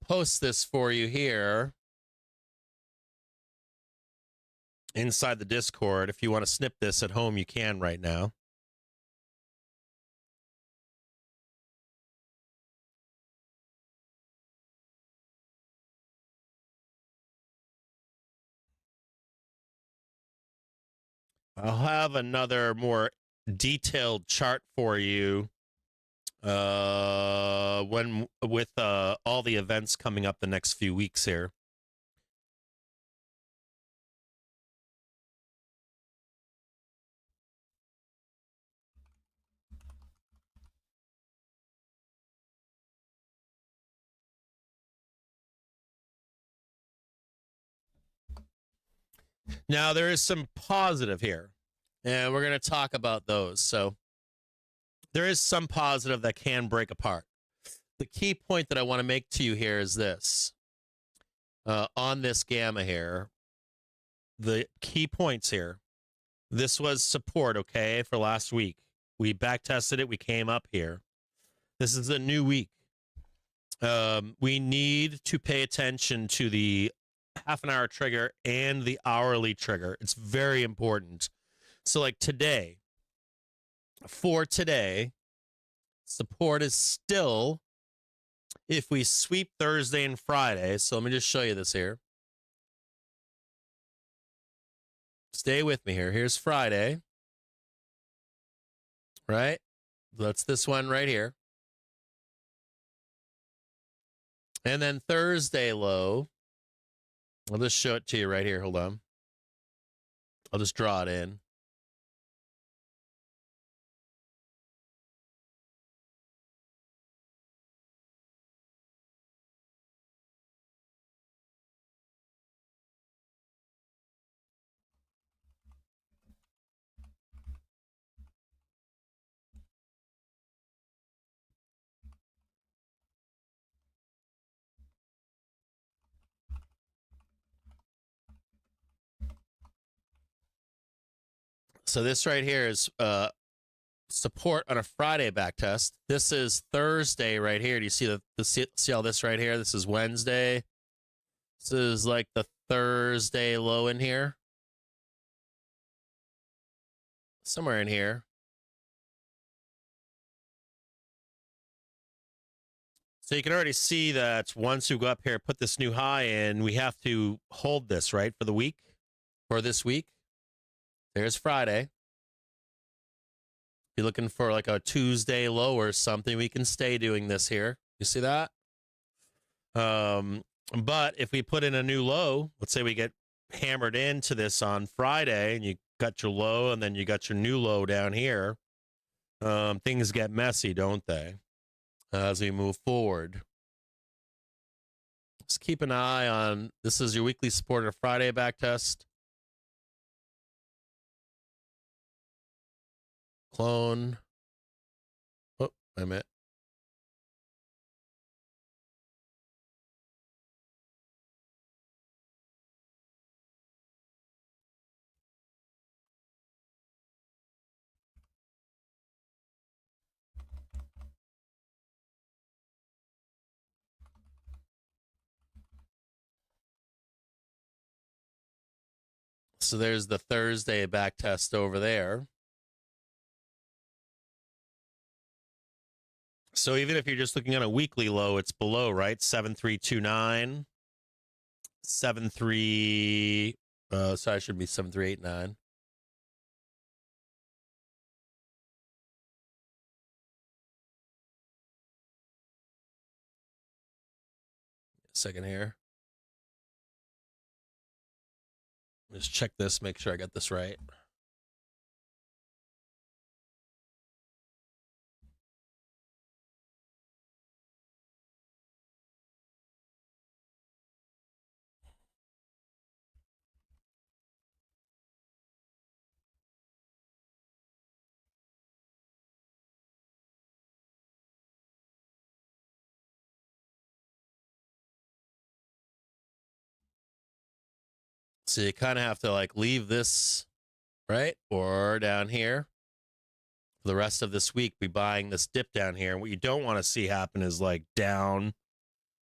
Speaker 2: post this for you here inside the Discord. If you want to snip this at home, you can right now. I'll have another more detailed chart for you when with all the events coming up the next few weeks here. Now, there is some positive here, and we're going to talk about those. So there is some positive that can break apart. The key point that I want to make to you here is this. On this gamma here, the key points here, this was support, okay, for last week. We back tested it. We came up here. This is a new week. We need to pay attention to the half-an-hour trigger and the hourly trigger. It's very important. So like today, for today, support is still, if we sweep Thursday and Friday, so let me just show you this here. Stay with me here. Here's Friday, right? That's this one right here. And then Thursday low, I'll just show it to you right here. Hold on. I'll just draw it in. So this right here is support on a Friday back test. This is Thursday right here. Do you see see all this right here? This is Wednesday. This is like the Thursday low in here. Somewhere in here. So you can already see that once you go up here, put this new high in, we have to hold this, right, for the week, for this week. There's Friday. If you're looking for like a Tuesday low or something, we can stay doing this here. You see that? But if we put in a new low, let's say we get hammered into this on Friday and you got your low and then you got your new low down here, things get messy, don't they? As we move forward. Just keep an eye on, this is your weekly support or Friday back test. Clone. Oh, I meant. So there's the Thursday back test over there. So even if you're just looking at a weekly low, it's below, right? 7329, 73. Sorry, it should be 7389. Second here. Just check this, make sure I got this right. So you kind of have to like leave this, right? Or down here. For the rest of this week, be buying this dip down here. And what you don't want to see happen is like down,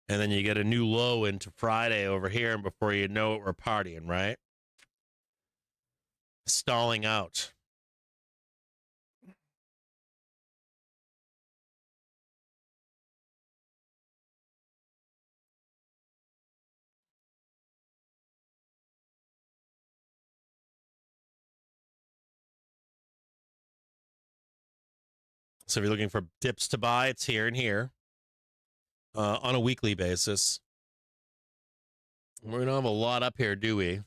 Speaker 2: and then you get a new low into Friday over here, and before you know it, we're partying, right? Stalling out. So if you're looking for dips to buy, it's here and here on a weekly basis. We don't have a lot up here, do we?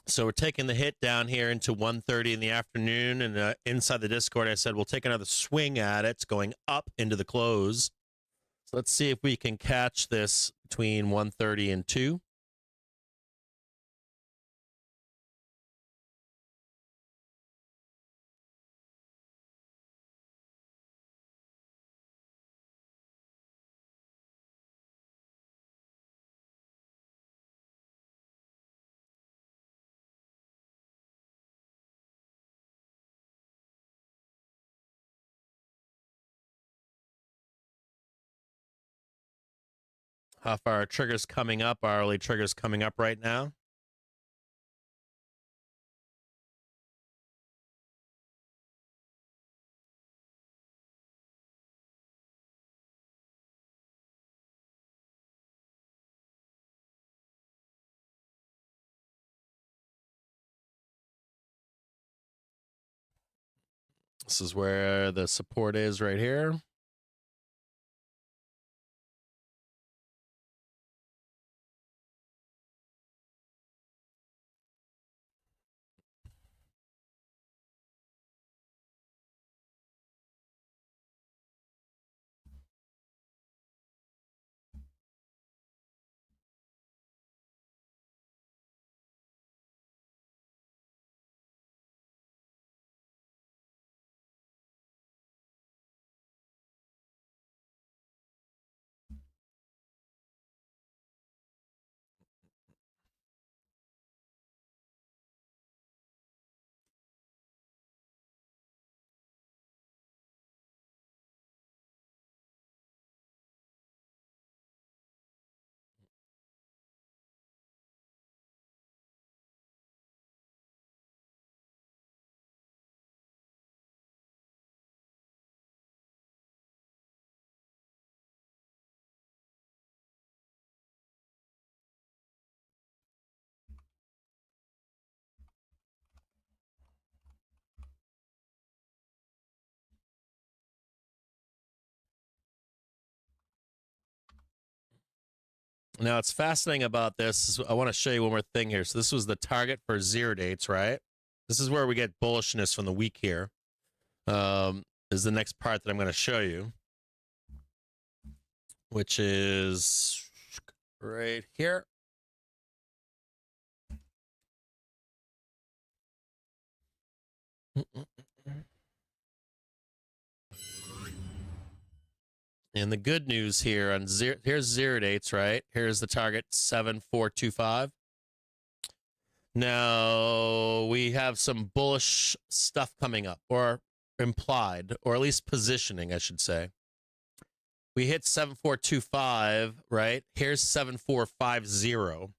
Speaker 2: So we're taking the hit down here into 1:30 in the afternoon, and inside the Discord, I said we'll take another swing at it. It's going up into the close. So let's see if we can catch this between 1:30 and 2. How far our triggers coming up? Our early triggers coming up right now. This is where the support is right here. Now, it's fascinating about this. I want to show you one more thing here. So this was the target for 0 dates, right? This is where we get bullishness from the week here. Is the next part that I'm going to show you, which is right here. And the good news here on here's 0 dates, right? Here's the target 7425. Now we have some bullish stuff coming up, or implied, or at least positioning, I should say. We hit 7425, right? Here's 7450.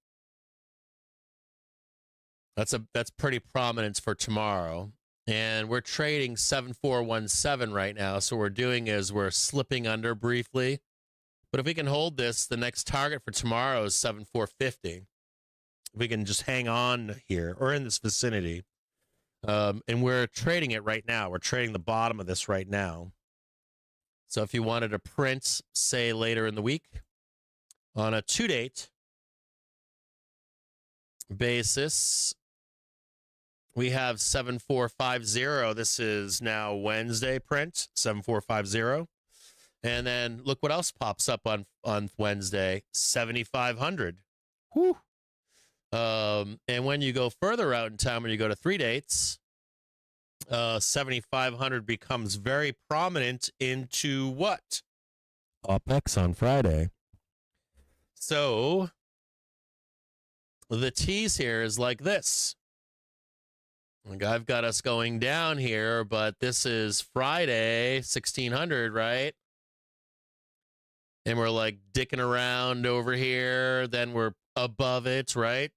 Speaker 2: That's pretty prominent for tomorrow. And we're trading 7417 right now. So what we're doing is we're slipping under briefly. But if we can hold this, the next target for tomorrow is 7450. If we can just hang on here or in this vicinity. And we're trading it right now. We're trading the bottom of this right now. So if you wanted to print, say, later in the week on a 2-date basis, we have 7450. This is now Wednesday print, 7450. And then look what else pops up on Wednesday, 7500. Whew. And when you go further out in time, when you go to 3 dates, 7500 becomes very prominent into what? OPEX on Friday. So the tease here is like this. Like I've got us going down here, but this is Friday, 1600, right? And we're like dicking around over here. Then we're above it, right?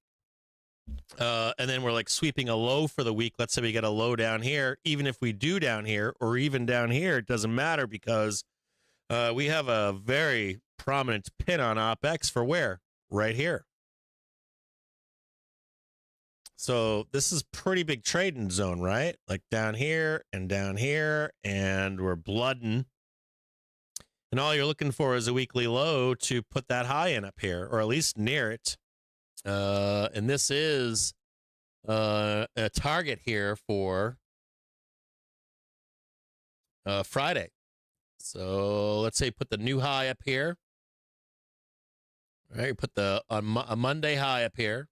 Speaker 2: And then we're like sweeping a low for the week. Let's say we get a low down here. Even if we do down here or even down here, it doesn't matter because we have a very prominent pin on OPEX for where? Right here. So this is pretty big trading zone, right? Like down here, and we're blooding. And all you're looking for is a weekly low to put that high in up here, or at least near it. And this is a target here for Friday. So let's say put the new high up here. All right, put a Monday high up here.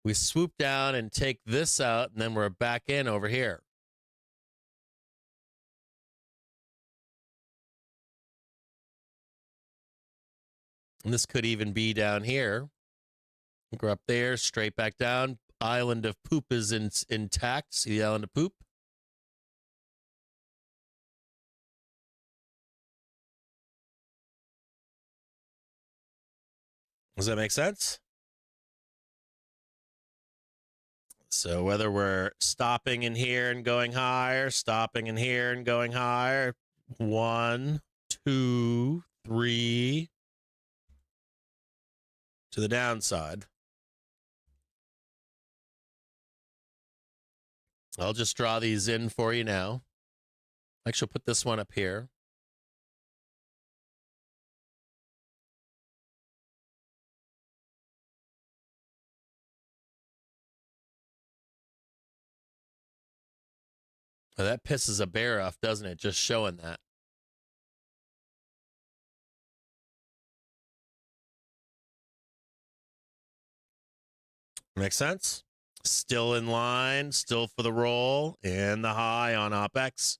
Speaker 2: We swoop down and take this out, and then we're back in over here. And this could even be down here. We're up there, straight back down. Island of poop is intact. See the island of poop? Does that make sense? So whether we're stopping in here and going higher, stopping in here and going higher, 1, 2, 3 to the downside. I'll just draw these in for you now. Actually, I'll put this one up here. Well, that pisses a bear off, doesn't it? Just showing that. Make sense? Still in line, still for the roll, and the high on OPEX,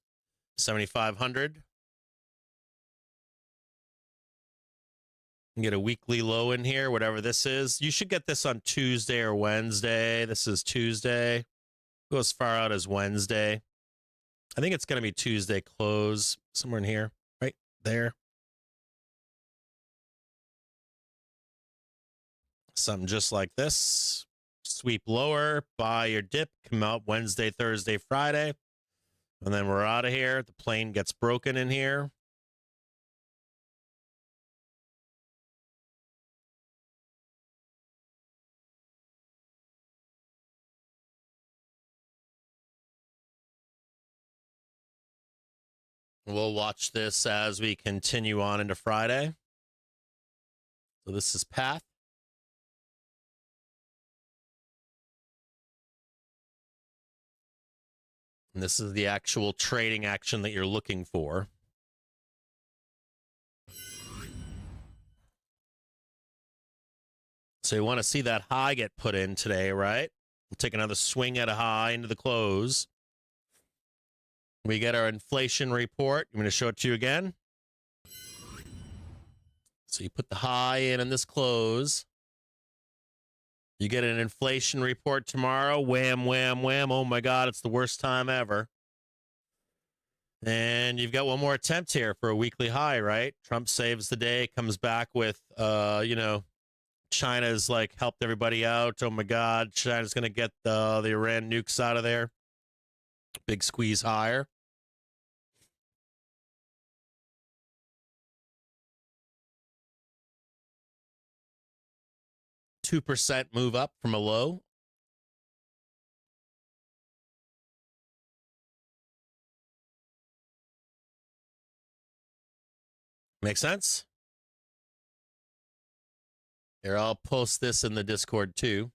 Speaker 2: 7,500. Get a weekly low in here, whatever this is. You should get this on Tuesday or Wednesday. This is Tuesday. Go as far out as Wednesday. I think it's going to be Tuesday close, somewhere in here, right there. Something just like this. Sweep lower, buy your dip, come out Wednesday, Thursday, Friday. And then we're out of here. The plane gets broken in here. We'll watch this as we continue on into Friday. So this is path. And this is the actual trading action that you're looking for. So you want to see that high get put in today, right? We'll take another swing at a high into the close. We get our inflation report. I'm going to show it to you again. So you put the high in this close. You get an inflation report tomorrow. Wham, wham, wham. Oh, my God, it's the worst time ever. And you've got one more attempt here for a weekly high, right? Trump saves the day, comes back with, China's like helped everybody out. Oh my God, China's going to get the Iran nukes out of there. Big squeeze higher. %2 move up from a low. Make sense? Here, I'll post this in the Discord too.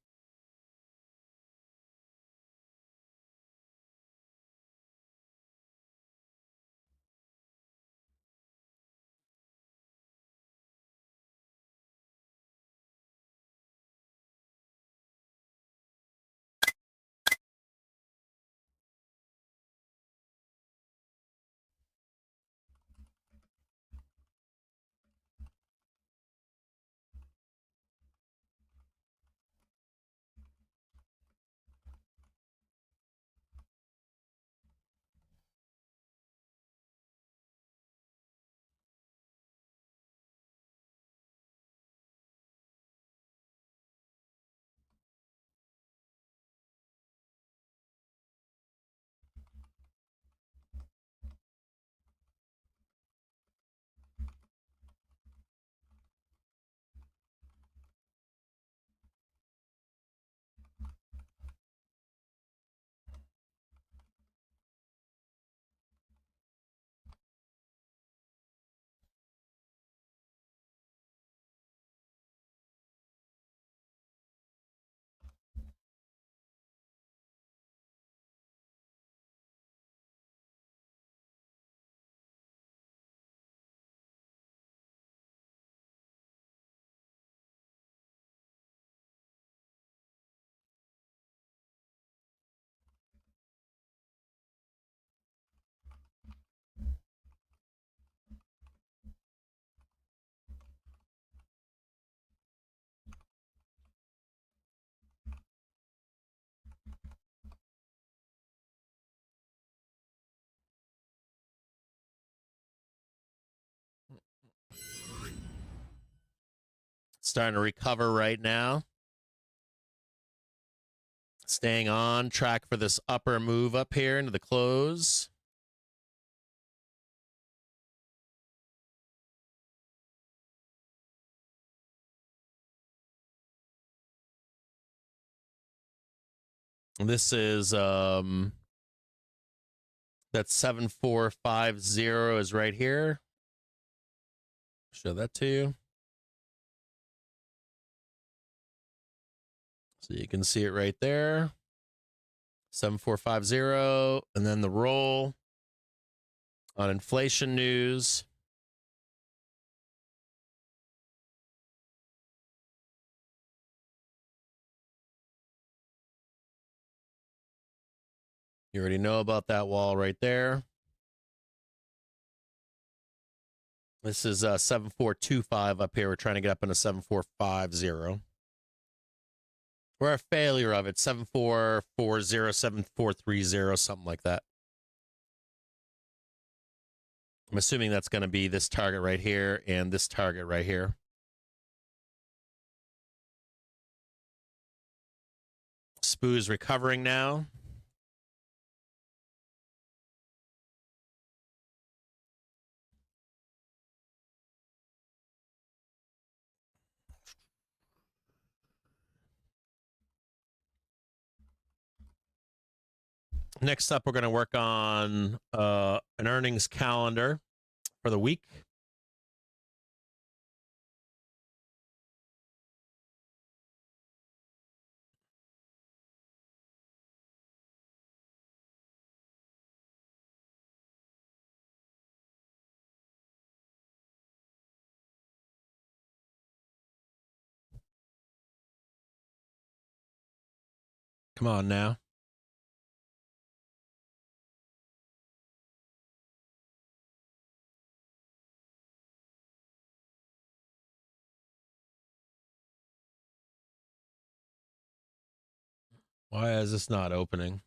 Speaker 2: Starting to recover right now. Staying on track for this upper move up here into the close. This is that 7450 is right here. Show that to you. So you can see it right there. 7450, and then the roll on inflation news. You already know about that wall right there. This is 7425 up here. We're trying to get up into 7450. We're a failure of it. 7440, 7430, something like that. I'm assuming that's going to be this target right here and this target right here. SPOO's recovering now. Next up, we're going to work on an earnings calendar for the week. Come on now. Why is this not opening?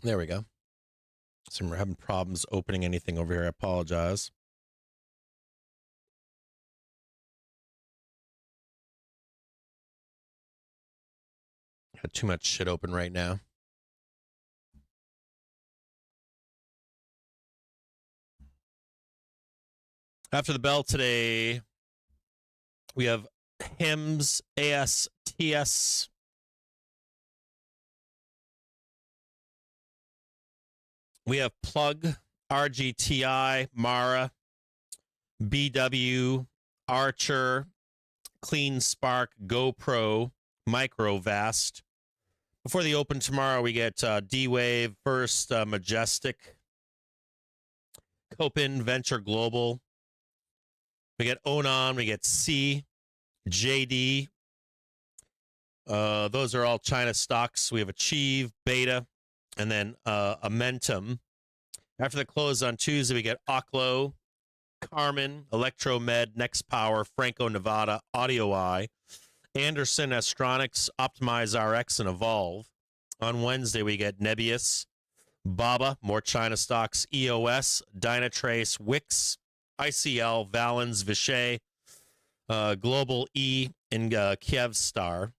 Speaker 2: There we go. So we're having problems opening anything over here. I apologize. Got too much shit open right now. After the bell today, we have HIMS, ASTS. We have Plug, RGTI, Mara, BW, Archer, Clean Spark, GoPro, Microvast. Before the open tomorrow, we get D-Wave, First, Majestic, Copin, Venture Global. We get Onan, we get C, JD. Those are all China stocks. We have Achieve, Beta, and then Amentum. After the close on Tuesday, we get Oklo, Carmen, Electromed, Next Power, Franco Nevada, AudioEye, Anderson Astronics, Optimize RX, and Evolve. On Wednesday, we get Nebius, Baba, more China stocks, EOS, Dynatrace, Wix, ICL, Valens, Vishay, Global E, and Kyivstar.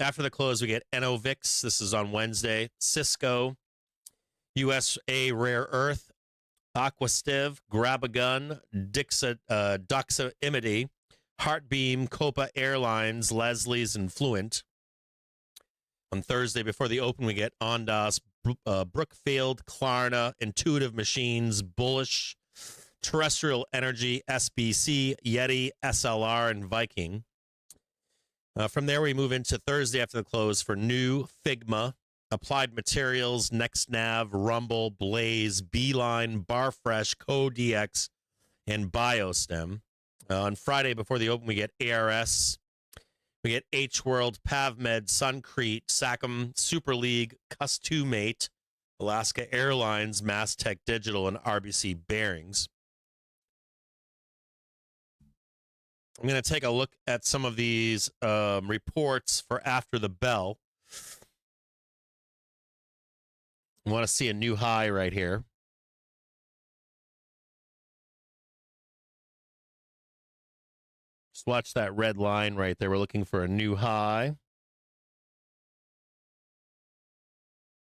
Speaker 2: After the close, we get Enovix. This is on Wednesday. Cisco, USA Rare Earth, Aquastiv, Grab-A-Gun, Doxa Imity, Heartbeam, Copa Airlines, Leslie's, and Fluent. On Thursday, before the open, we get Ondas, Brookfield, Klarna, Intuitive Machines, Bullish, Terrestrial Energy, SBC, Yeti, SLR, and Viking. From there, we move into Thursday after the close for New, Figma, Applied Materials, NextNav, Rumble, Blaze, Beeline, Barfresh, CodeX, and Biostem. On Friday before the open, we get ARS, we get H-World, PavMed, Suncrete, Sachem, Super League, Customate, Alaska Airlines, Mastech Digital, and RBC Bearings. I'm going to take a look at some of these reports for after the bell. I want to see a new high right here. Just watch that red line right there. We're looking for a new high.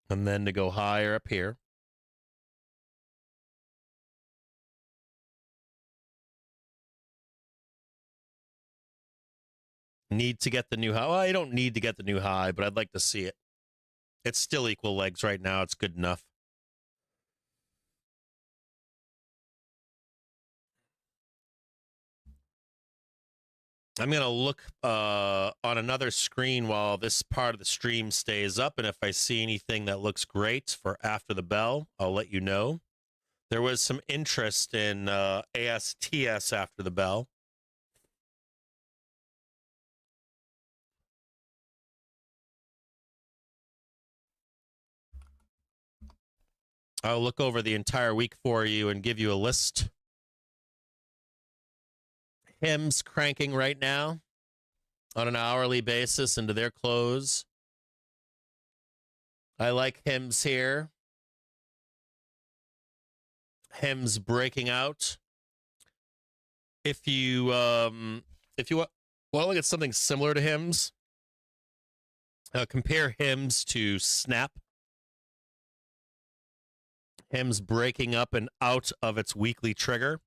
Speaker 2: And then to go higher up here. Need to get the new high. Well, I don't need to get the new high, but I'd like to see it. It's still equal legs right now. It's good enough. I'm going to look on another screen while this part of the stream stays up, and if I see anything that looks great for after the bell, I'll let you know. There was some interest in ASTS after the bell. I'll look over the entire week for you and give you a list. HIMS cranking right now on an hourly basis into their close. I like HIMS here. HIMS breaking out. If you want to look at something similar to HIMS, compare HIMS to Snap. HIMS breaking up and out of its weekly trigger.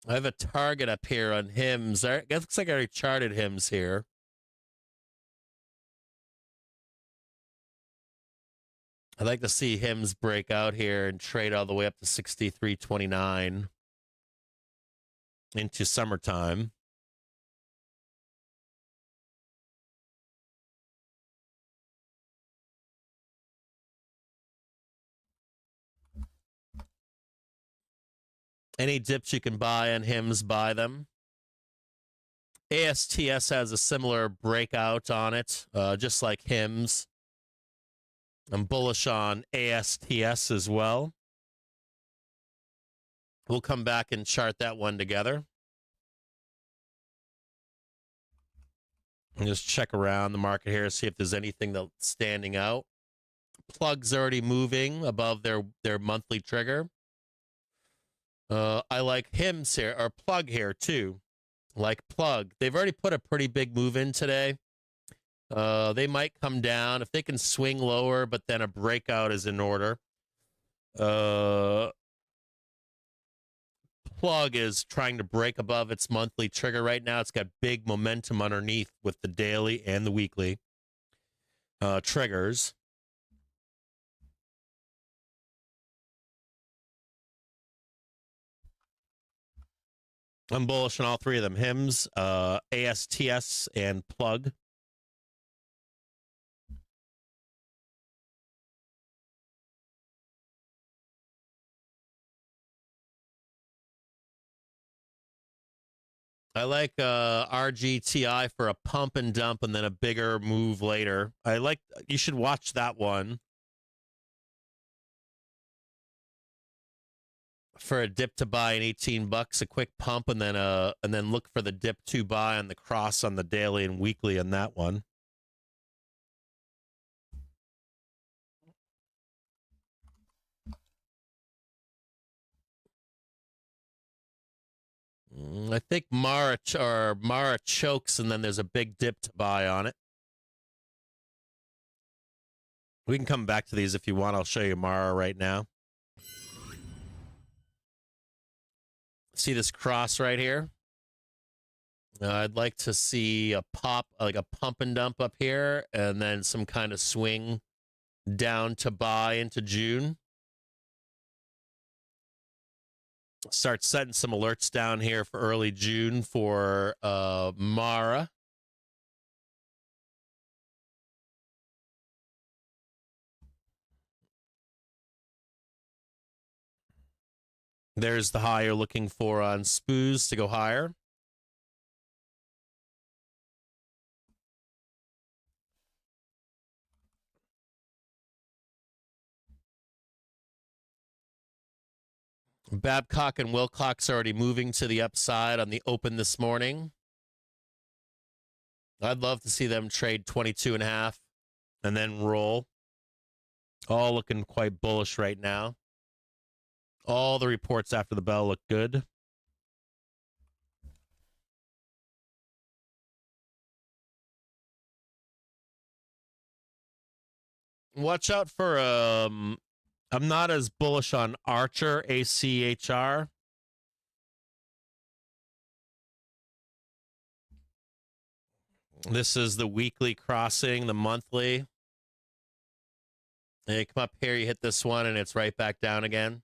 Speaker 2: I have a target up here on HIMS. It looks like I already charted HIMS here. I'd like to see HIMS break out here and trade all the way up to 63.29 into summertime. Any dips you can buy on HIMS, buy them. ASTS has a similar breakout on it, just like HIMS. I'm bullish on ASTS as well. We'll come back and chart that one together. And just check around the market here, see if there's anything that's standing out. Plug's already moving above their monthly trigger. I like HIMS here, or Plug here too. Like Plug. They've already put a pretty big move in today. They might come down. If they can swing lower, but then a breakout is in order. Plug is trying to break above its monthly trigger right now. It's got big momentum underneath with the daily and the weekly triggers. I'm bullish on all three of them. HIMS, ASTS, and Plug. I like RGTI for a pump and dump and then a bigger move later. You should watch that one for a dip to buy in $18, a quick pump, and then look for the dip to buy on the cross on the daily and weekly on that one. I think Mara chokes, and then there's a big dip to buy on it. We can come back to these if you want. I'll show you Mara right now. See this cross right here? I'd like to see a pop, like a pump and dump up here, and then some kind of swing down to buy into June. Start setting some alerts down here for early June for Mara. There's the high you're looking for on SPOOs to go higher. Babcock and Wilcox already moving to the upside on the open this morning. I'd love to see them trade 22.5 and then roll. All looking quite bullish right now. All the reports after the bell look good. Watch out for I'm not as bullish on Archer, ACHR. This is the weekly crossing, the monthly. And you come up here, you hit this one, and it's right back down again.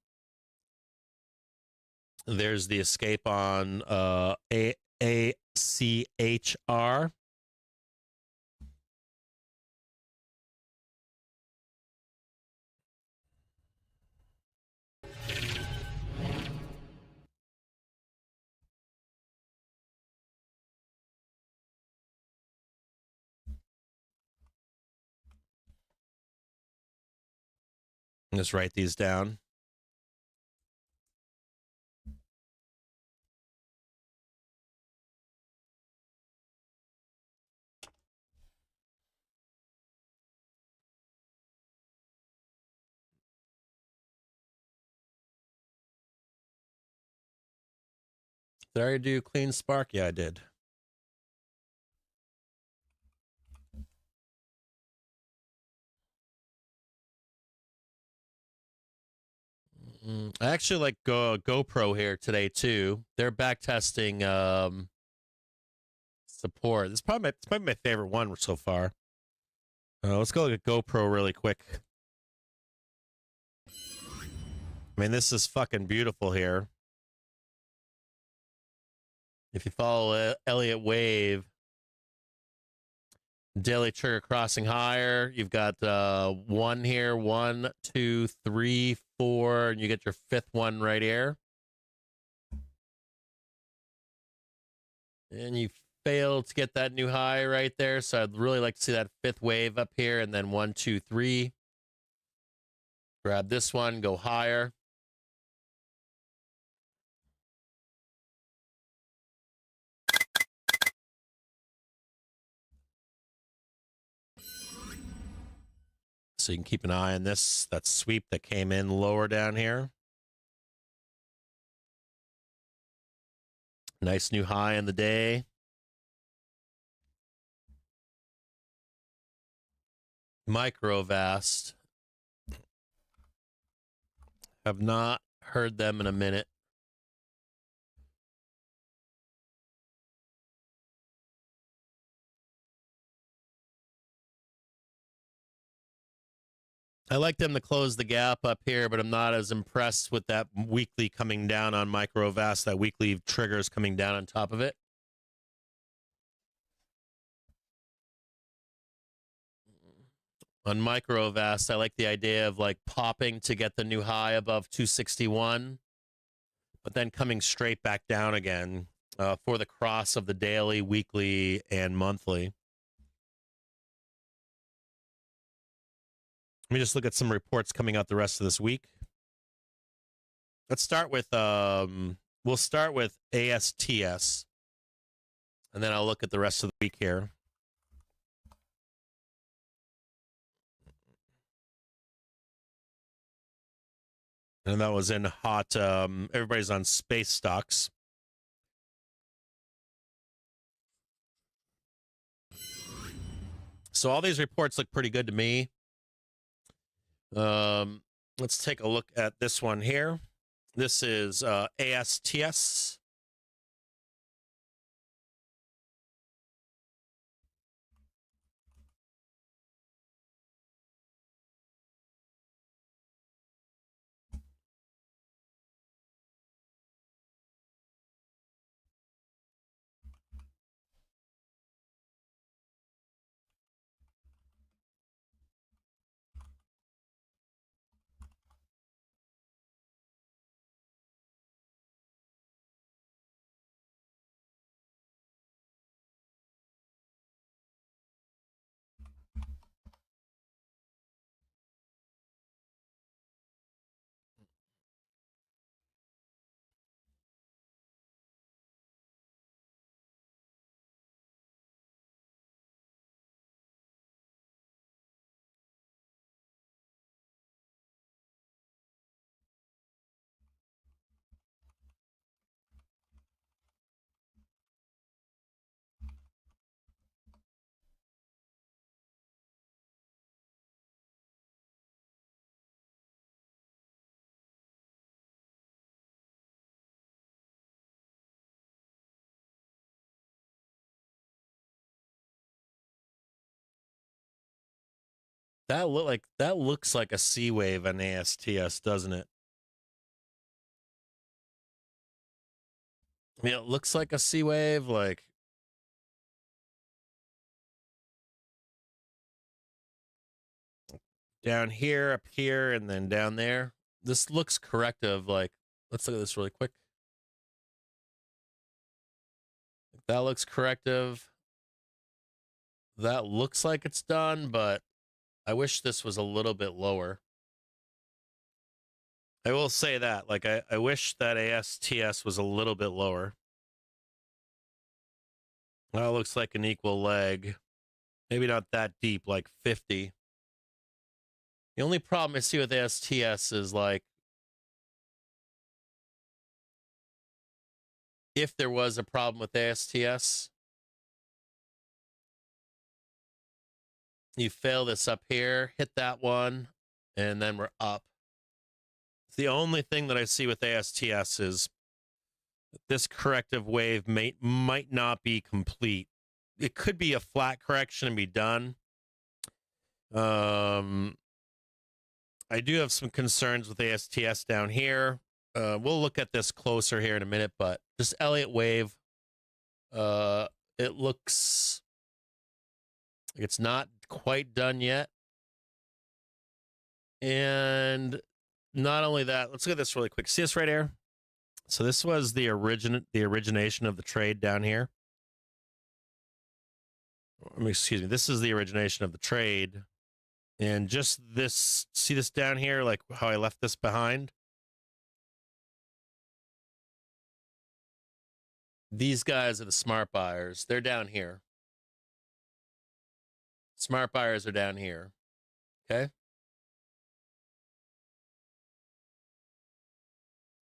Speaker 2: There's the escape on ACHR. Just write these down. Did I already do Clean Spark? Yeah, I did. I actually like GoPro here today too. They're back testing support. It's probably my favorite one so far. Let's go look at GoPro really quick. I mean, this is fucking beautiful here. If you follow Elliott Wave, daily trigger crossing higher. You've got one here, 1, 2, 3, 4, and you get your fifth one right here. And you failed to get that new high right there, so I'd really like to see that fifth wave up here, and then 1, 2, 3. Grab this one, go higher. So you can keep an eye on this. That sweep that came in lower down here. Nice new high in the day. Microvast. Have not heard them in a minute. I like them to close the gap up here, but I'm not as impressed with that weekly coming down on Microvast, that weekly triggers coming down on top of it. On Microvast, I like the idea of like popping to get the new high above 261, but then coming straight back down again for the cross of the daily, weekly, and monthly. Let me just look at some reports coming out the rest of this week. Let's start with, we'll start with ASTS, and then I'll look at the rest of the week here. And that was in hot, everybody's on space stocks. So all these reports look pretty good to me. Let's take a look at this one here. This is ASTS. That looks like a C wave on ASTS, doesn't it? I mean, it looks like a C wave, like down here, up here, and then down there. This looks corrective. Like, let's look at this really quick. That looks corrective. That looks like it's done, but I wish this was a little bit lower. I will say that, like, I wish that ASTS was a little bit lower. That looks like an equal leg. Maybe not that deep, like 50. The only problem I see with ASTS is, like, if there was a problem with ASTS, you fail this up here, hit that one, and then we're up. The only thing that I see with ASTS is this corrective wave might not be complete. It could be a flat correction and be done. I do have some concerns with ASTS down here. We'll look at this closer here in a minute, but this Elliott wave, it looks like it's not quite done yet. And not only that, let's look at this really quick. See this right here? So this was the origination of the trade down here. Excuse me. This is the origination of the trade. And just this, see this down here, like how I left this behind? These guys are the smart buyers. They're down here. Smart buyers are down here. Okay?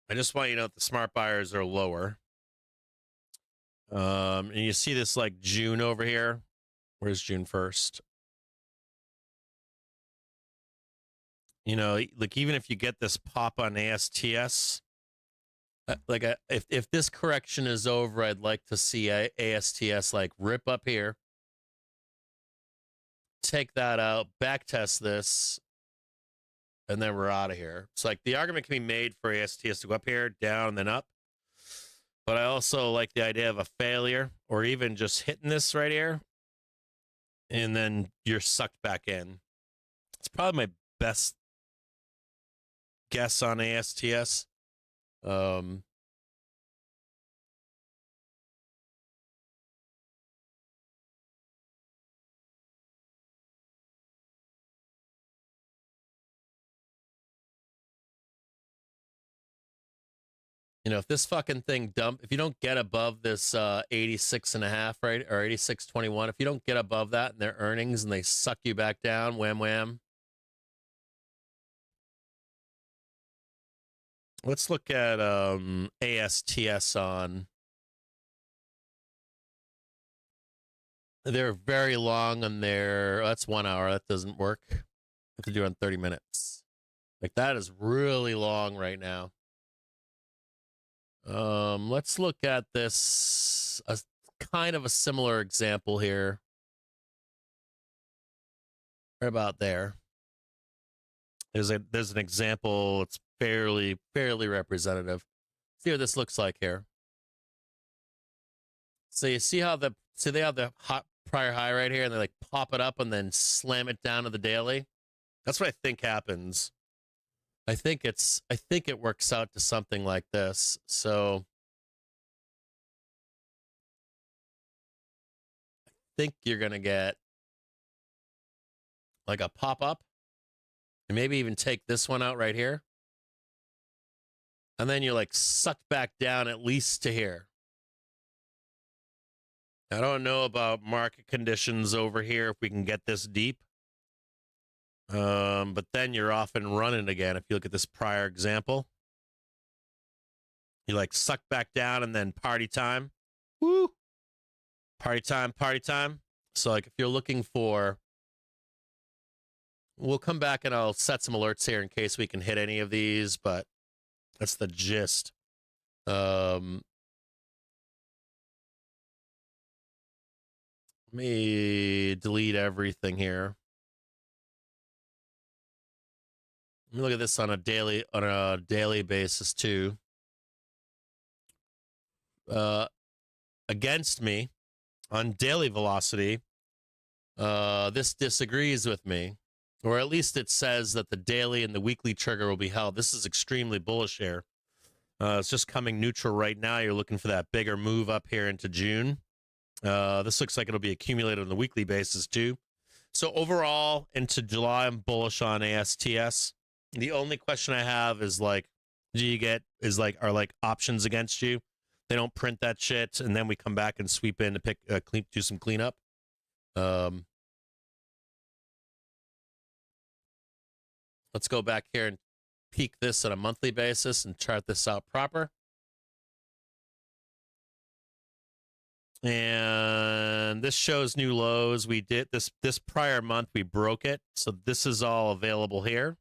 Speaker 2: I just want you to know that the smart buyers are lower. And you see this like June over here. Where's June 1st? You know, like even if you get this pop on ASTS, if this correction is over, I'd like to see ASTS like rip up here, take that out, back test this, and then we're out of here. It's like the argument can be made for ASTS to go up here, down, then up. But I also like the idea of a failure or even just hitting this right here, and then you're sucked back in. It's probably my best guess on ASTS. You know, if this fucking thing if you don't get above this 86.5, right, or 86.21, if you don't get above that in their earnings and they suck you back down, wham wham. Let's look at ASTS on. They're very long on their. Oh, that's 1 hour. That doesn't work. I have to do it on 30 minutes. Like that is really long right now. Let's look at this. A kind of a similar example here. Right about there. There's an example. It's fairly representative. See what this looks like here. So you see how they have the hot prior high right here, and they like pop it up and then slam it down to the daily. That's what I think happens. I think it works out to something like this. So I think you're gonna get like a pop up, and maybe even take this one out right here, and then you're like sucked back down at least to here. I don't know about market conditions over here if we can get this deep. But then you're off and running again. If you look at this prior example, you like suck back down and then party time. Woo! Party time, party time. So like if you're looking for, we'll come back and I'll set some alerts here in case we can hit any of these, but that's the gist. Let me delete everything here. Let me look at this on a daily basis too. Against me on daily velocity, this disagrees with me, or at least it says that the daily and the weekly trigger will be held. This is extremely bullish here. It's just coming neutral right now. You're looking for that bigger move up here into June. This looks like it'll be accumulated on the weekly basis too. So overall into July, I'm bullish on ASTS. The only question I have is like, are like options against you? They don't print that shit, and then we come back and sweep in to do some cleanup. Let's go back here and peek this on a monthly basis and chart this out proper. And this shows new lows. We did this prior month, we broke it. So this is all available here.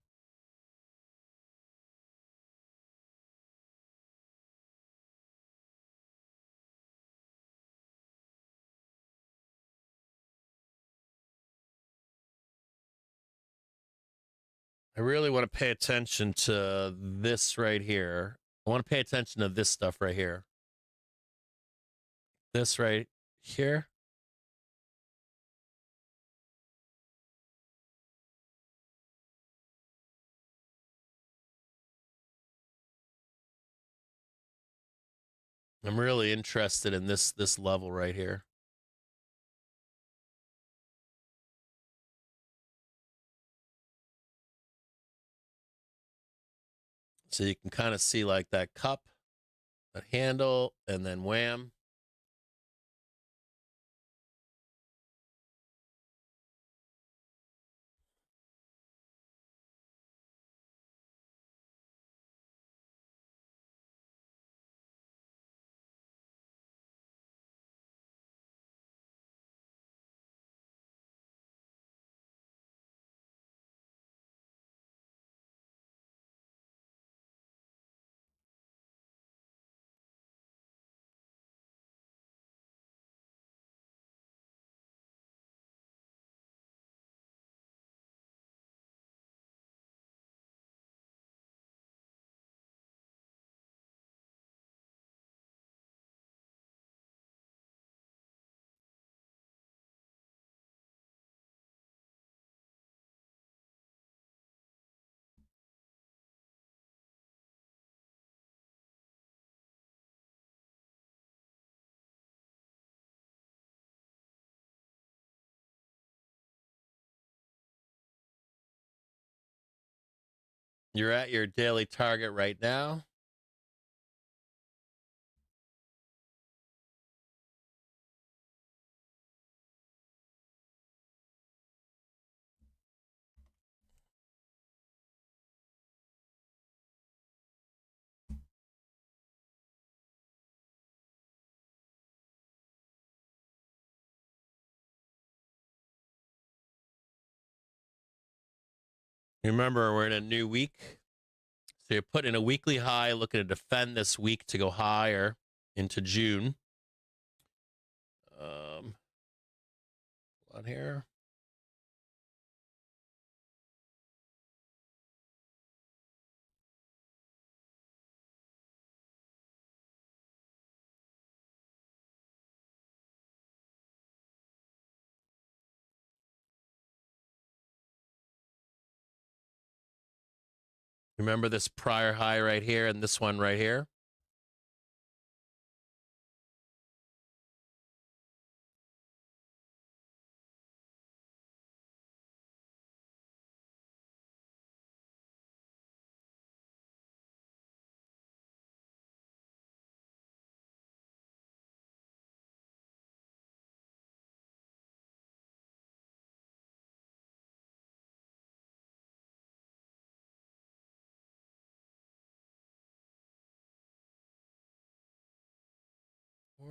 Speaker 2: I really want to pay attention to this right here. I want to pay attention to this stuff right here. This right here. I'm really interested in this level right here. So you can kind of see like that cup, that handle, and then wham. You're at your daily target right now. Remember, we're in a new week. So you're putting in a weekly high, looking to defend this week to go higher into June. On here. Remember this prior high right here and this one right here?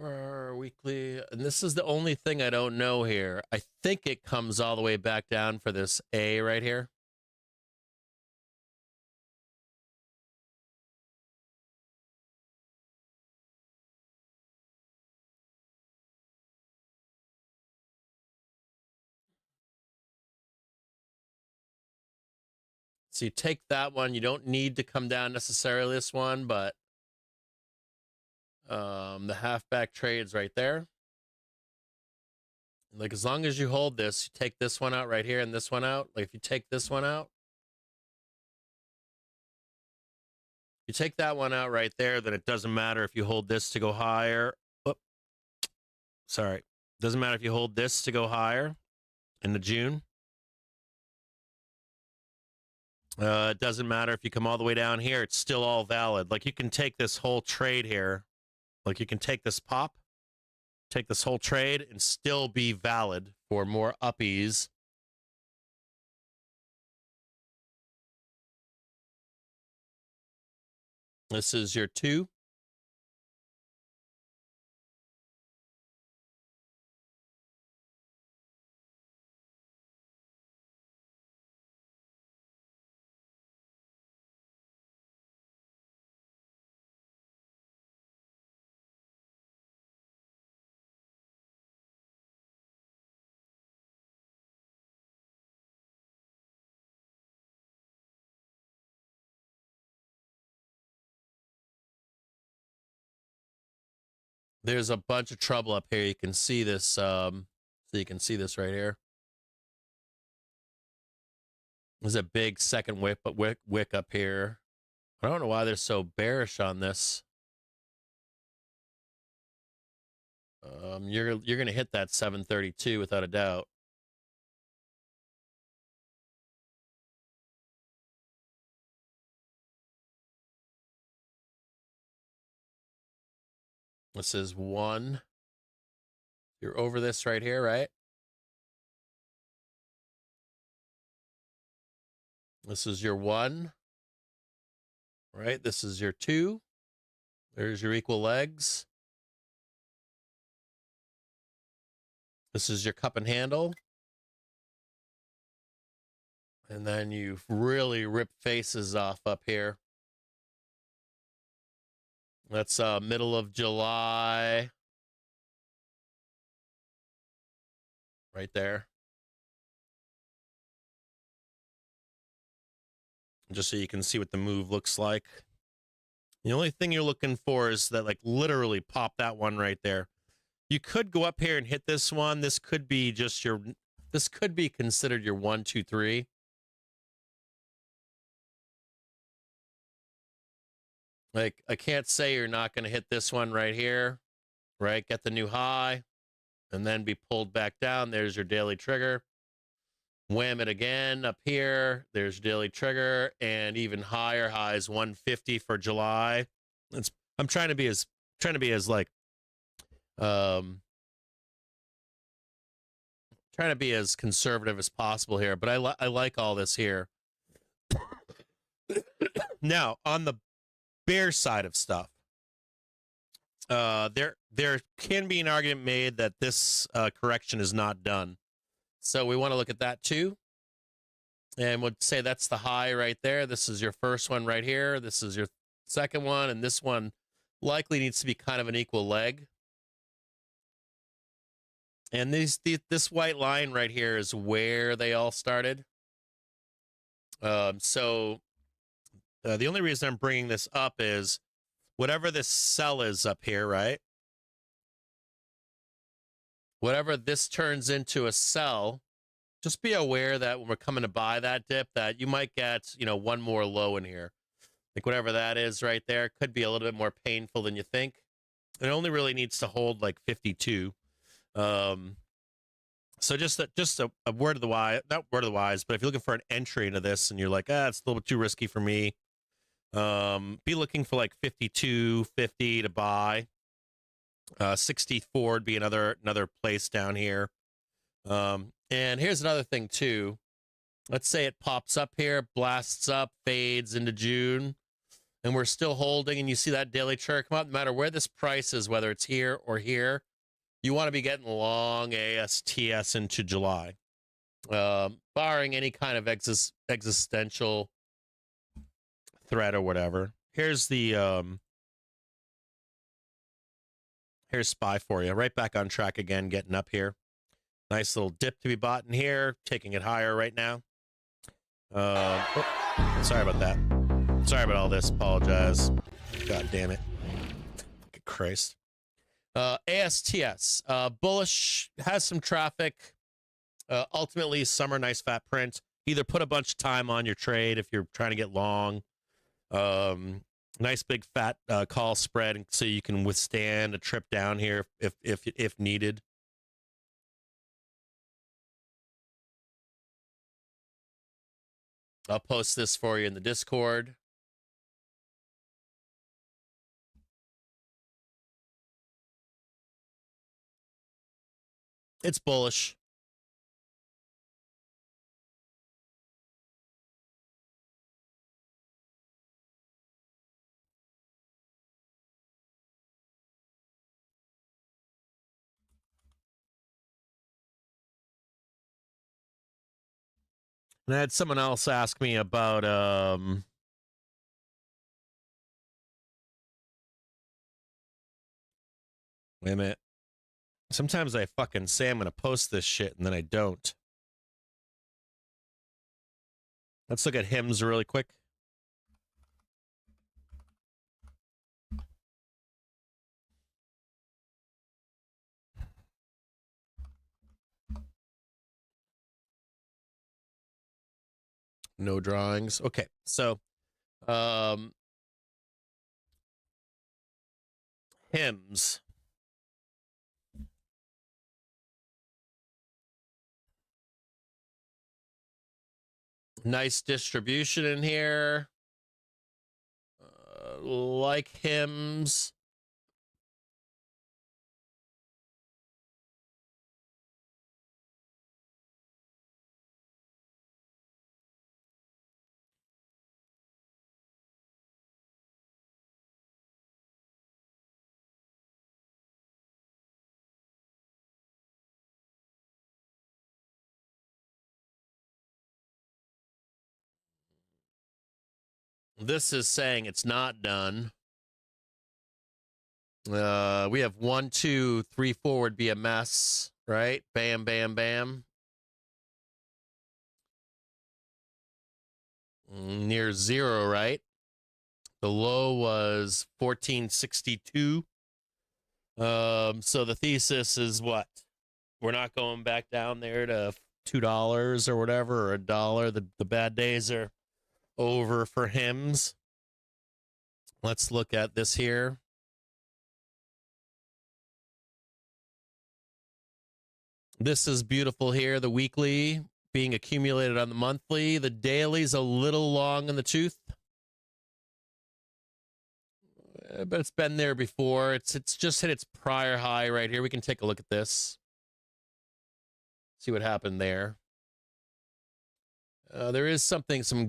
Speaker 2: Or weekly, and this is the only thing I don't know here. I think it comes all the way back down for this A right here. So you take that one. You don't need to come down necessarily this one, but the halfback trade's right there. Like, as long as you hold this, you take this one out right here and this one out. Like, if you take this one out, you take that one out right there, then it doesn't matter if you hold this to go higher. Oh, sorry. Doesn't matter if you hold this to go higher into June. It doesn't matter if you come all the way down here. It's still all valid. Like, you can take this whole trade here. Like, you can take this pop, take this whole trade, and still be valid for more uppies. This is your 2. There's a bunch of trouble up here. You can see this. So you can see this right here. There's a big second wick up here. I don't know why they're so bearish on this. You're going to hit that 732 without a doubt. This is 1. You're over this right here, right? This is your 1. Right? This is your 2. There's your equal legs. This is your cup and handle. And then you really rip faces off up here. That's middle of July. Right there. Just so you can see what the move looks like. The only thing you're looking for is that, like, literally pop that one right there. You could go up here and hit this one. This could be just your, this could be considered your 1, 2, 3. Like, I can't say you're not going to hit this one right here, right? Get the new high and then be pulled back down. There's your daily trigger. Wham it again up here. There's daily trigger and even higher highs 150 for July. I'm trying to be as like trying to be as conservative as possible here, but I like all this here. Now, on the bear side of stuff, there can be an argument made that this correction is not done. So we want to look at that too. And would say that's the high right there. This is your first one right here. This is your second one. And this one likely needs to be kind of an equal leg. And this white line right here is where they all started. So the only reason I'm bringing this up is whatever this sell is up here, right? Whatever this turns into a sell, just be aware that when we're coming to buy that dip, that you might get, one more low in here. Like whatever that is right there could be a little bit more painful than you think. It only really needs to hold like 52. So just a word of the wise, not word of the wise, but if you're looking for an entry into this and you're like, it's a little bit too risky for me, be looking for like 52, 50 to buy. 64 would be another place down here. And here's another thing too. Let's say it pops up here, blasts up, fades into June, and we're still holding, and you see that daily chart come up. No matter where this price is, whether it's here or here, you want to be getting long ASTS into July, barring any kind of existential threat or whatever. Here's the here's SPY for you. Right back on track again, getting up here. Nice little dip to be bought in here, taking it higher right now. Sorry about that. Sorry about all this. Apologize. God damn it. Good Christ. ASTS. Bullish has some traffic. Ultimately, summer, nice fat print. Either put a bunch of time on your trade if you're trying to get long. Nice big fat call spread so you can withstand a trip down here if needed. I'll post this for you in the Discord. It's bullish. And I had someone else ask me about wait a minute. Sometimes I fucking say I'm going to post this shit and then I don't. Let's look at hymns really quick. No drawings. Okay, so hymns. Nice distribution in here. Like hymns. This is saying it's not done. We have 1, 2, 3, 4 would be a mess, right? Bam, bam, bam. Near zero, right? The low was 1462. So the thesis is what? We're not going back down there to $2 or whatever, or $1. The bad days are over for hymns. Let's look at this here. This is beautiful here, the weekly being accumulated on the monthly. The daily's a little long in the tooth. But it's been there before. It's just hit its prior high right here. We can take a look at this. See what happened there. There is some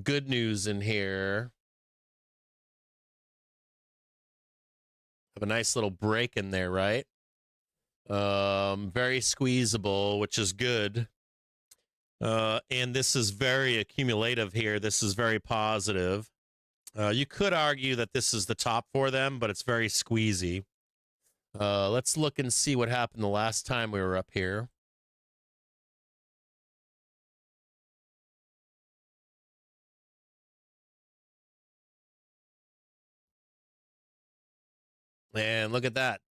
Speaker 2: good news in here. Have a nice little break in there, right? Very squeezable, which is good. And this is very accumulative here. This is very positive. You could argue that this is the top for them, but it's very squeezy. Let's look and see what happened the last time we were up here. And look at that.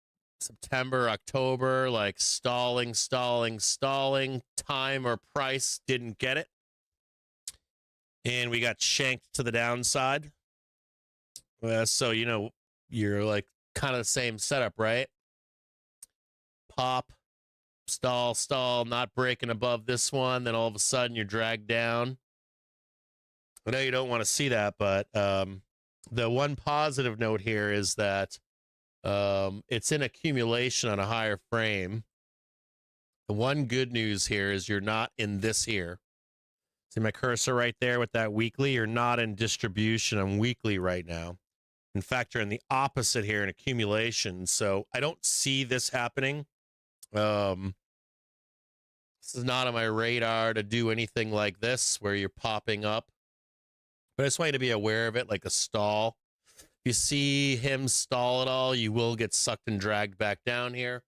Speaker 2: September, October, like stalling. Time or price didn't get it. And we got shanked to the downside. So, you know, you're like kind of the same setup, right? Pop, stall, not breaking above this one. Then all of a sudden you're dragged down. I know you don't want to see that, but the one positive note here is that it's in accumulation on a higher frame. The one good news here is you're not in this here. See my cursor right there with that weekly? You're not in distribution on weekly right now. In fact, you're in the opposite here in accumulation. So I don't see this happening. This is not on my radar to do anything like this where you're popping up. But I just want you to be aware of it, like a stall. If you see him stall at all, you will get sucked and dragged back down here.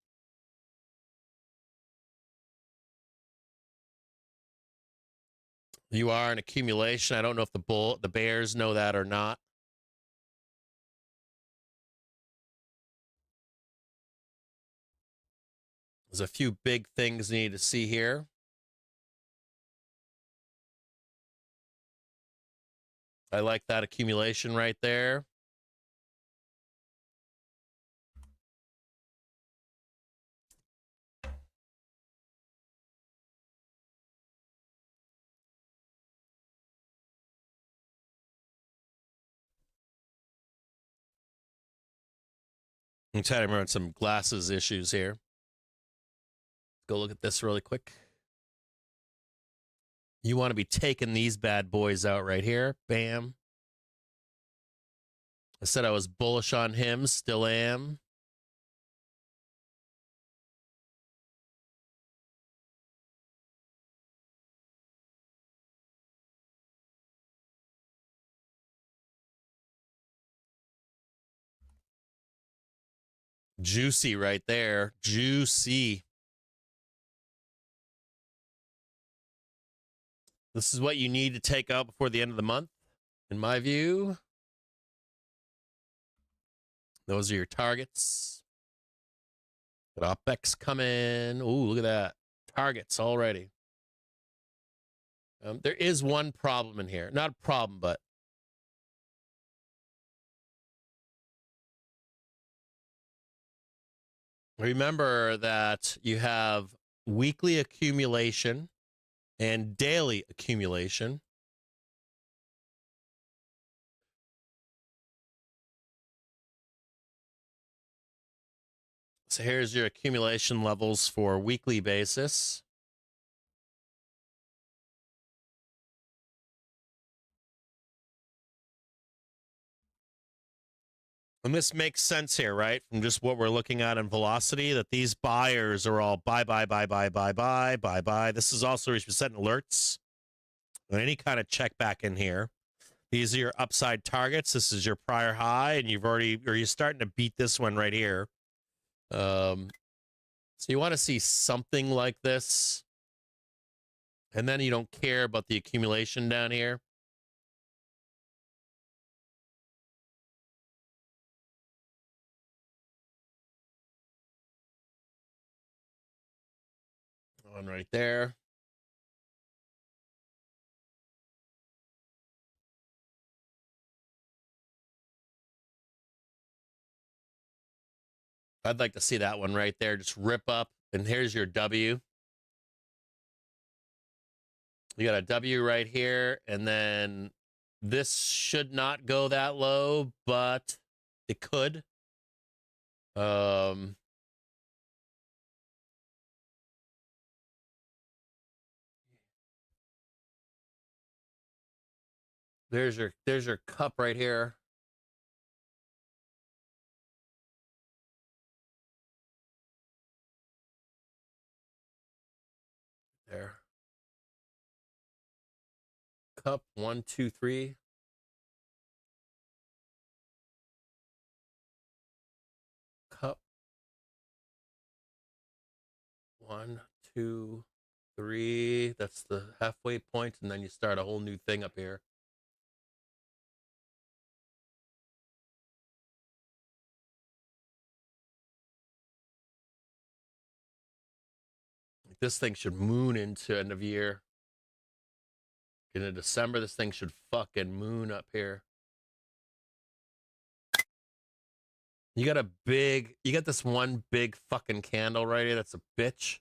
Speaker 2: You are in accumulation. I don't know if the bears know that or not. There's a few big things you need to see here. I like that accumulation right there. I'm trying to remember some glasses issues here. Go look at this really quick. You want to be taking these bad boys out right here. Bam. I said I was bullish on him. Still am. Juicy right there. Juicy. This is what you need to take out before the end of the month, in my view. Those are your targets. Got OPEX coming. Ooh, look at that. Targets already. There is one problem in here. Not a problem, but remember that you have weekly accumulation and daily accumulation. So here's your accumulation levels for weekly basis. And this makes sense here, right? From just what we're looking at in velocity, that these buyers are all buy. This is also where you should set alerts. And any kind of check back in here. These are your upside targets. This is your prior high, and you're starting to beat this one right here. So you want to see something like this. And then you don't care about the accumulation down here. One right there. I'd like to see that one right there. Just rip up. And here's your W. You got a W right here, and then this should not go that low, but it could. There's your cup right here. There. Cup 1, 2, 3. Cup 1, 2, 3. That's the halfway point, and then you start a whole new thing up here. This thing should moon into end of year. Into December, this thing should fucking moon up here. You got this one big fucking candle right here. That's a bitch.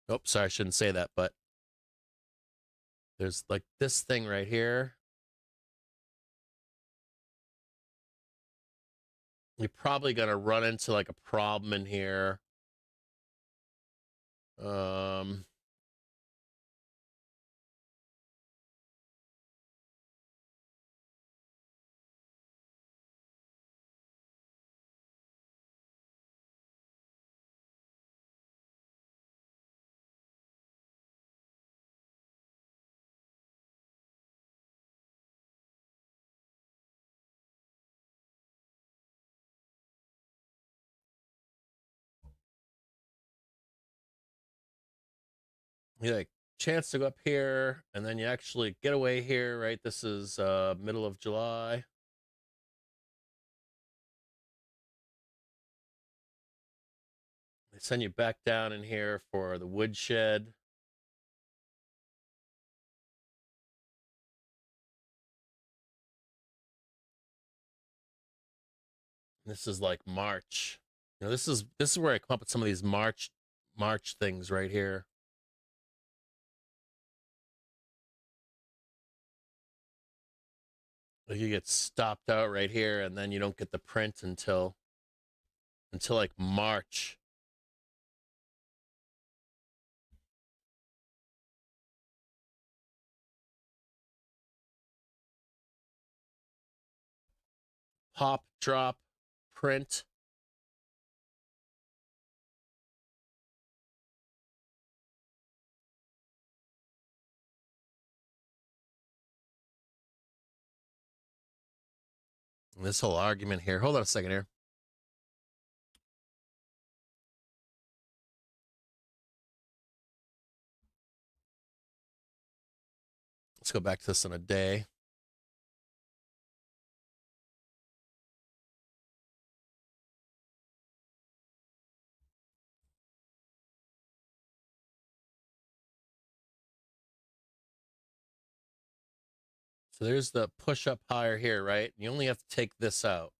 Speaker 2: Oh, sorry, I shouldn't say that, but there's like this thing right here. You're probably gonna run into like a problem in here. You like chance to go up here, and then you actually get away here, right? This is middle of July. They send you back down in here for the woodshed. This is like March. You know, this is where I come up with some of these March things right here. Like you get stopped out right here, and then you don't get the print until like March. Pop, drop, print. And this whole argument here. Hold on a second here. Let's go back to this in a day. So there's the push up higher here, right? You only have to take this out.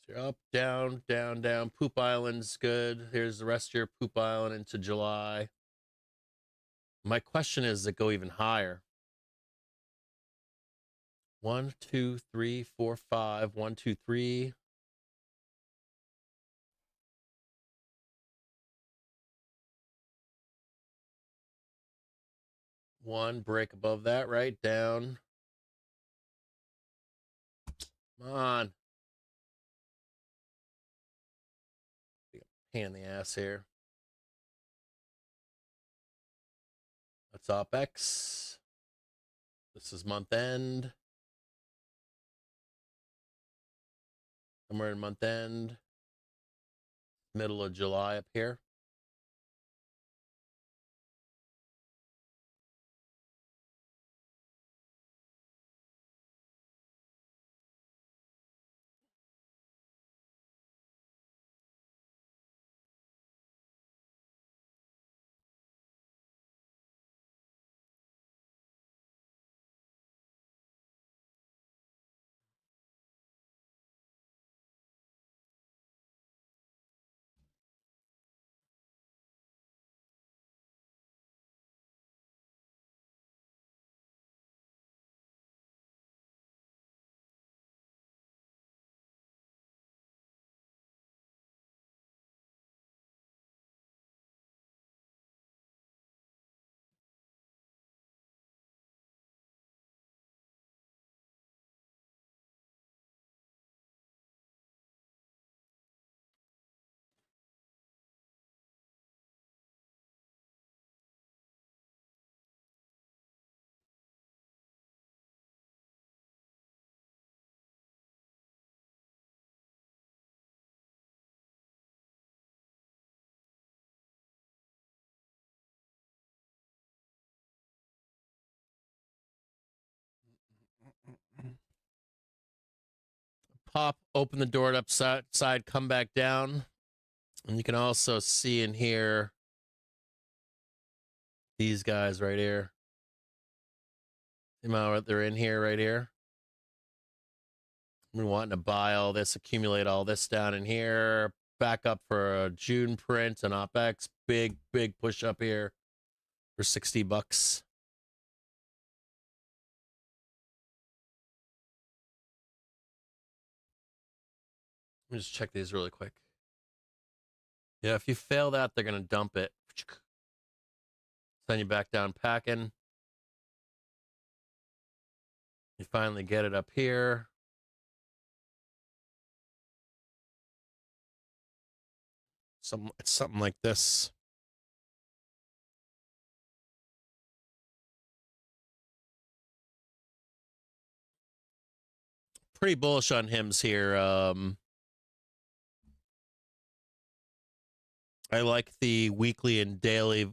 Speaker 2: So you're up, down, down, down. Poop Island's good. Here's the rest of your Poop Island into July. My question is, does it go even higher? 1, 2, 3, 4, 5. 1, 2, 3. One break above that, right? Down. Come on. Pain in the ass here. That's OpEx. This is month end. Somewhere in month end. Middle of July up here. pop, open the door upside, come back down. And you can also see in here these guys right here. They're in here right here. We're wanting to buy all this, accumulate all this down in here. Back up for a June print and OpEx. Big push up here for $60. Let me just check these really quick. Yeah, if you fail that, they're going to dump it. Send you back down packing. You finally get it up here. It's something like this. Pretty bullish on hymns here. I like the weekly and daily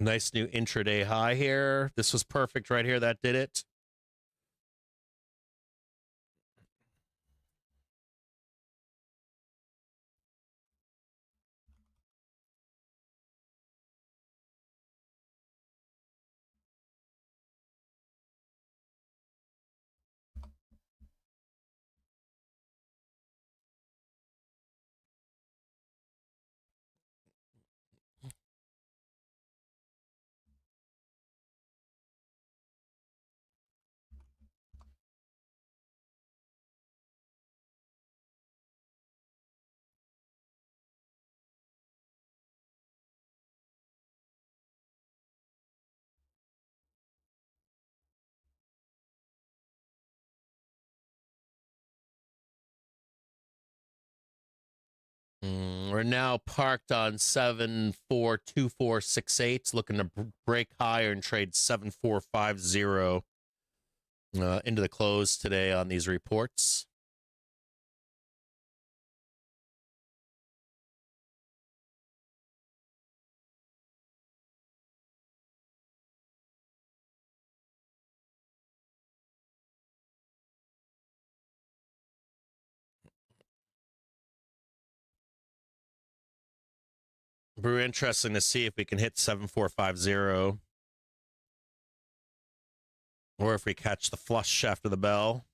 Speaker 2: nice new intraday high here. This was perfect right here. That did it. We're now parked on 742468, looking to break higher and trade 7450 into the close today on these reports. Very interesting to see if we can hit 7450 or if we catch the flush after the bell.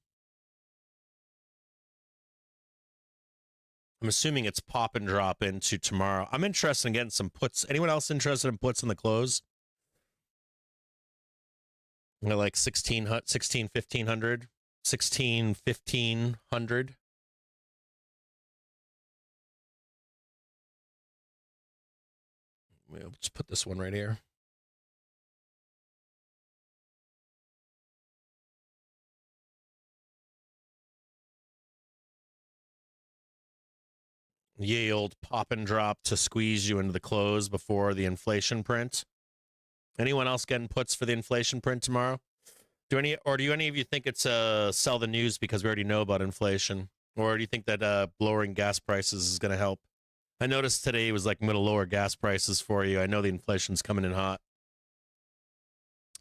Speaker 2: I'm assuming it's pop and drop into tomorrow. I'm interested in getting some puts. Anyone else interested in puts in the close? Like 1500, 1500. We'll just put this one right here. Ye old pop and drop to squeeze you into the close before the inflation print. Anyone else getting puts for the inflation print tomorrow? Do any of you think it's sell the news because we already know about inflation? Or do you think that lowering gas prices is going to help? I noticed today was like I'm going to lower gas prices for you. I know the inflation's coming in hot.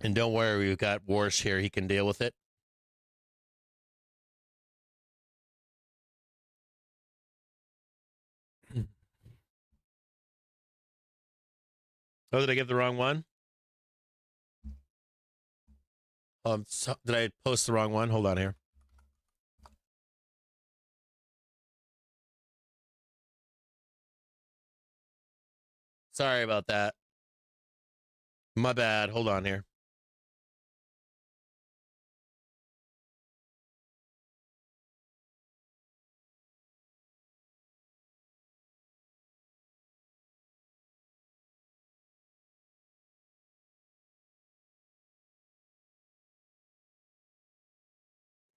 Speaker 2: And don't worry, we've got Warsh here. He can deal with it. Oh, did I get the wrong one? Did I post the wrong one? Hold on here. Sorry about that. My bad. Hold on here.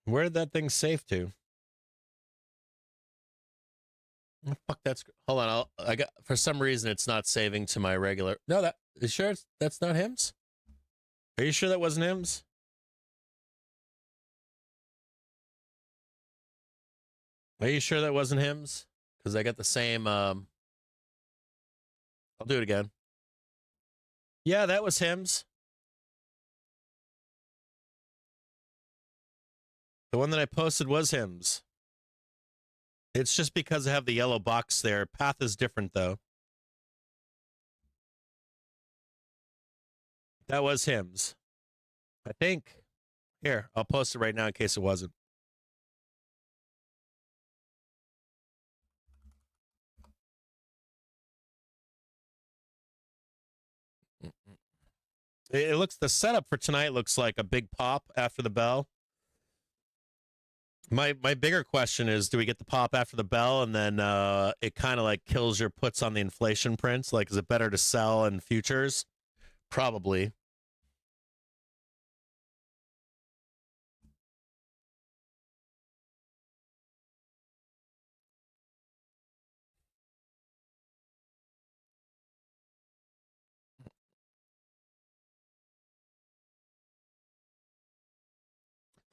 Speaker 2: Where did that thing save to? Oh, fuck, that's hold on. I got for some reason it's not saving to my regular. No, that is sure that's not him's. Are you sure that wasn't him's? Are you sure that wasn't hymns? Because I got the same. I'll do it again. Yeah, that was hymns. The one that I posted was hymns. It's just because I have the yellow box there. Path is different, though. That was hymns. I think. Here, I'll post it right now in case it wasn't. It looks, the setup for tonight looks like a big pop after the bell. My bigger question is, do we get the pop after the bell and then it kind of like kills your puts on the inflation prints? Like, is it better to sell in futures? Probably.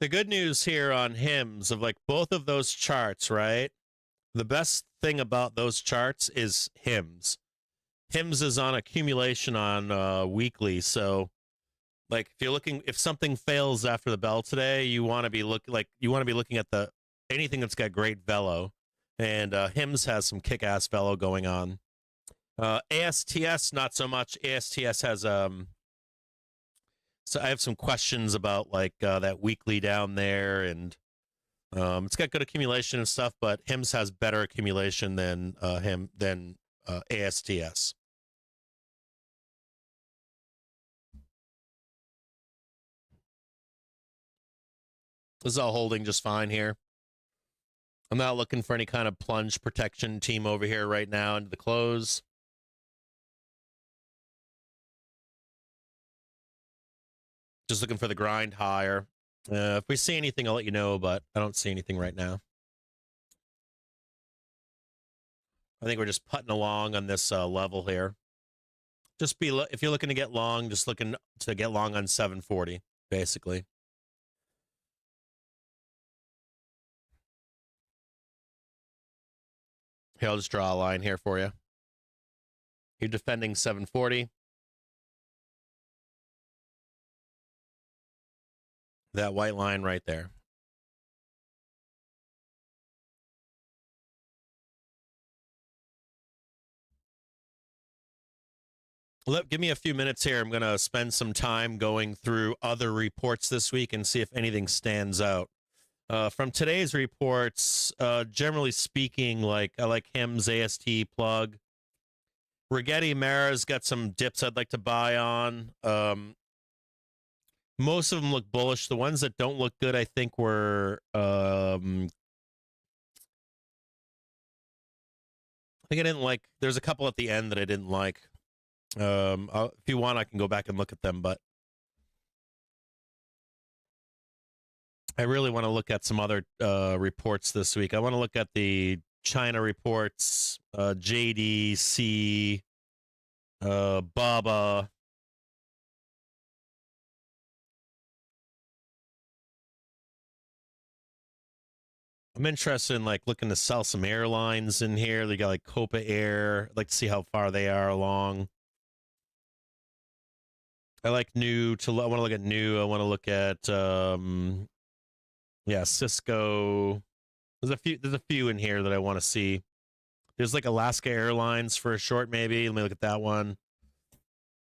Speaker 2: The good news here on hymns of like both of those charts, right? The best thing about those charts is hymns. Hymns is on accumulation on weekly, so like if you're looking, if something fails after the bell today, you want to be looking at the anything that's got great velo, and hymns has some kick-ass velo going on. ASTS not so much. ASTS has so I have some questions about like that weekly down there, and it's got good accumulation and stuff, but HIMS has better accumulation than ASTS. This is all holding just fine here. I'm not looking for any kind of plunge protection team over here right now into the close. Just looking for the grind higher. If we see anything, I'll let you know, but I don't see anything right now. I think we're just putting along on this level here. Just if you're looking to get long, just looking to get long on 740, basically. Here, I'll just draw a line here for you. You're defending 740. That white line right there. Give me a few minutes here. I'm going to spend some time going through other reports this week and see if anything stands out. From today's reports, generally speaking, I like HIMS, AST, plug. Rigetti Mara's got some dips I'd like to buy on. Most of them look bullish. The ones that don't look good, I think, were I think I didn't like. There's a couple at the end that I didn't like. If you want, I can go back and look at them, but I really want to look at some other reports this week. I want to look at the China reports, JDC, BABA. I'm interested in looking to sell some airlines in here. They got Copa Air. I'd like to see how far they are along. I like new. I want to look at new. I want to look at Cisco. There's a few in here that I want to see. There's Alaska Airlines for a short, maybe. Let me look at that one.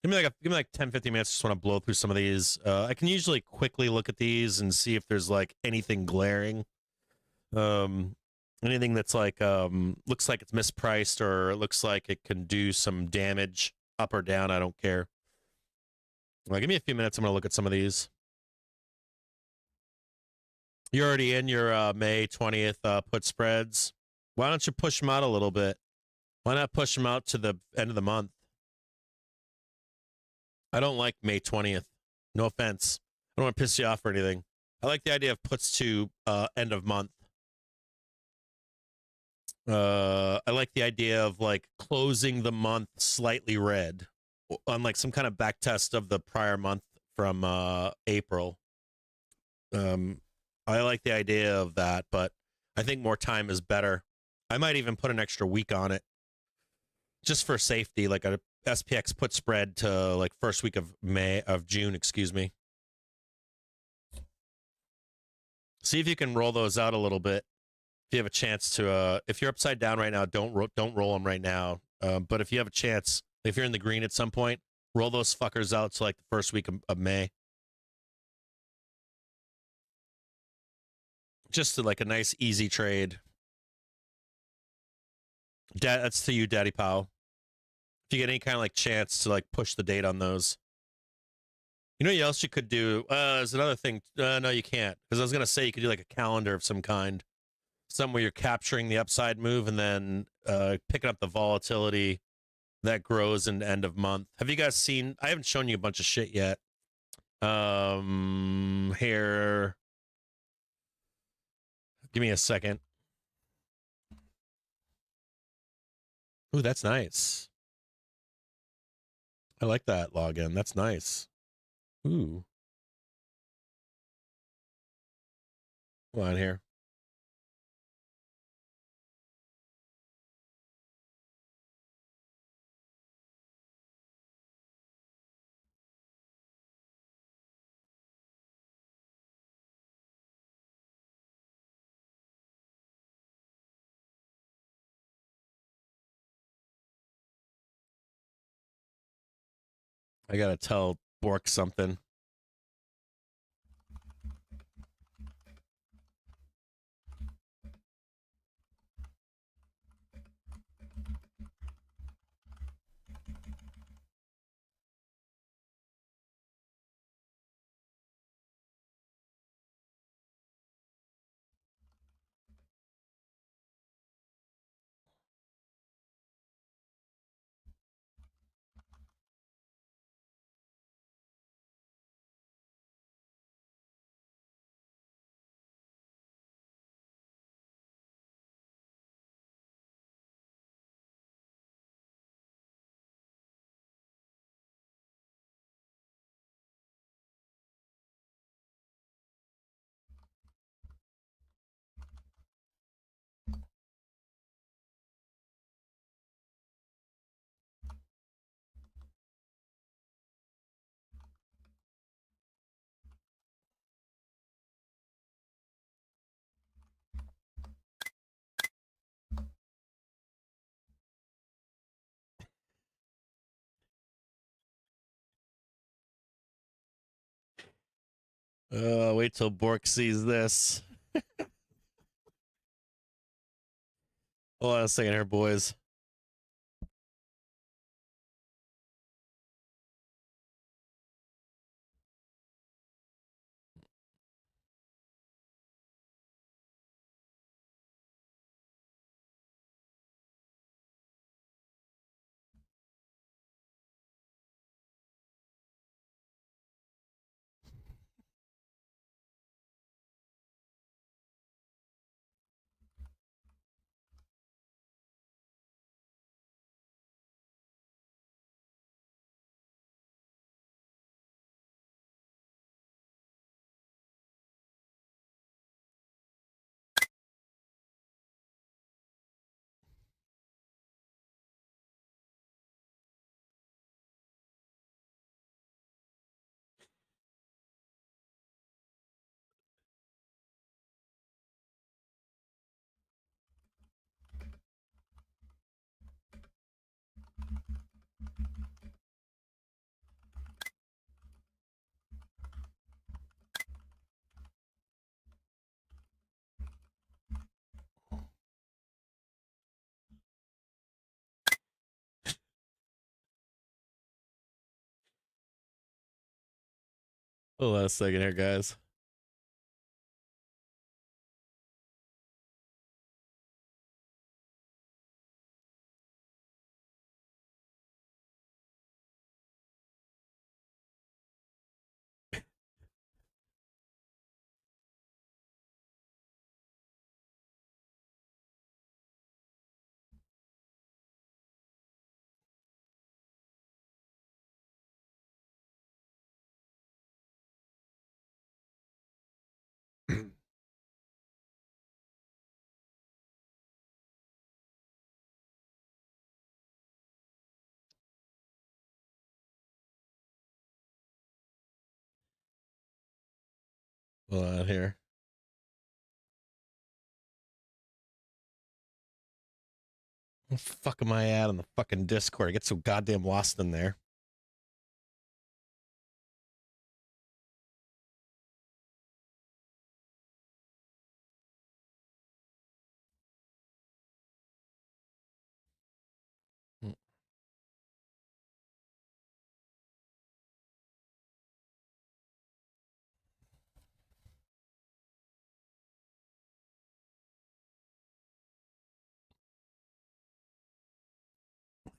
Speaker 2: Give me 10, 15 minutes. Just want to blow through some of these. I can usually quickly look at these and see if there's anything glaring. Anything that's looks like it's mispriced or it looks like it can do some damage up or down. I don't care. Give me a few minutes. I'm going to look at some of these. You're already in your May 20th put spreads. Why don't you push them out a little bit? Why not push them out to the end of the month? I don't like May 20th. No offense. I don't want to piss you off or anything. I like the idea of puts to end of month. I like the idea of closing the month slightly red on some kind of back test of the prior month from April. I like the idea of that, but I think more time is better. I might even put an extra week on it just for safety, like a SPX put spread to like first week of June, excuse me. See if you can roll those out a little bit. If you have a chance to, if you're upside down right now, don't roll them right now. But if you have a chance, if you're in the green at some point, roll those fuckers out to like the first week of May. Just to like a nice easy trade. That's to you, Daddy Pow. If you get any kind of like chance to like push the date on those. You know what else you could do? There's another thing. No, you can't. Because I was going to say you could do like a calendar of some kind. Some where you're capturing the upside move and then picking up the volatility that grows in end of month. Have you guys seen? I haven't shown you a bunch of shit yet. Here. Give me a second. Ooh, that's nice. I like that login. That's nice. Ooh. Come on here. I gotta tell Bork something. Wait till Bork sees this. Hold on a second here, boys. Hold on a second here, guys. Hold on here. Where the fuck am I at on the fucking Discord? I get so goddamn lost in there.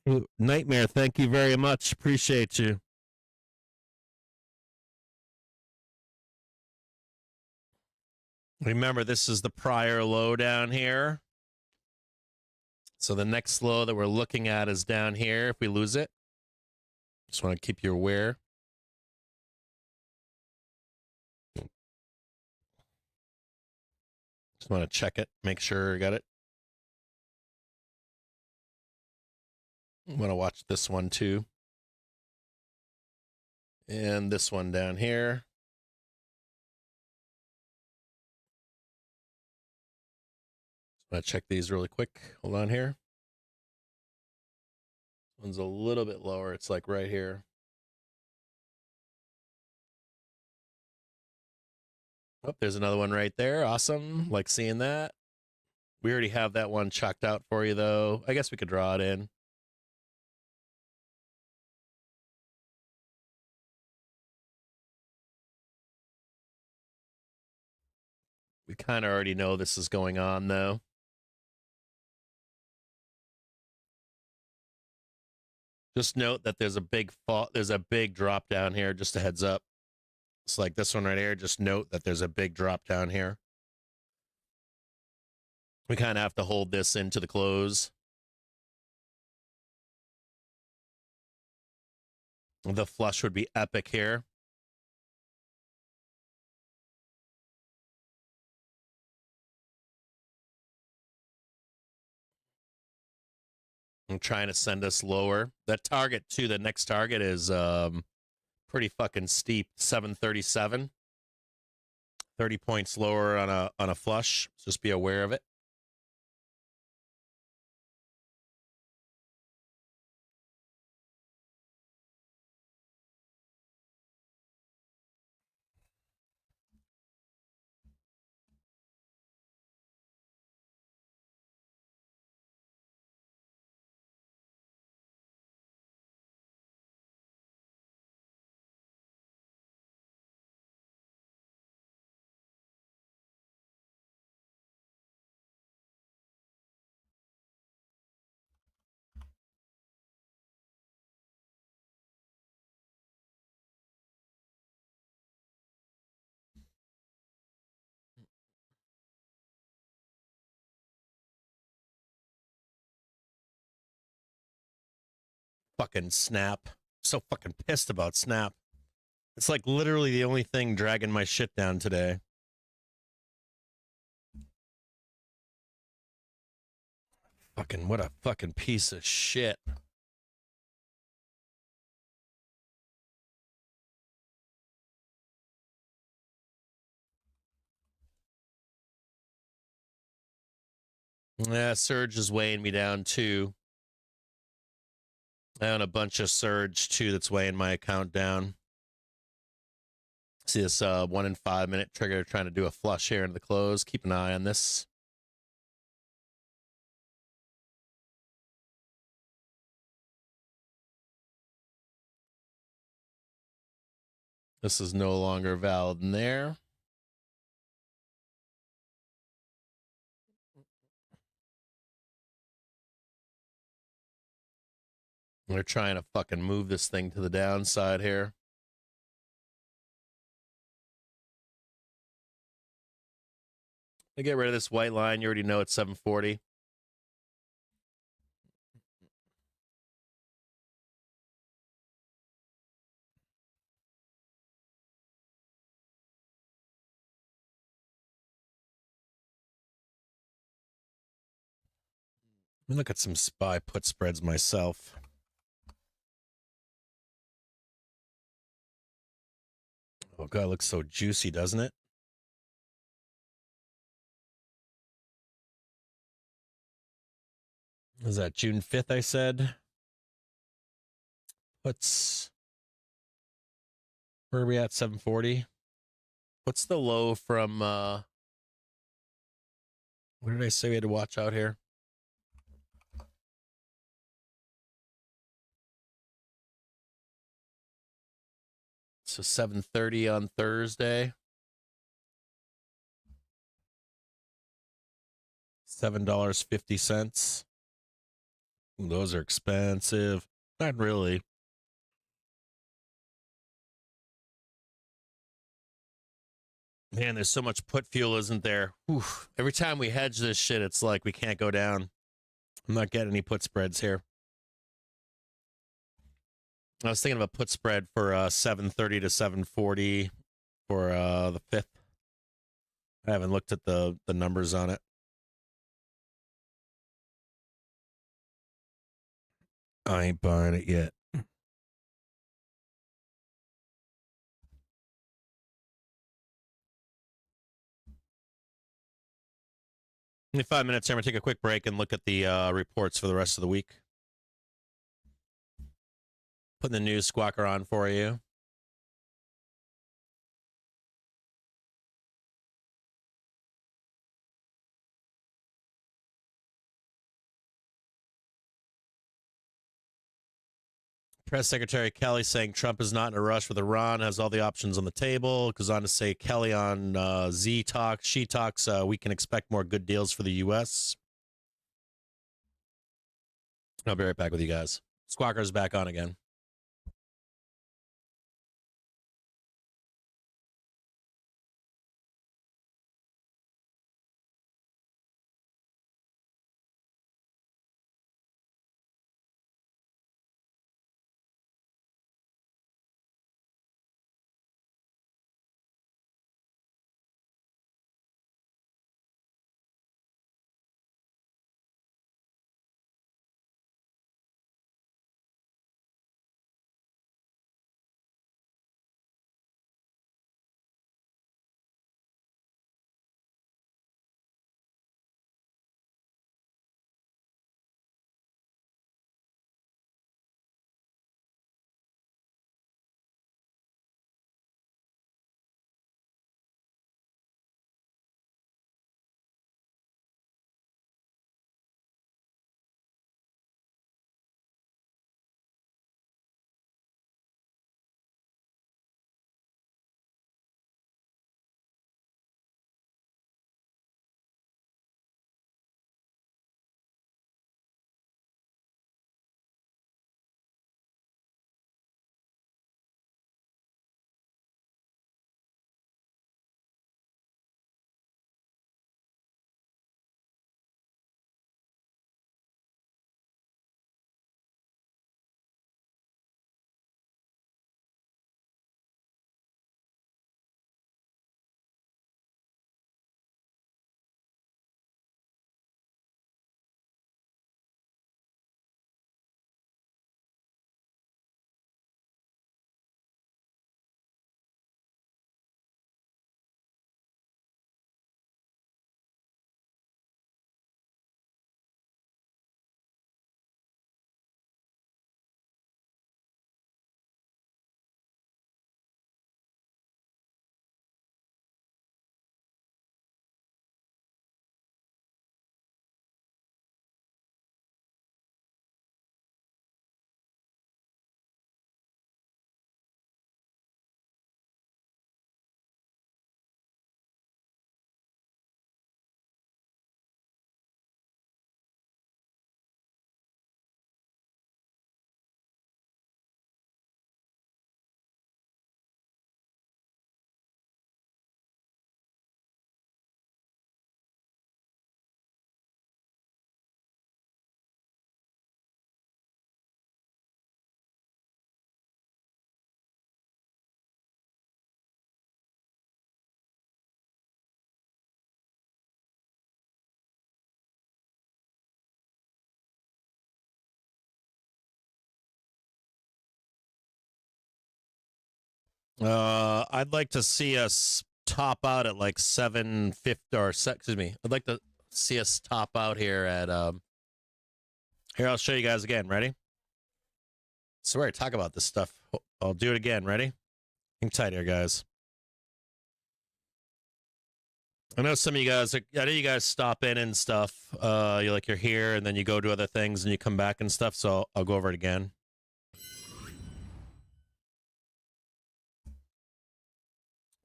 Speaker 2: Ooh, Nightmare, thank you very much. Appreciate you. Remember, this is the prior low down here. So the next low that we're looking at is down here if we lose it. Just want to keep you aware. Just want to check it, make sure you got it. I want to watch this one too. And this one down here. I'm going to check these really quick. Hold on here. This one's a little bit lower. It's like right here. Oh, there's another one right there. Awesome. Like seeing that. We already have that one chalked out for you, though. I guess we could draw it in. We kind of already know this is going on, though. Just note that there's a big fall. There's a big drop down here. Just a heads up. It's like this one right here. Just note that there's a big drop down here. We kind of have to hold this into the close. The flush would be epic here. I'm trying to send us lower. That target too, the next target is pretty fucking steep. 737. 30 points lower on a flush. Just be aware of it. Fucking Snap. So fucking pissed about Snap. It's like literally the only thing dragging my shit down today. Fucking what a fucking piece of shit. Yeah, Surge is weighing me down too. I own a bunch of Surge too that's weighing my account down. See this 1 in 5 minute trigger trying to do a flush here into the close. Keep an eye on this. This is no longer valid in there. We're trying to fucking move this thing to the downside here. To get rid of this white line, you already know it's 740. Let me look at some SPY put spreads myself. Oh, God, it looks so juicy, doesn't it? Was that June 5th, I said? Where are we at? 740? What's the low from, what did I say we had to watch out here? So 730 on Thursday. $7.50. Those are expensive. Not really. Man, there's so much put fuel, isn't there? Oof. Every time we hedge this shit, it's like we can't go down. I'm not getting any put spreads here. I was thinking of a put spread for 730 to 740 for the 5th. I haven't looked at the numbers on it. I ain't buying it yet. Only 5 minutes here. I'm going to take a quick break and look at the reports for the rest of the week. Putting the news squawker on for you. Press Secretary Kelly saying Trump is not in a rush with Iran, has all the options on the table. Goes on to say Kelly on Z Talks, She Talks, we can expect more good deals for the U.S. I'll be right back with you guys. Squawker's back on again. I'd like to see us top out at like 750 or excuse me. I'd like to see us top out here at Here, I'll show you guys again. Ready? Swear I talk about this stuff. I'll do it again. Ready? Hang tight here, guys. I know some of you guys, I know you guys stop in and stuff. You're here and then you go do other things and you come back and stuff. So I'll go over it again.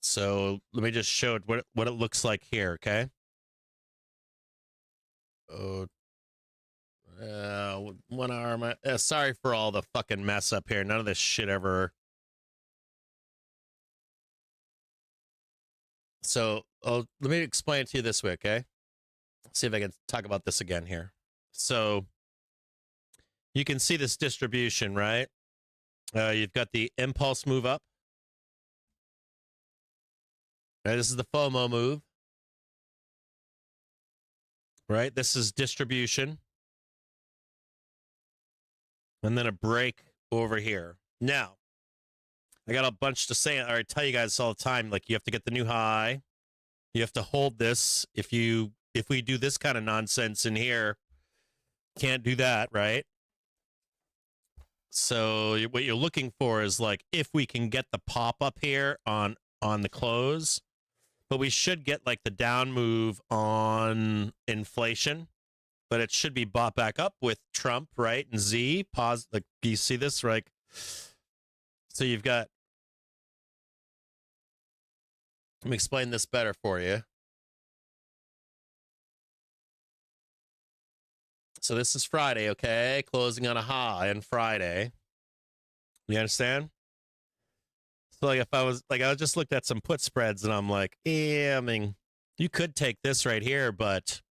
Speaker 2: So let me just show it what it looks like here, okay? Oh, one arm. Sorry for all the fucking mess up here. None of this shit ever. So let me explain it to you this way, okay? See if I can talk about this again here. So you can see this distribution, right? You've got the impulse move up. Right, this is the FOMO move. Right? This is distribution. And then a break over here. Now, I got a bunch to say. I tell you guys all the time, like you have to get the new high. You have to hold this. If we do this kind of nonsense in here, can't do that, right? So what you're looking for is like if we can get the pop up here on the close, but we should get like the down move on inflation, but it should be bought back up with Trump, right? And Z pause. Like you see this, right? So you've got. Let me explain this better for you. So this is Friday, okay? Closing on a high on Friday. You understand? So like if I just looked at some put spreads and I'm like, yeah, I mean, you could take this right here, but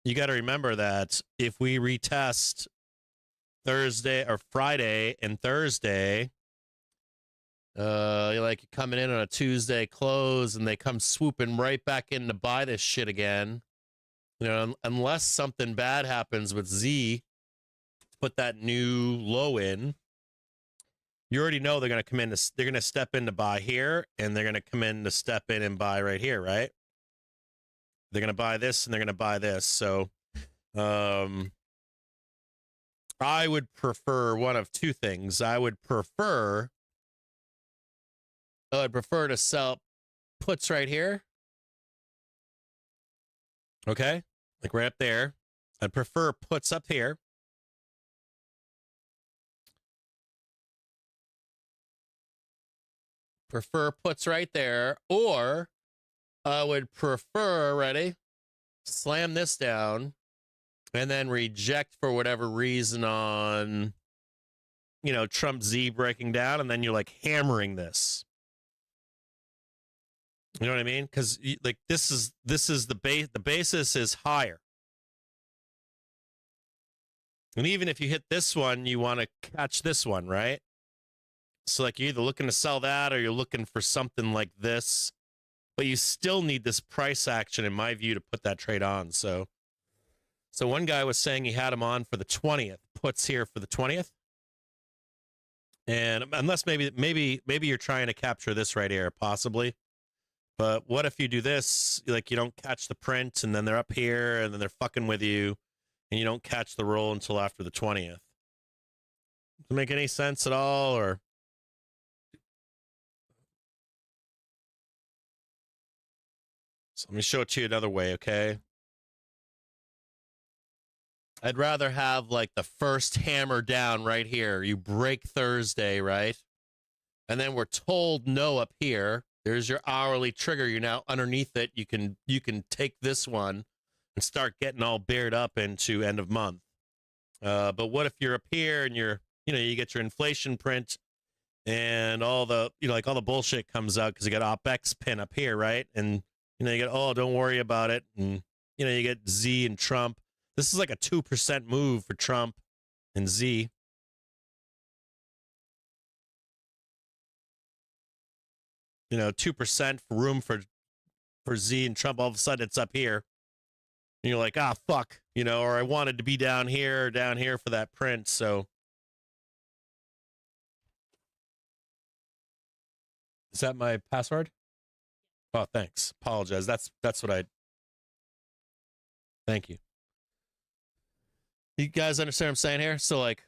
Speaker 2: you got to remember that if we retest Thursday or Friday and Thursday, you're like coming in on a Tuesday close and they come swooping right back in to buy this shit again. You know, unless something bad happens with Z, put that new low in. You already know they're going to come in. They're going to step in to buy here, and they're going to come in to step in and buy right here, right? They're going to buy this, and they're going to buy this. So, I would prefer one of two things. I would prefer to sell puts right here. Okay, like right up there. I'd prefer puts up here. Prefer puts right there, or I would prefer, ready, slam this down and then reject for whatever reason on, Trump Z breaking down, and then you're like hammering this. You know what I mean? Because like this is the base. The basis is higher, and even if you hit this one, you want to catch this one, right? So like you're either looking to sell that or you're looking for something like this, but you still need this price action, in my view, to put that trade on. So one guy was saying he had him on for the 20th, puts here for the 20th. And unless maybe you're trying to capture this right here, possibly. But what if you do this, like you don't catch the print and then they're up here and then they're fucking with you and you don't catch the roll until after the 20th? Does it make any sense at all? Or so let me show it to you another way, okay? I'd rather have like the first hammer down right here. You break Thursday, right? And then we're told no up here. There's your hourly trigger. You're now underneath it. You can take this one and start getting all bared up into end of month. But what if you're up here and you get your inflation print and all the, like all the bullshit comes out because you got OPEX pin up here, right? And, you get, don't worry about it. And, you get Z and Trump. This is like a 2% move for Trump and Z. 2% room for Z and Trump. All of a sudden it's up here. And you're like, fuck, or I wanted to be down here for that print. So is that my password? Oh, thanks. Apologize. That's what thank you. You guys understand what I'm saying here? So, like,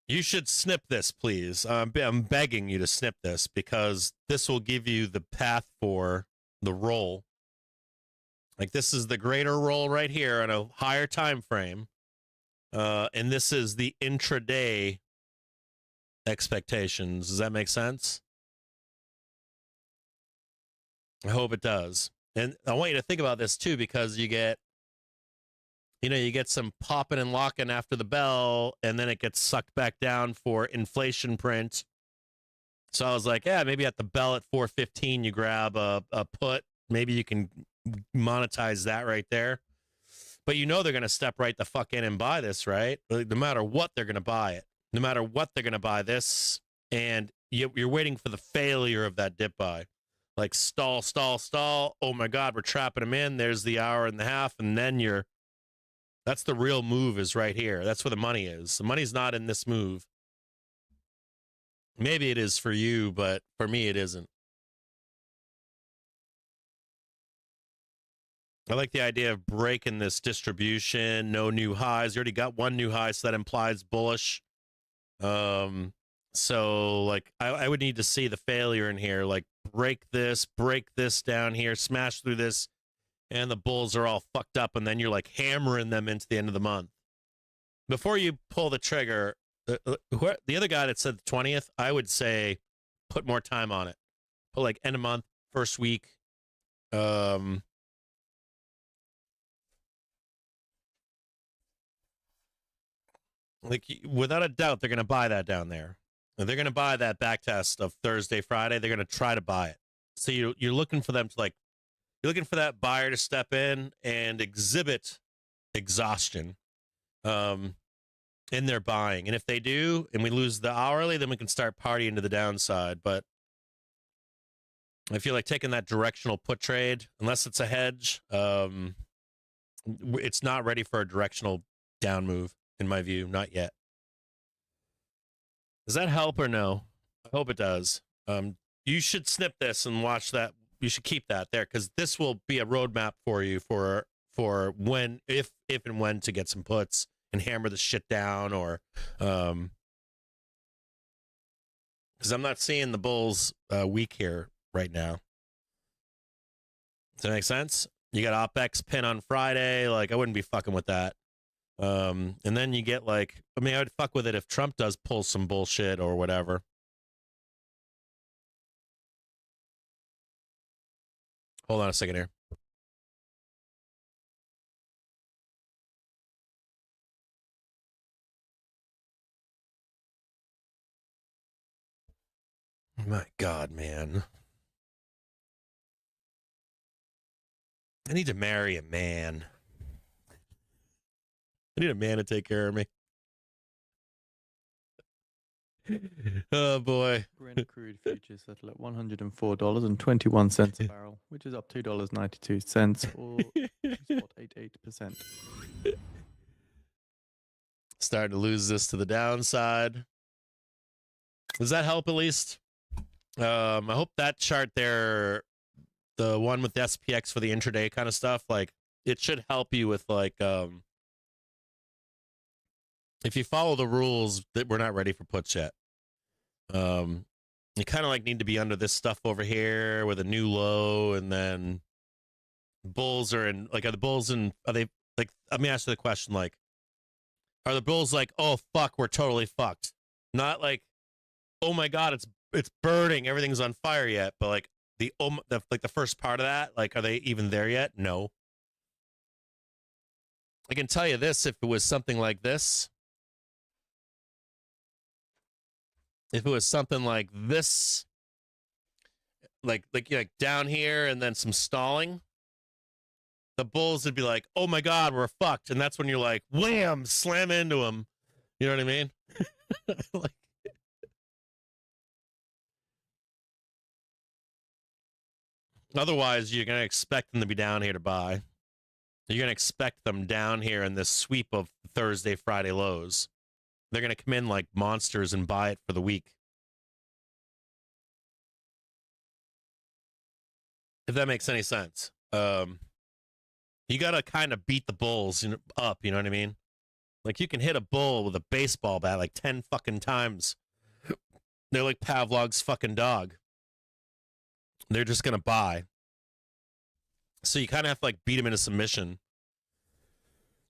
Speaker 2: you should snip this, please. I'm begging you to snip this because this will give you the path for the roll. Like, this is the greater roll right here on a higher time frame. And this is the intraday expectations. Does that make sense? I hope it does. And I want you to think about this too, because you get some popping and locking after the bell, and then it gets sucked back down for inflation print. So I was like, yeah, maybe at the bell at 4:15, you grab a put. Maybe you can monetize that right there. But they're going to step right the fuck in and buy this, right? No matter what, they're going to buy it. No matter what, they're going to buy this. And you're waiting for the failure of that dip buy. Like stall. Oh my God, we're trapping them in. There's the hour and a half. And then that's the real move is right here. That's where the money is. The money's not in this move. Maybe it is for you, but for me, it isn't. I like the idea of breaking this distribution. No new highs. You already got one new high, so that implies bullish. So like I would need to see the failure in here. Like break this down here, smash through this, and the bulls are all fucked up, and then you're like hammering them into the end of the month. Before you pull the trigger, the other guy that said the 20th, I would say put more time on it. Put like end of month, first week. Like without a doubt, they're going to buy that down there. And they're going to buy that back test of Thursday, Friday. They're going to try to buy it. So you're looking for them to you're looking for that buyer to step in and exhibit exhaustion in their buying. And if they do, and we lose the hourly, then we can start partying to the downside. But I feel like taking that directional put trade, unless it's a hedge, it's not ready for a directional down move. In my view, not yet. Does that help or no? I hope it does. You should snip this and watch that. You should keep that there because this will be a roadmap for you for when, if and when to get some puts and hammer the shit down, or because I'm not seeing the bulls weak here right now. Does that make sense? You got OpEx pin on Friday. Like I wouldn't be fucking with that. And then you get I would fuck with it if Trump does pull some bullshit or whatever. Hold on a second here. My God, man. I need to marry a man. I need a man to take care of me. Oh, boy.
Speaker 3: Brent crude futures settle at $104.21 a barrel, which is up $2.92 or 2.88%.
Speaker 2: Starting to lose this to the downside. Does that help at least? I hope that chart there, the one with the SPX for the intraday kind of stuff, it should help you with if you follow the rules that we're not ready for puts yet. You kind of need to be under this stuff over here with a new low, and then bulls are in, are the bulls in, are they, let me ask you the question, are the bulls oh, fuck, we're totally fucked? Not oh my God, it's burning, everything's on fire yet, but the first part of that, are they even there yet? No. I can tell you this, if it was something like this, if it was something like this, like down here and then some stalling, the bulls would be oh my God, we're fucked. And that's when you're wham, slam into them. You know what I mean? Otherwise, you're going to expect them to be down here to buy. You're going to expect them down here in this sweep of Thursday, Friday lows. They're going to come in like monsters and buy it for the week. If that makes any sense. You got to kind of beat the bulls up, you know what I mean? Like, you can hit a bull with a baseball bat like 10 fucking times. They're like Pavlov's fucking dog. They're just going to buy. So you kind of have to, like, beat them into submission.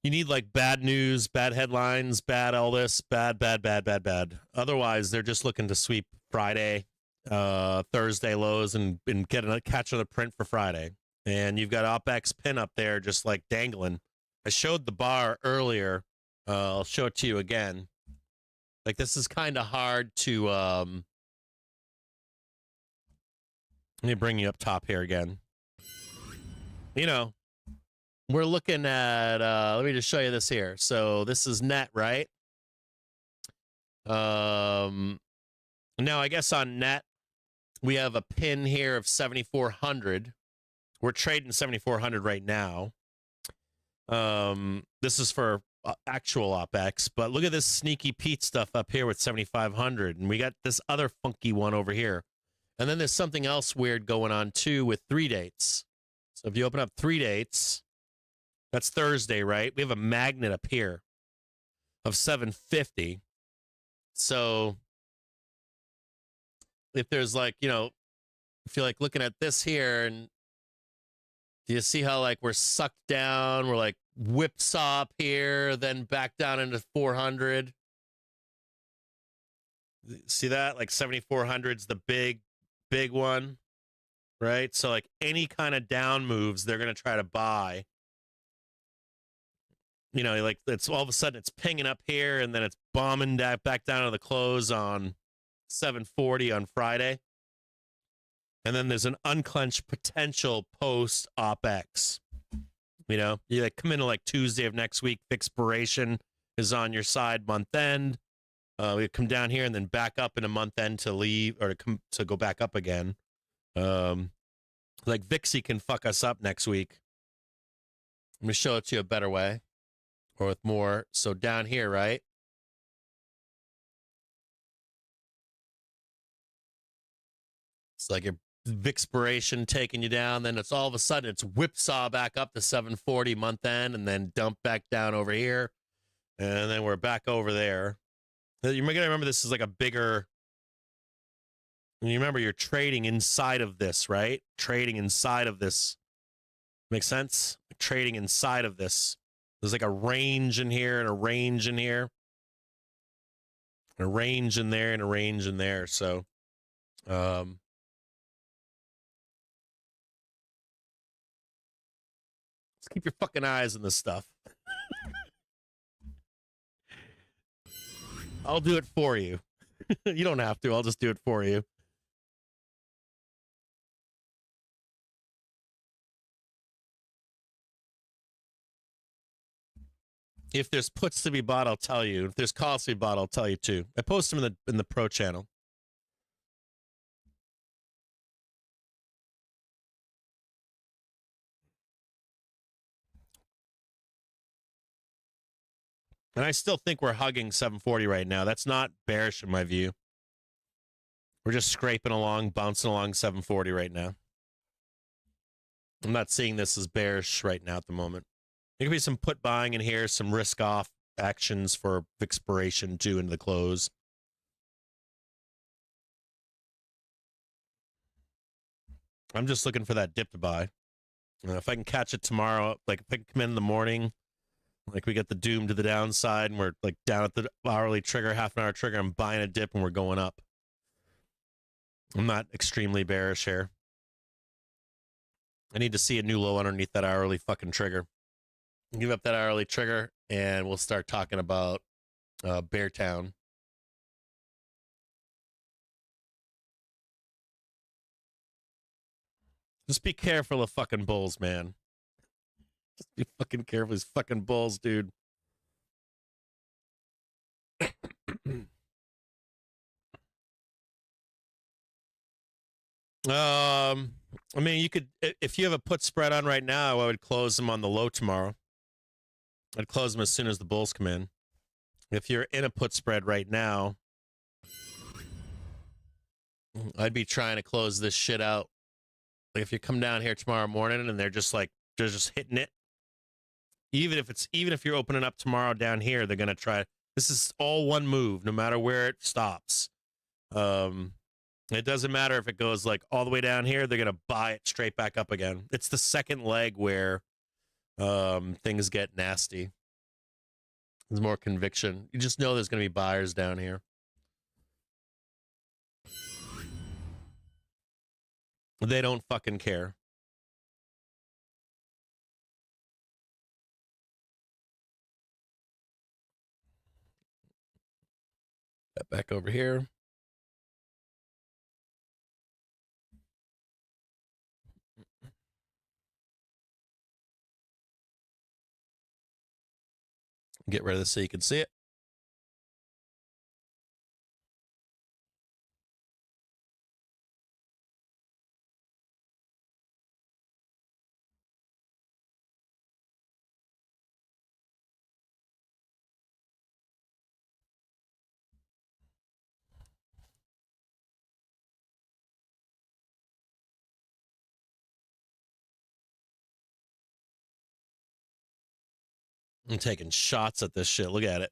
Speaker 2: You need, like, bad news, bad headlines, bad all this, bad. Otherwise, they're just looking to sweep Friday, Thursday lows and catch another print for Friday. And you've got OpEx pin up there just, like, dangling. I showed the bar earlier. I'll show it to you again. Like, this is kind of hard to, let me bring you up top here again. You know, we're looking at, let me just show you this here. So this is net, right? Now I guess on net, we have a pin here of 7,400. We're trading 7,400 right now. This is for actual OpEx, but look at this sneaky Pete stuff up here with 7,500, and we got this other funky one over here. And then there's something else weird going on too with 3 dates. So if you open up 3 dates, that's Thursday, right? We have a magnet up here of 750. So if there's like, you know, if you're like looking at this here, and do you see how like we're sucked down? We're like whipsaw up here, then back down into 400. See that? Like 7,400 is the big one, right? So like any kind of down moves, they're going to try to buy. You know, like it's all of a sudden it's pinging up here, and then it's bombing back down to the close on 740 on Friday. And then there's an unclenched potential post OpEx. You know, you like come into like Tuesday of next week, expiration is on your side, month end. We come down here and then back up in a month end to leave, or to go back up again. Like VIXY can fuck us up next week. Let me show it to you a better way, or with more. So down here, right? It's like your expiration taking you down, then it's all of a sudden it's whipsaw back up to 740 month end, and then dump back down over here, and then we're back over there. You're gonna remember this is like a bigger. You remember you're trading inside of this, right? Trading inside of this. Make sense? Trading inside of this. There's like a range in here and a range in here, a range in there and a range in there. So, let's keep your fucking eyes on this stuff. I'll do it for you. You don't have to. I'll just do it for you. If there's puts to be bought, I'll tell you. If there's calls to be bought, I'll tell you too. I post them in the pro channel. And I still think we're hugging 740 right now. That's not bearish in my view. We're just scraping along, bouncing along 740 right now. I'm not seeing this as bearish right now at the moment. There could be some put buying in here, some risk off actions for expiration too into the close. I'm just looking for that dip to buy. If I can catch it tomorrow, like if I can come in the morning, like we get the doom to the downside and we're like down at the hourly trigger, half an hour trigger, I'm buying a dip and we're going up. I'm not extremely bearish here. I need to see a new low underneath that hourly fucking trigger. Give up that hourly trigger and we'll start talking about Beartown. Just be careful of fucking bulls, man. Just be fucking careful. These fucking bulls, dude. I mean, you could, if you have a put spread on right now, I would close them on the low tomorrow. I'd close them as soon as the bulls come in. If you're in a put spread right now, I'd be trying to close this shit out. Like if you come down here tomorrow morning and they're just hitting it, Even if you're opening up tomorrow down here, they're gonna try. This is all one move, no matter where it stops. It doesn't matter if it goes like all the way down here, they're gonna buy it straight back up again. It's the second leg where things get nasty. There's more conviction. You just know there's gonna be buyers down here. They don't fucking care. Back over here. Get rid of this so you can see it. I'm taking shots at this shit. Look at it.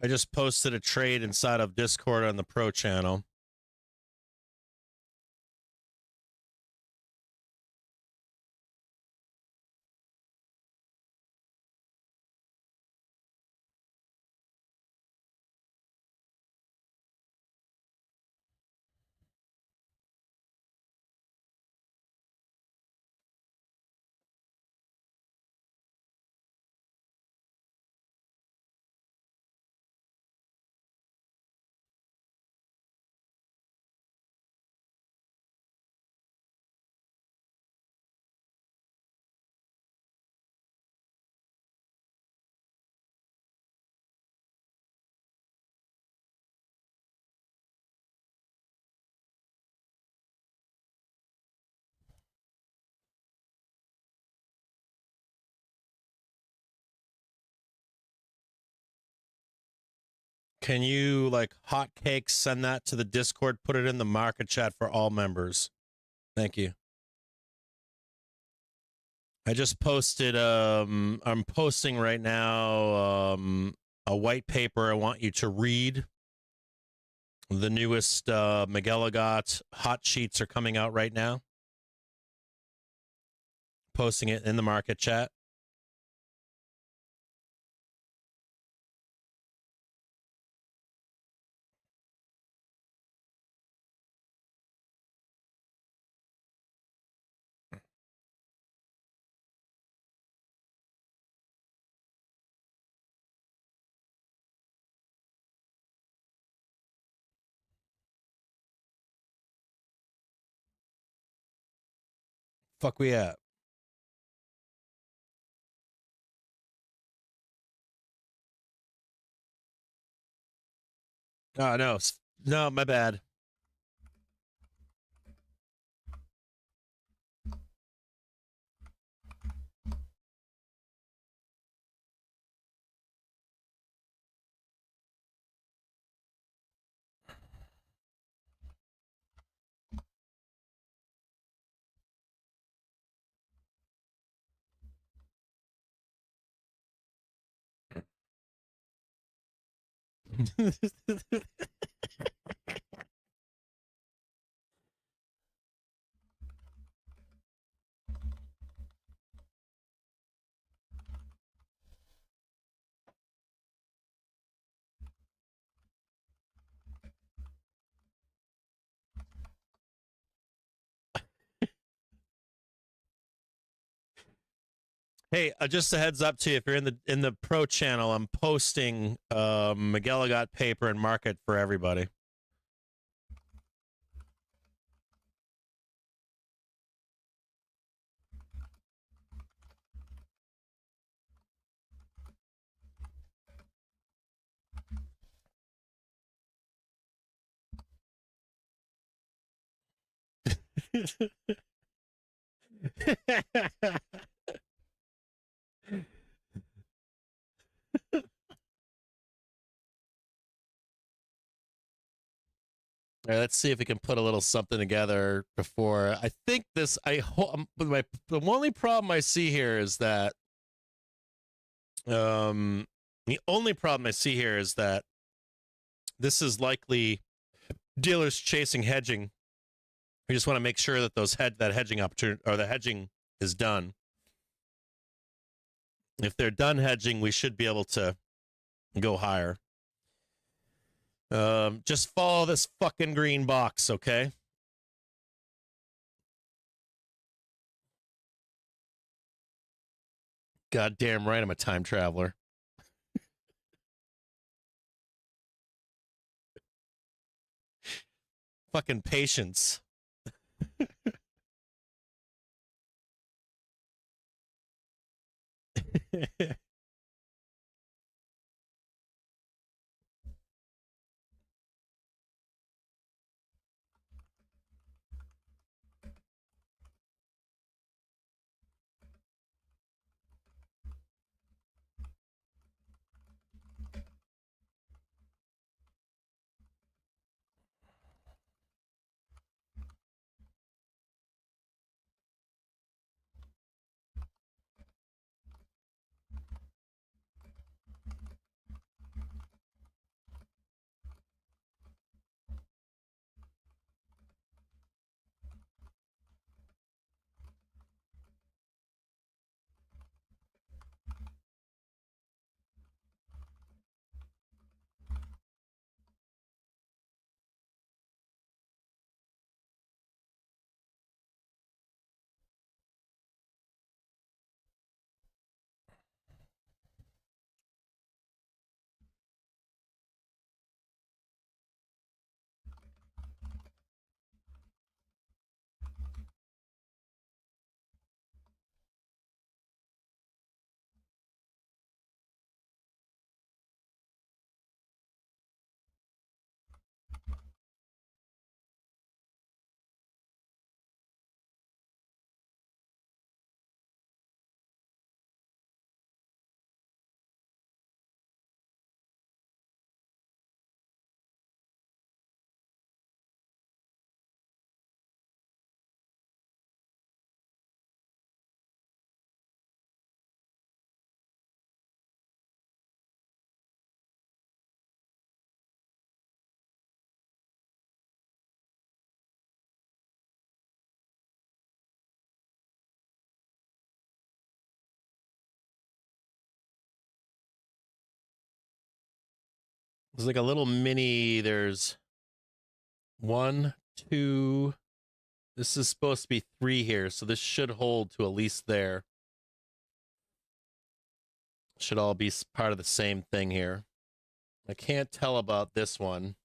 Speaker 2: I just posted a trade inside of Discord on the Pro channel. Can you, like, hotcakes, send that to the Discord, put it in the market chat for all members? Thank you. I just posted, I'm posting right now a white paper I want you to read. The newest McElligott hot sheets are coming out right now. Posting it in the market chat. Fuck we at? Oh, no. No, my bad. Hey, just a heads up to you, if you're in the Pro channel, I'm posting McElligott paper and market for everybody. All right, let's see if we can put a little something together before. I think this. The only problem I see here is that. The only problem I see here is that this is likely dealers chasing hedging. We just want to make sure that that hedging opportunity or the hedging is done. If they're done hedging, we should be able to go higher. Just follow this fucking green box, okay? Goddamn right, I'm a time traveler. Fucking patience. There's like a little mini, there's 1, 2, this is supposed to be 3 here, so this should hold to at least there. Should all be part of the same thing here. I can't tell about this one.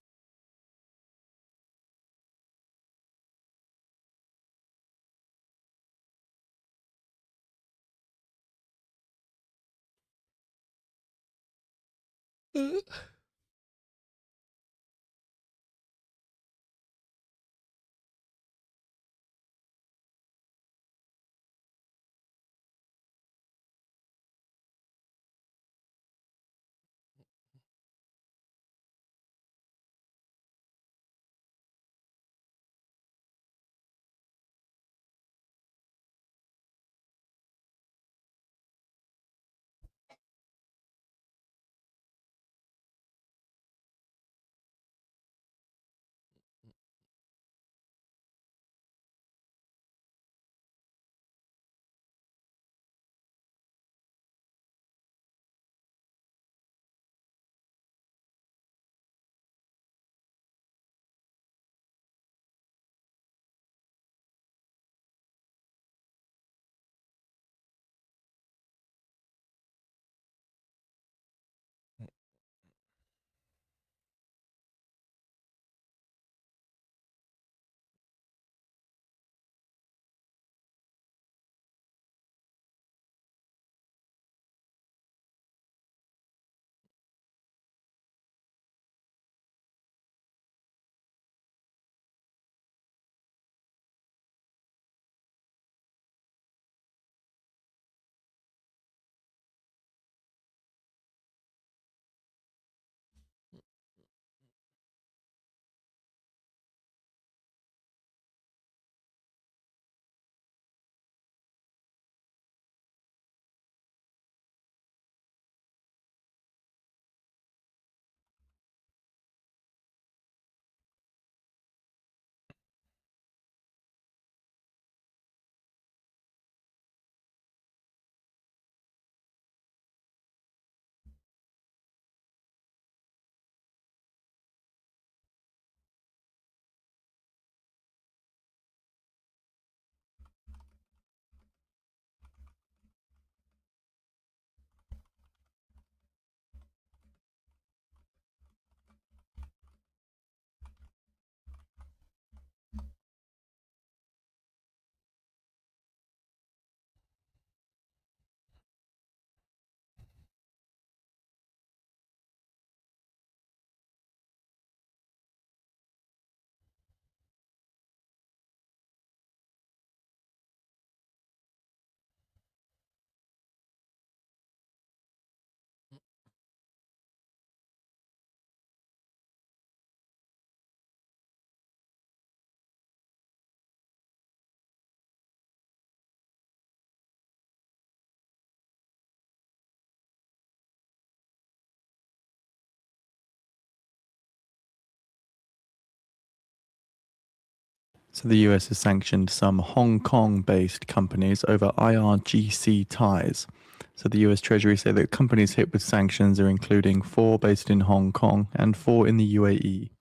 Speaker 3: So the US has sanctioned some Hong Kong-based companies over IRGC ties. So the US Treasury say that companies hit with sanctions are including 4 based in Hong Kong and 4 in the UAE.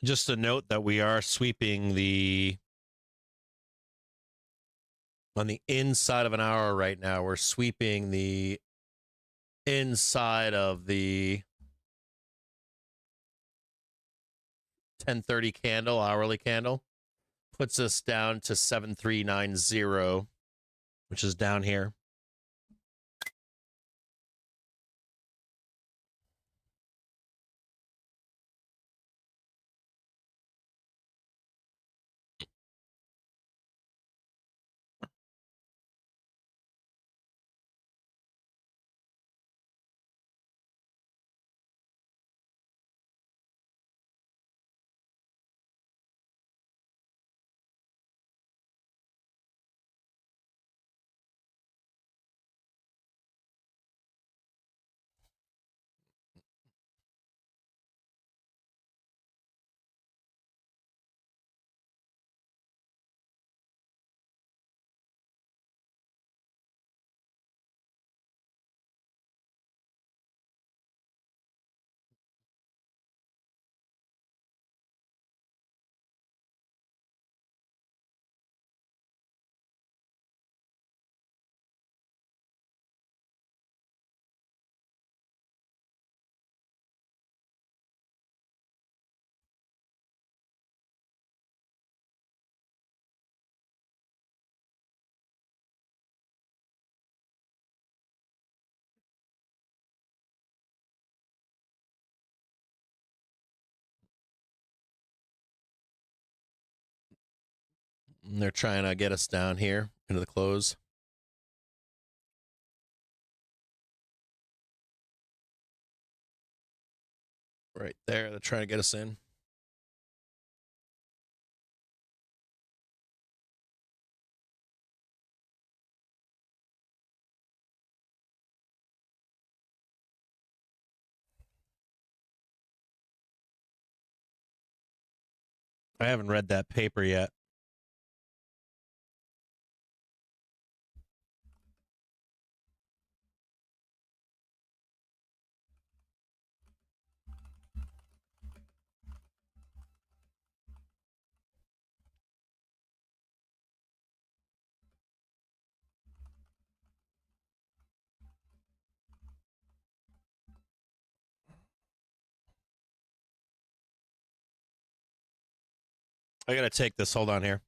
Speaker 2: Just a note that we are sweeping on the inside of an hour right now, we're sweeping the inside of the 1030 candle, hourly candle. Puts us down to 7390, which is down here. And they're trying to get us down here into the close. Right there. They're trying to get us in. I haven't read that paper yet. I got to take this. Hold on here.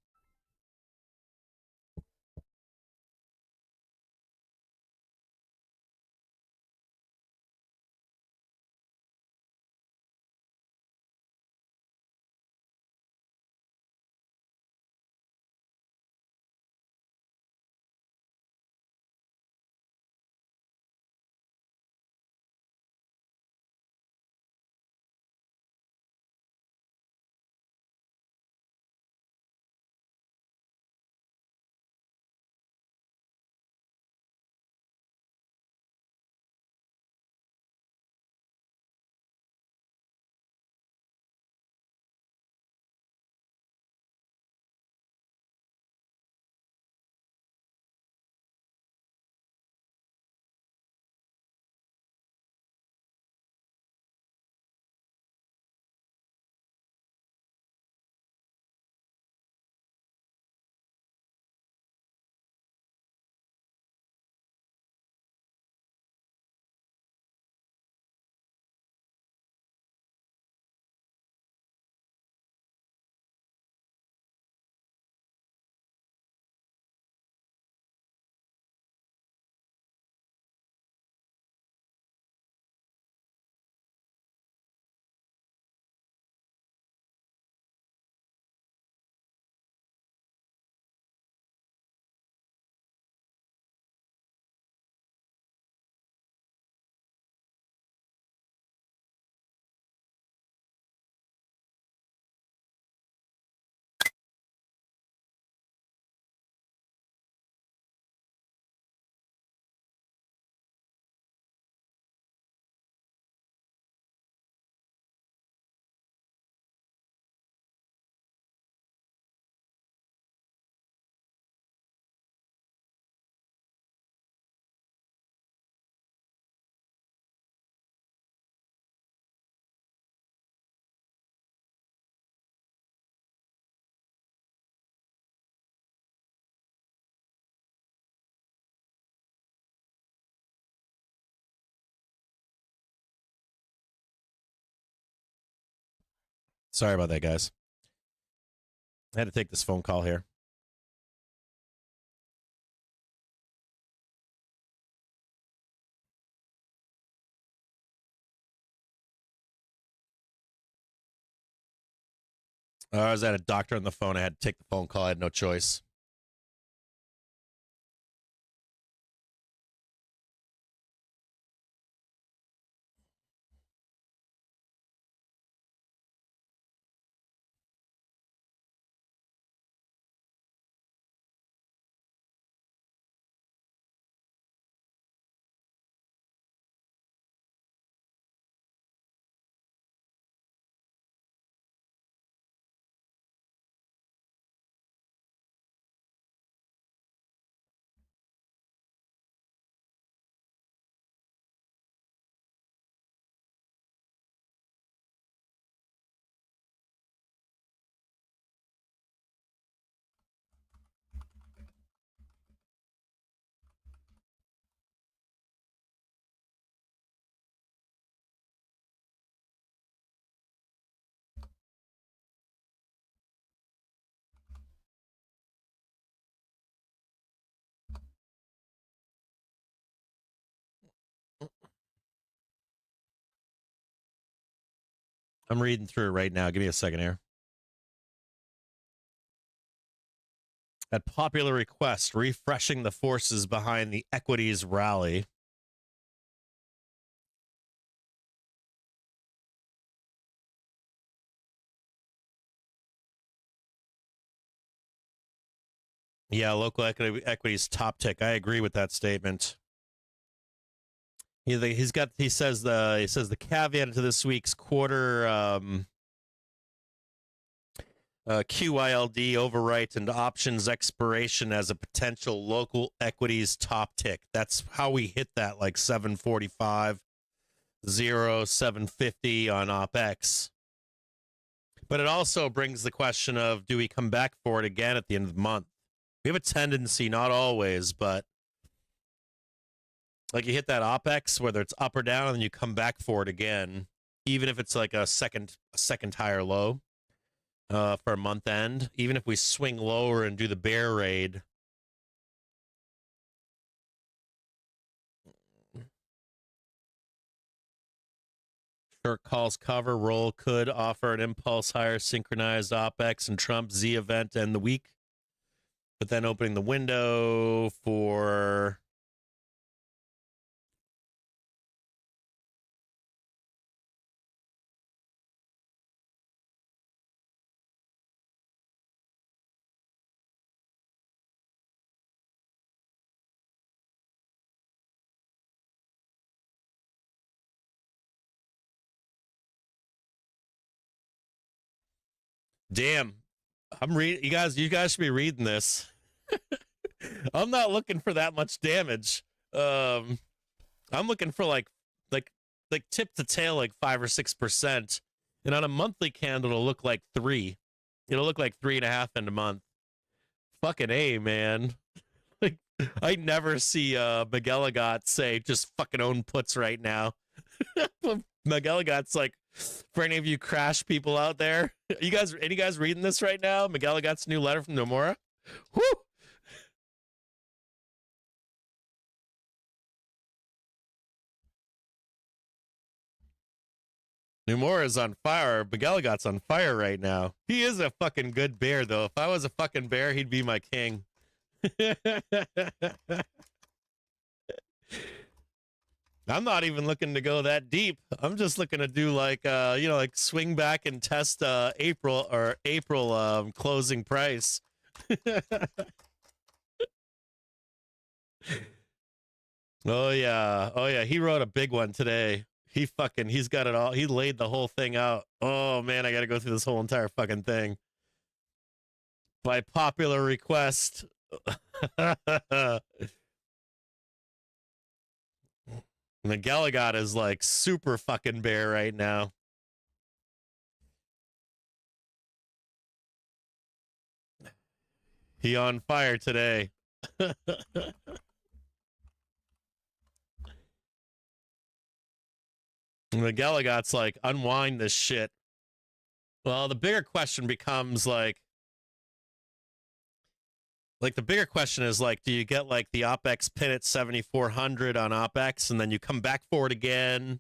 Speaker 2: Sorry about that, guys. I had to take this phone call here. I was at a doctor on the phone. I had to take the phone call. I had no choice. I'm reading through it right now. Give me a second here. At popular request, refreshing the forces behind the equities rally. Yeah, local equities top tick. I agree with that statement. He says the caveat to this week's quarter QYLD overwrite and options expiration as a potential local equities top tick. That's how we hit that, like 745, 750 on OpEx. But it also brings the question of, do we come back for it again at the end of the month? We have a tendency, not always, but like you hit that OpEx, whether it's up or down, and then you come back for it again, even if it's like a second higher low. For a month end, even if we swing lower and do the bear raid. Short calls cover roll could offer an impulse higher synchronized OpEx and Trump Z event end the week, but then opening the window for damn. I'm reading. You guys should be reading this. I'm not looking for that much damage. I'm looking for like tip to tail, like 5 or 6%. And on a monthly candle, it'll look like 3. It'll look like 3.5 in a month. Fucking A, man. Like, I never see McGilligot say just fucking own puts right now. McGilligot's like, for any of you crash people out there, any guys reading this right now? McGilligot's new letter from Nomura. Whoo! Nomura's on fire. McGilligot's on fire right now. He is a fucking good bear, though. If I was a fucking bear, he'd be my king. I'm not even looking to go that deep. I'm just looking to do like like swing back and test April closing price. Oh yeah. He wrote a big one today. He's got it all. He laid the whole thing out. Oh man, I got to go through this whole entire fucking thing. By popular request. McGilligot is like super fucking bear right now. He on fire today. McGilligot's like, unwind this shit. Well, the bigger question becomes like the bigger question is like, do you get like the OpEx pin at 7,400 on OpEx and then you come back for it again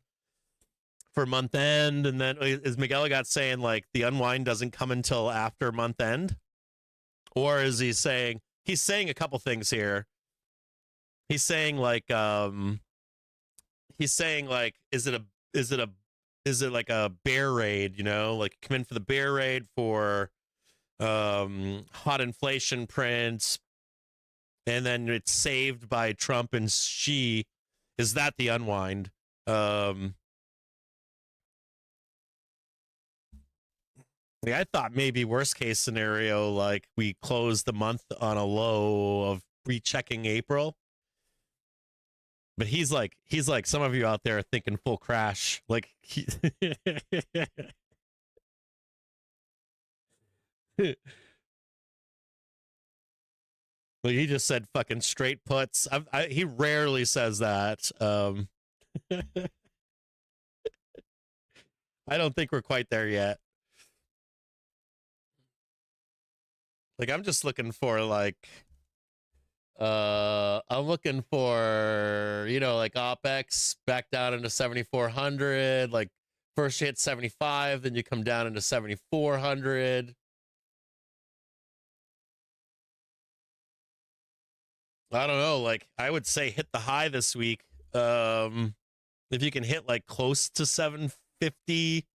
Speaker 2: for month end? And then is McGilligot saying like the unwind doesn't come until after month end? Or is he's saying a couple things here. He's saying like, is it like a bear raid, like come in for the bear raid for hot inflation prints and then it's saved by Trump and Xi? Is that the unwind? I thought maybe worst case scenario, like we close the month on a low of rechecking April. But he's like some of you out there are thinking full crash. Like well, he just said fucking straight puts. He rarely says that. I don't think we're quite there yet. Like I'm just looking for like I'm looking for like OpEx back down into 7,400. Like first you hit 75, then you come down into 7,400. I don't know. Like, I would say hit the high this week. If you can hit like close to 750,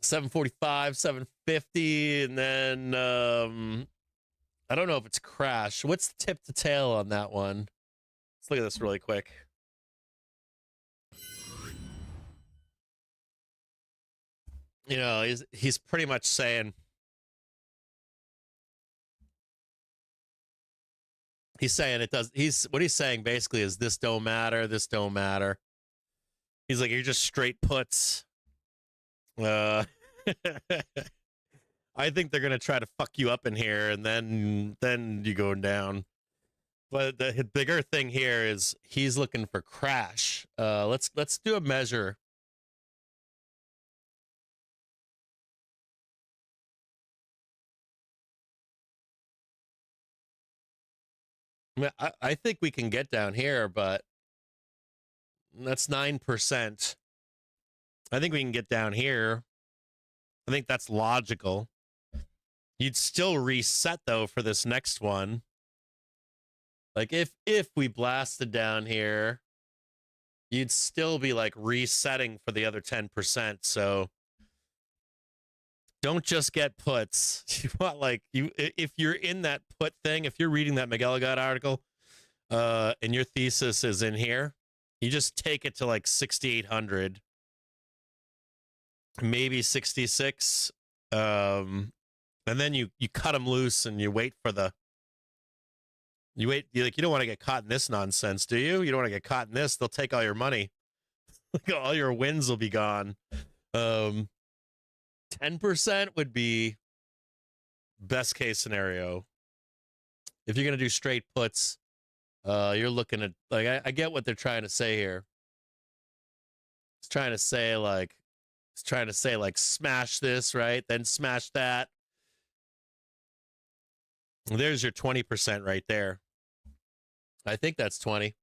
Speaker 2: 745, 750, and then I don't know if it's crash. What's the tip to tail on that one? Let's look at this really quick. You know, he's pretty much saying it does. What he's saying basically is this don't matter. This don't matter. He's like, you're just straight puts. I think they're gonna try to fuck you up in here, and then you go down. But the bigger thing here is he's looking for crash. Let's do a measure. I think we can get down here, but that's 9%. I think we can get down here. I think that's logical. You'd still reset though for this next one. Like if we blasted down here, you'd still be like resetting for the other 10%. So don't just get puts. You want like if you're in that put thing, if you're reading that McElligott article, and your thesis is in here, you just take it to like 6,800, maybe 66, and then you cut them loose and you wait for the. You don't want to get caught in this nonsense, do you? You don't want to get caught in this. They'll take all your money. All your wins will be gone. 10% would be best case scenario. If you're going to do straight puts, you're looking at, like, I get what they're trying to say here. It's trying to say like smash this, right? Then smash that. There's your 20% right there. I think that's 20.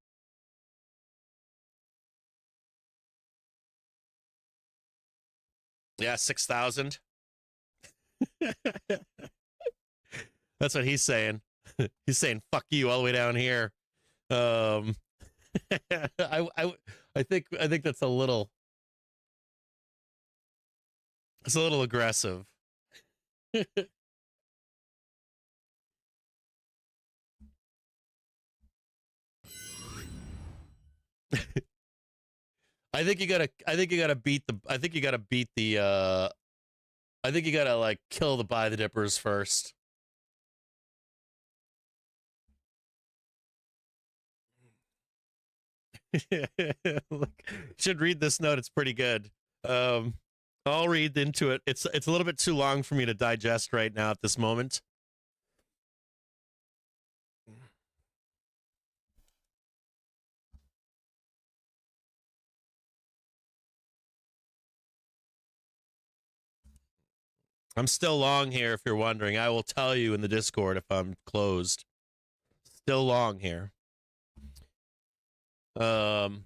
Speaker 2: Yeah, 6,000. That's what he's saying. He's saying "fuck you" all the way down here. I think that's a little. It's a little aggressive. I think you gotta like kill the buy the dippers first. Look, should read this note. It's pretty good. I'll read into it. It's a little bit too long for me to digest right now at this moment. I'm still long here if you're wondering. I will tell you in the Discord if I'm closed. Still long here. Hold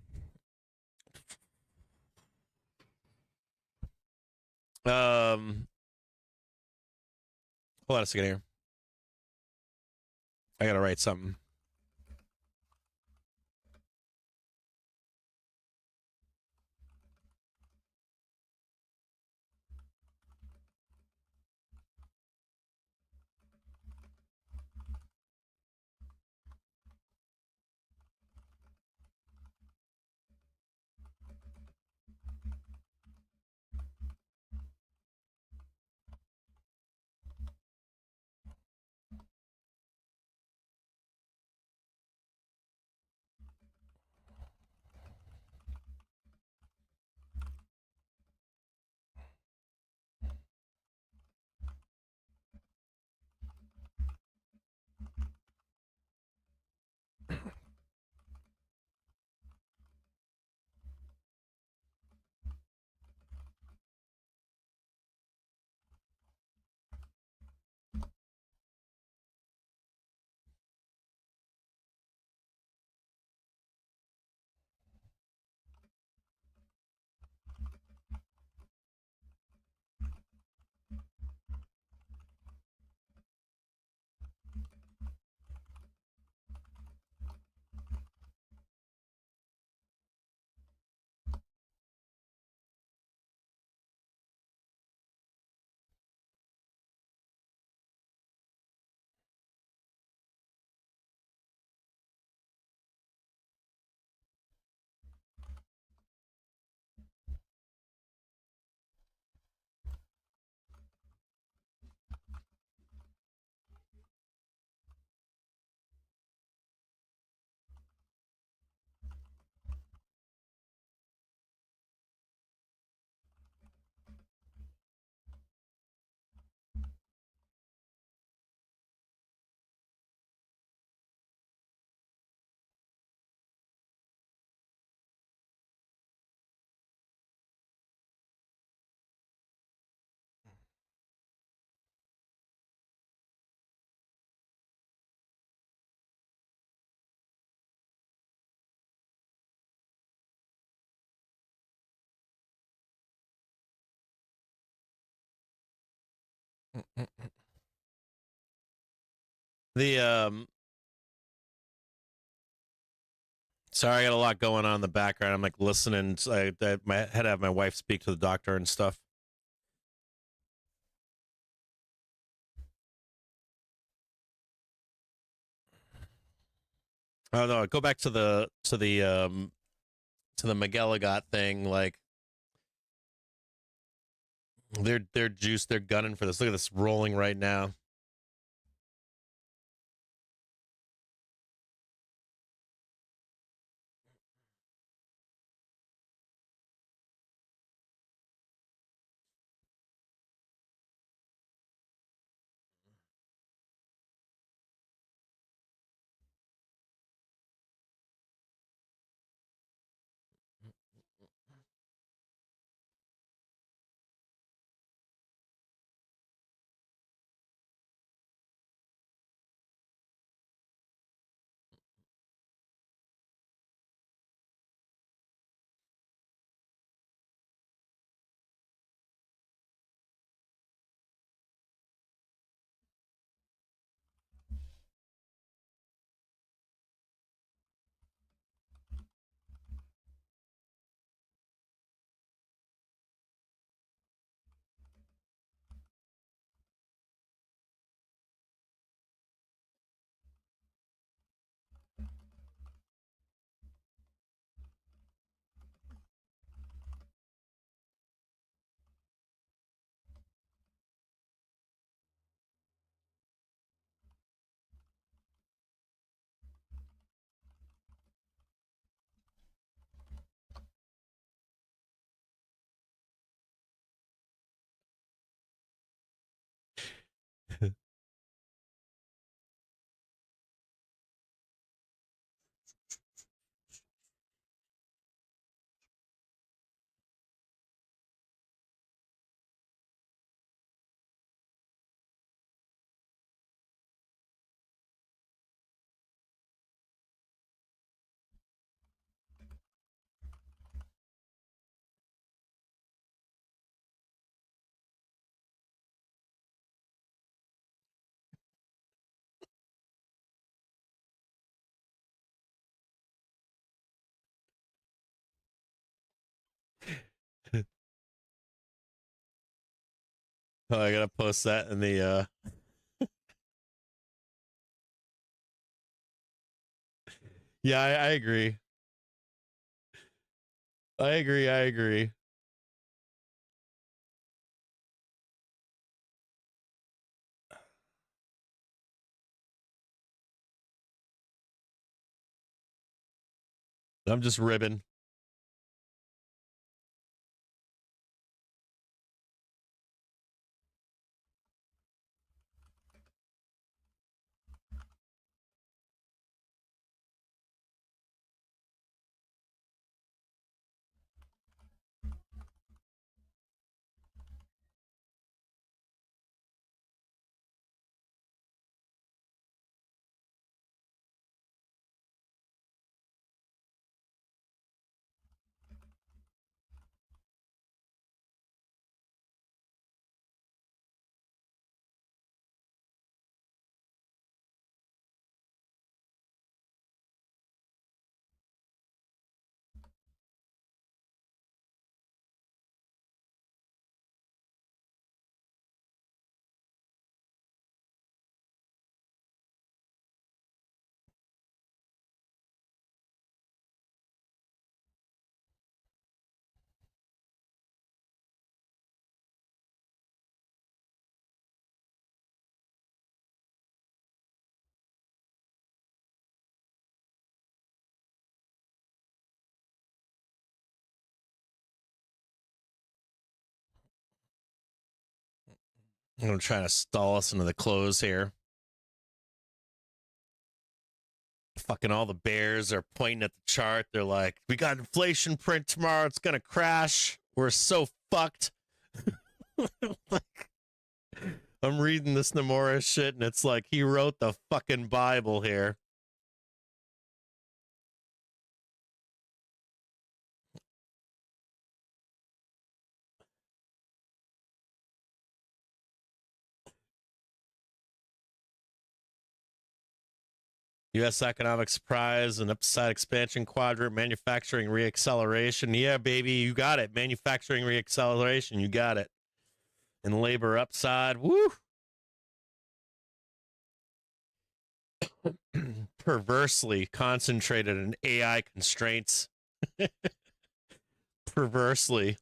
Speaker 2: on a second here. I gotta write something. The sorry, I got a lot going on in the background. I'm like listening. So I had to have my wife speak to the doctor and stuff. Oh no, go back to the McGilligot thing. Like they're juiced, they're gunning for this. Look at this rolling right now. Oh, I gotta post that in the yeah, I agree. I agree. I'm just ribbing. I'm trying to stall us into the close here. Fucking all the bears are pointing at the chart. They're like, we got inflation print tomorrow. It's going to crash. We're so fucked. Like, I'm reading this Nomura shit, and it's like he wrote the fucking Bible here. U.S. economic surprise and upside expansion quadrant, manufacturing reacceleration. Yeah, baby, you got it. Manufacturing reacceleration, you got it. And labor upside, woo. Perversely concentrated in AI constraints. Perversely.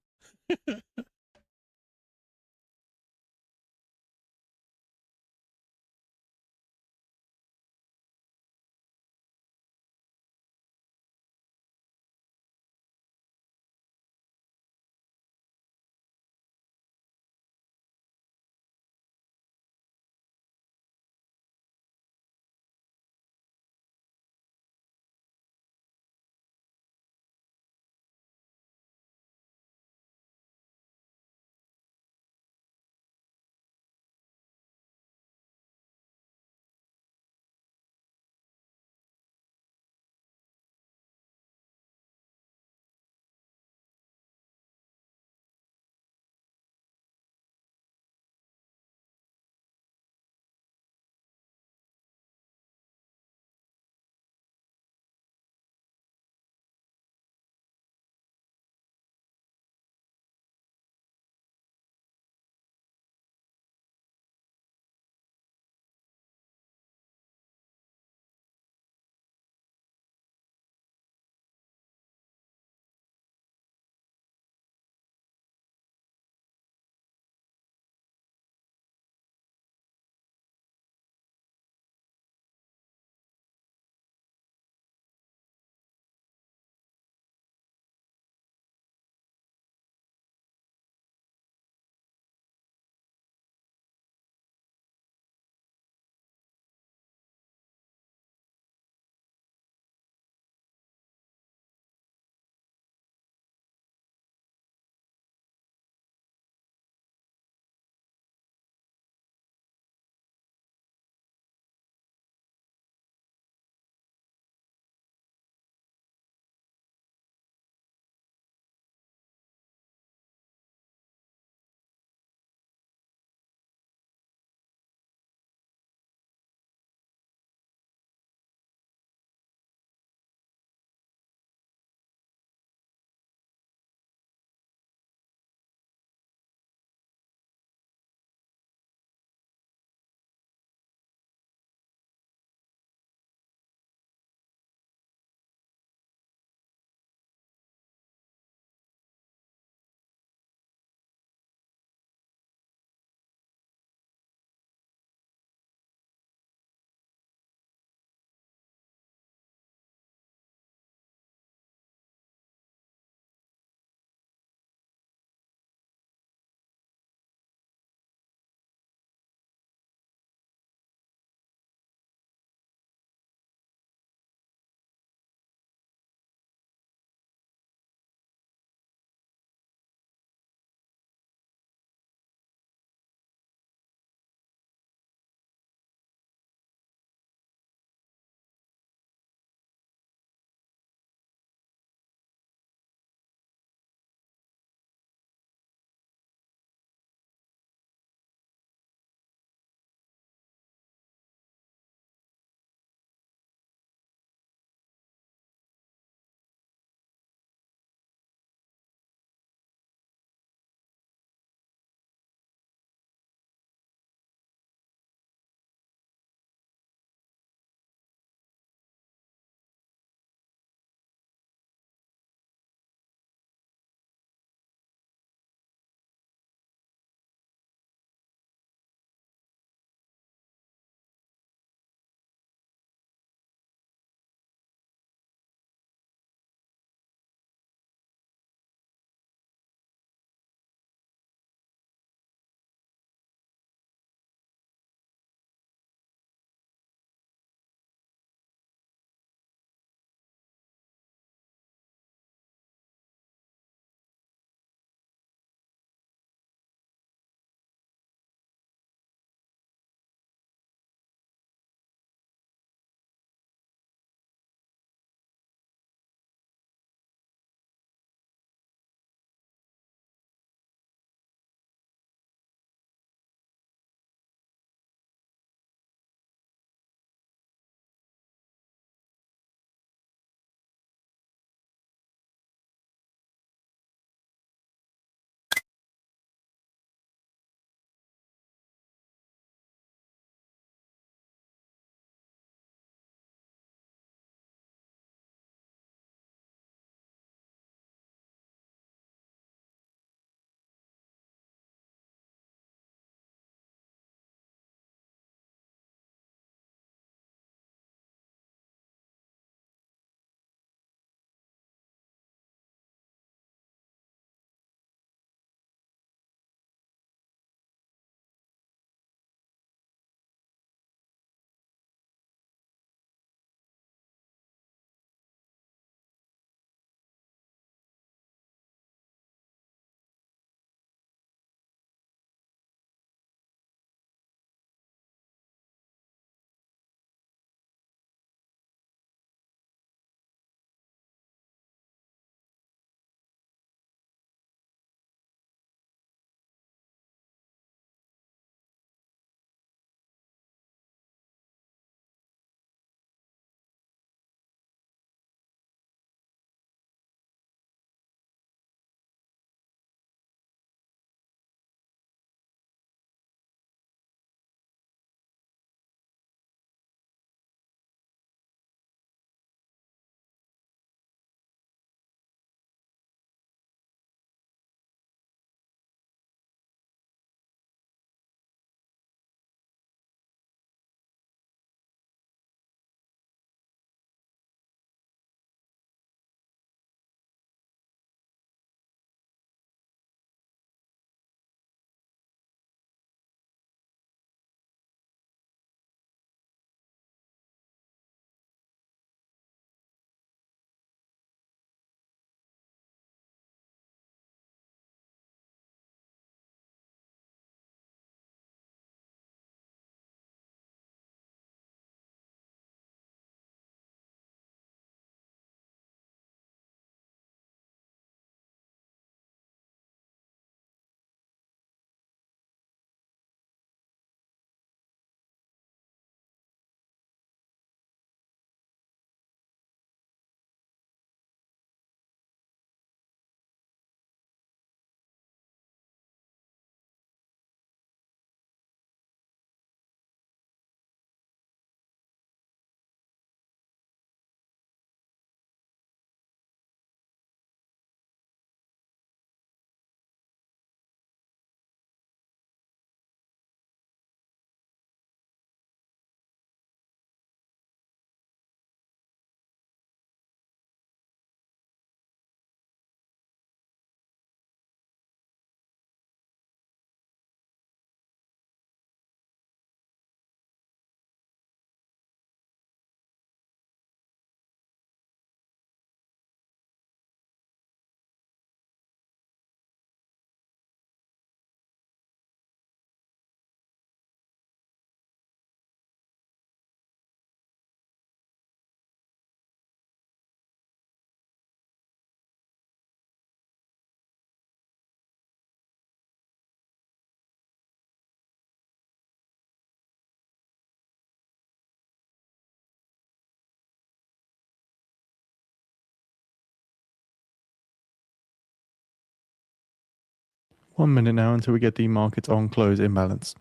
Speaker 3: 1 minute now until we get the markets on close imbalance.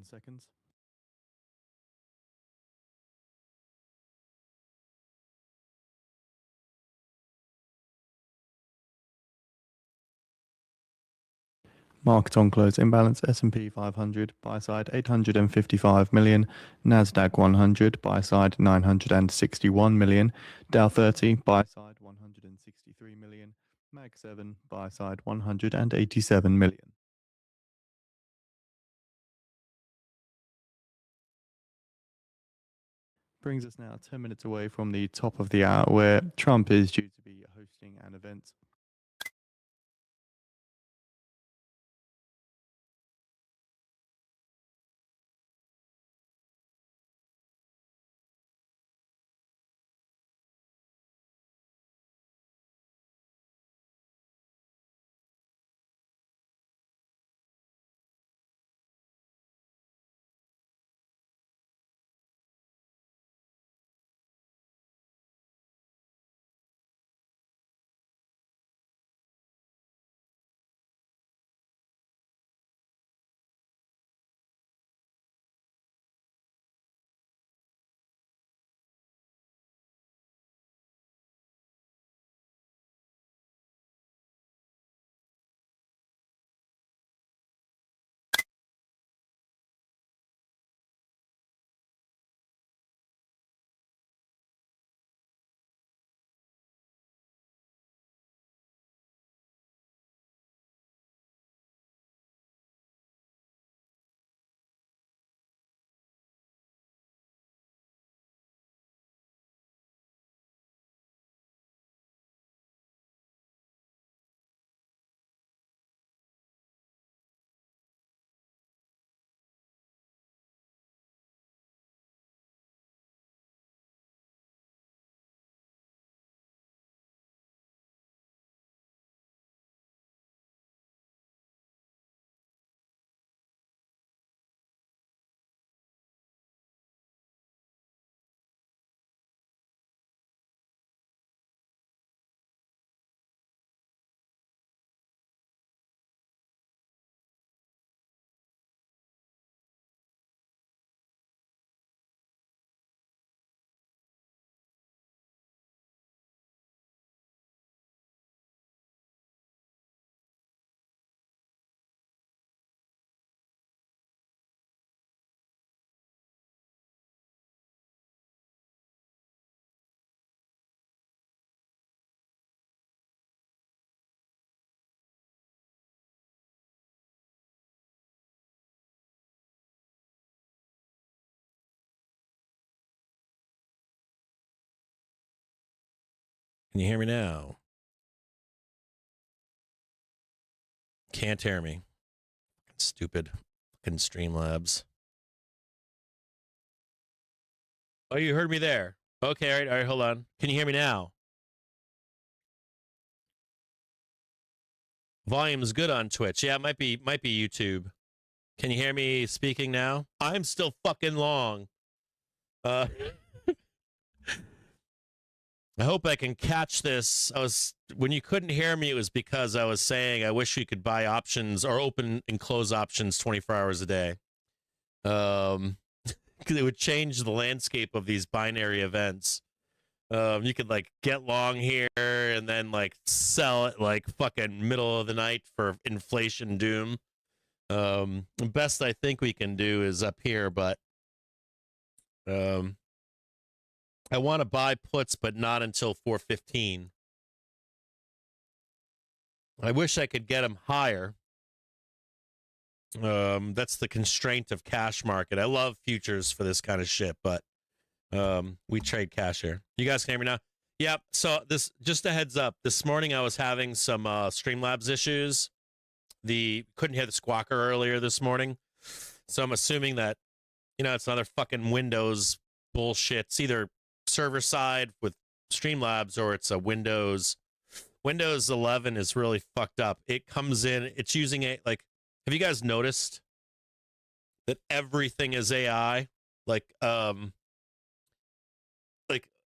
Speaker 3: Seconds. Market on close imbalance, S&P 500 buy side 855 million, Nasdaq 100 buy side 961 million, Dow 30 buy side 163 million, Mag 7 buy side 187 million. Brings us now 10 minutes away from the top of the hour where Trump is due to be hosting an event.
Speaker 2: Can you hear me now? Can't hear me. Stupid fucking Streamlabs. Oh, you heard me there. Okay, all right, hold on. Can you hear me now? Volume's good on Twitch. Yeah, it might be YouTube. Can you hear me speaking now? I'm still fucking long. I hope I can catch this. When you couldn't hear me, it was because I was saying I wish we could buy options or open and close options 24 hours a day. Because it would change the landscape of these binary events. You could like get long here and then like sell it like fucking middle of the night for inflation doom. The best I think we can do is up here, but I want to buy puts, but not until 415. I wish I could get them higher. That's the constraint of cash market. I love futures for this kind of shit, but We trade cash here. You guys can hear me now? Yep. So this, just a heads up. This morning I was having some Streamlabs issues. Couldn't hear the squawker earlier this morning. So I'm assuming that, it's another fucking Windows bullshit. It's either server side with Streamlabs or it's a Windows 11 is really fucked up. It comes in, it's using have you guys noticed that everything is AI? Like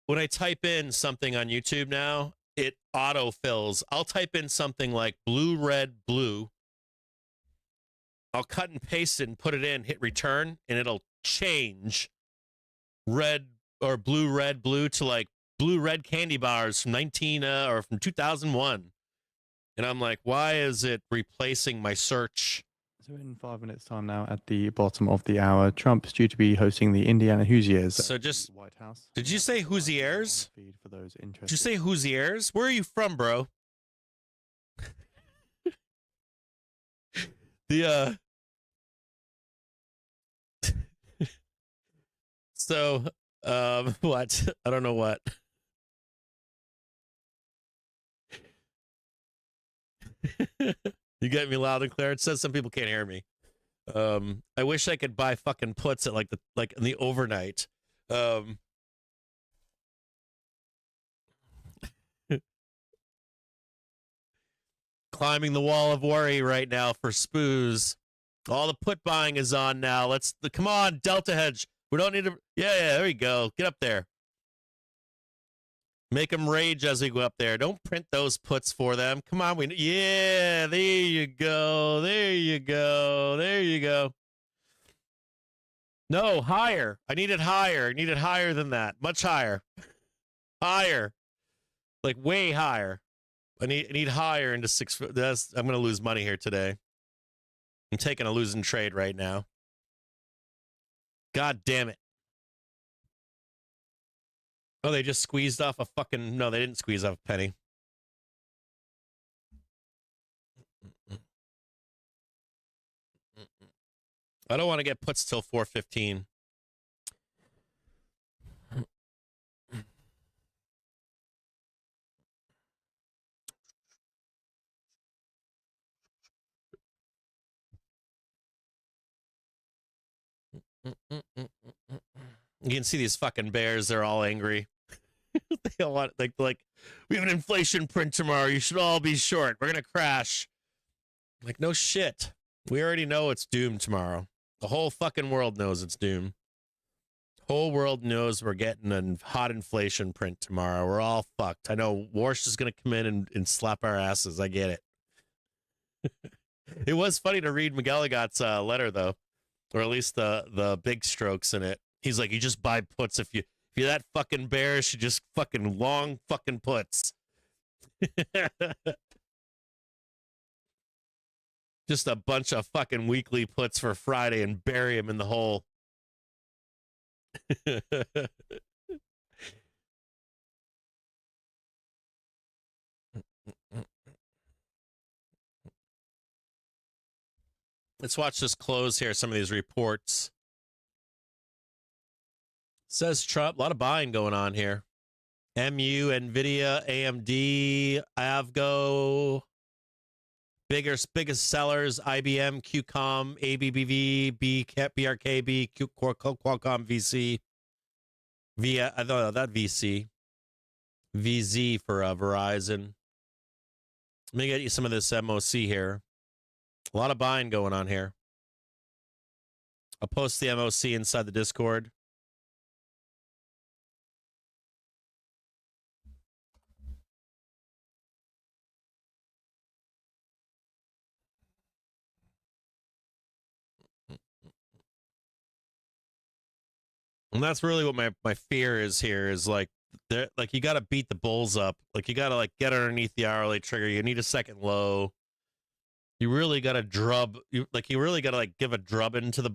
Speaker 2: when I type in something on YouTube now, it autofills. I'll type in something like blue, red, blue. I'll cut and paste it and put it in, hit return, and it'll change red or blue, red, blue to like blue, red candy bars from from 2001. And I'm like, why is it replacing my search?
Speaker 3: So in 5 minutes time now, at the bottom of the hour, Trump is due to be hosting the Indiana Hoosiers.
Speaker 2: So just
Speaker 3: White House.
Speaker 2: Did you say Hoosiers?
Speaker 3: Feed for those interested.
Speaker 2: Did you say Hoosiers? Where are you from, bro? So what? I don't know what. You get me loud and clear. It says some people can't hear me. I wish I could buy fucking puts at like in the overnight. Climbing the wall of worry right now for spoos. All the put buying is on now. Come on, Delta Hedge. We don't need to. Yeah, there we go. Get up there. Make them rage as we go up there. Don't print those puts for them. Come on. Yeah, there you go. There you go. There you go. No, higher. I need it higher. I need it higher than that. Much higher. Higher. Like way higher. I need higher into 6. I'm going to lose money here today. I'm taking a losing trade right now. God damn it. Oh, they just squeezed off a fucking... No, they didn't squeeze off a penny. I don't want to get puts till 4:15. You can see these fucking bears. They're all angry. They all want like we have an inflation print tomorrow. You should all be short. We're gonna crash. Like no shit. We already know it's doomed tomorrow. The whole fucking world knows it's doomed. Whole world knows we're getting a hot inflation print tomorrow. We're all fucked. I know Warsh is gonna come in and slap our asses. I get it. It was funny to read McGilligot's letter though, or at least the big strokes in it. He's like, you just buy puts if you're that fucking bearish, you just fucking long fucking puts. Just a bunch of fucking weekly puts for Friday and bury him in the hole. Let's watch this close here. Some of these reports. Says Trump, a lot of buying going on here. MU, NVIDIA, AMD, Avgo, biggest sellers, IBM, QCOM, ABBV, BRKB, Qualcomm, VC, I don't know, that VC, VZ for Verizon. Let me get you some of this MOC here. A lot of buying going on here. I'll post the MOC inside the Discord. And that's really what my fear is here is like you got to beat the bulls up. Like you got to get underneath the hourly trigger. You need a second low. You really got to you really got to give a drubbing to the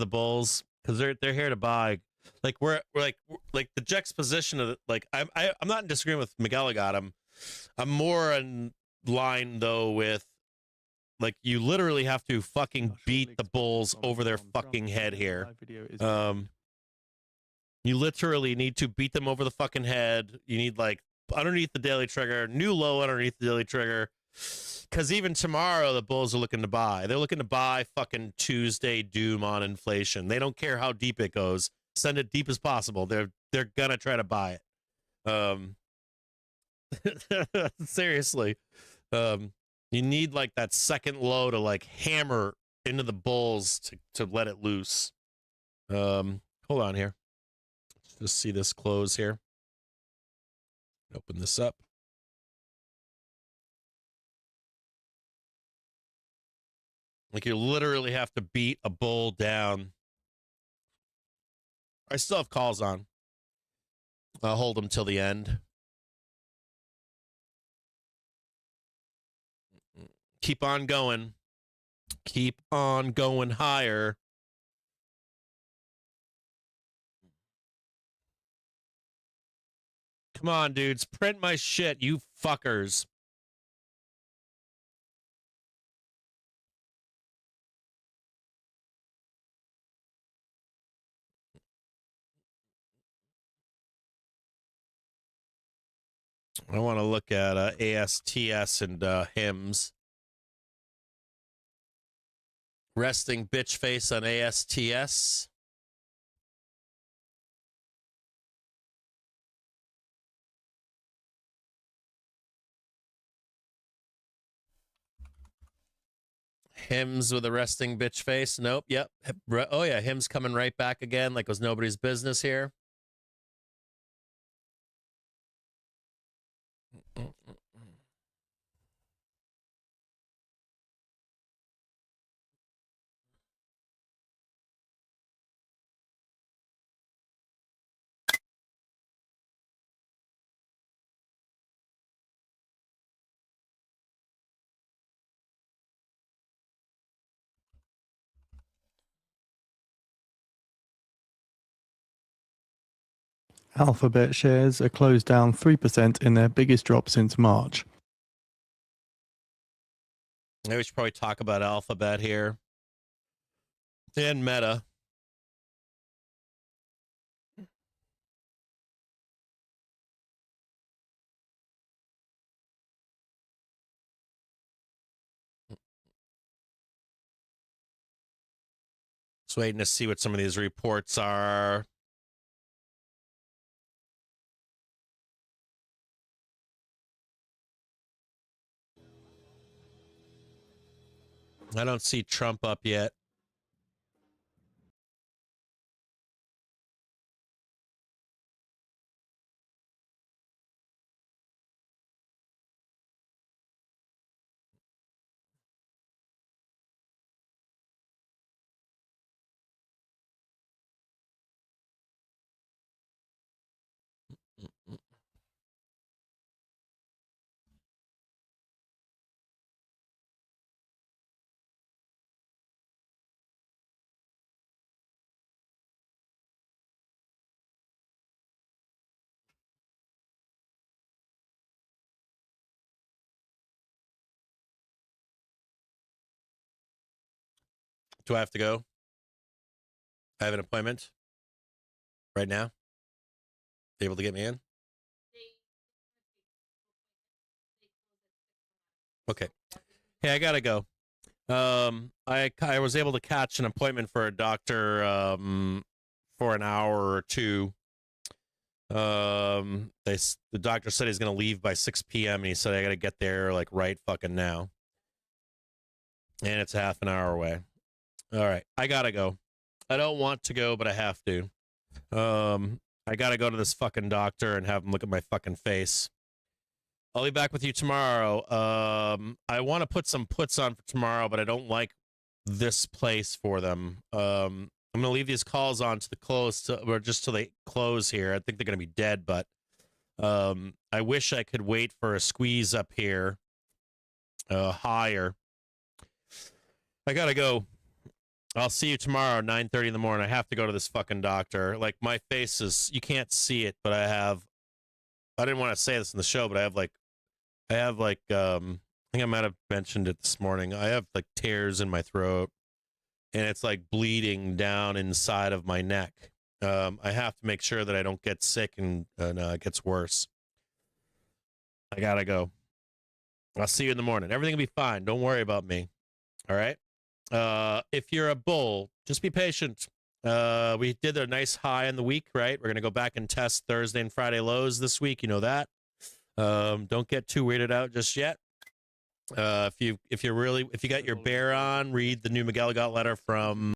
Speaker 2: bulls because they're here to buy. Like we're the juxtaposition of I'm not in disagreement with McGilligot. I'm more in line though with you literally have to fucking beat the bulls over their fucking head here. You literally need to beat them over the fucking head. You need like underneath the daily trigger, new low underneath the daily trigger. Because even tomorrow, the bulls are looking to buy. They're looking to buy fucking Tuesday doom on inflation. They don't care how deep it goes. Send it deep as possible. They're gonna try to buy it. Seriously, you need like that second low to like hammer into the bulls to let it loose. Hold on here. Let's just see this close here. Open this up. Like you literally have to beat a bull down. I still have calls on. I'll hold them till the end. Keep on going. Keep on going higher. Come on, dudes. Print my shit, you fuckers. I want to look at ASTS and HIMS. Resting bitch face on ASTS. HIMS with a resting bitch face. Nope. Yep. Oh, yeah. HIMS coming right back again like it was nobody's business here.
Speaker 3: Alphabet shares are closed down 3% in their biggest drop since March.
Speaker 2: Maybe we should probably talk about Alphabet here. And Meta. Just waiting to see what some of these reports are. I don't see Trump up yet. Do I have to go? I have an appointment right now. Able to get me in? Okay. Hey, I gotta go. I was able to catch an appointment for a doctor for an hour or two. The doctor said he's gonna leave by 6 p.m. and he said I gotta get there like right fucking now. And it's half an hour away. All right, I gotta go. I don't want to go, but I have to. I gotta go to this fucking doctor and have him look at my fucking face. I'll be back with you tomorrow. I want to put some puts on for tomorrow, but I don't like this place for them. I'm gonna leave these calls on to the close, or just till they close here. I think they're gonna be dead, but I wish I could wait for a squeeze up here, higher. I gotta go. I'll see you tomorrow, 9:30 in the morning. I have to go to this fucking doctor. Like, my face is, you can't see it, but I didn't want to say this in the show, but I have I think I might have mentioned it this morning. I have like tears in my throat and it's like bleeding down inside of my neck. I have to make sure that I don't get sick and it gets worse. I gotta go. I'll see you in the morning. Everything will be fine. Don't worry about me. All right. If you're a bull, just be patient. We did a nice high in the week, right? We're gonna go back and test Thursday and Friday lows this week. You know that. Don't get too weirded out just yet. If you got your bear on, read the new McGilligot letter from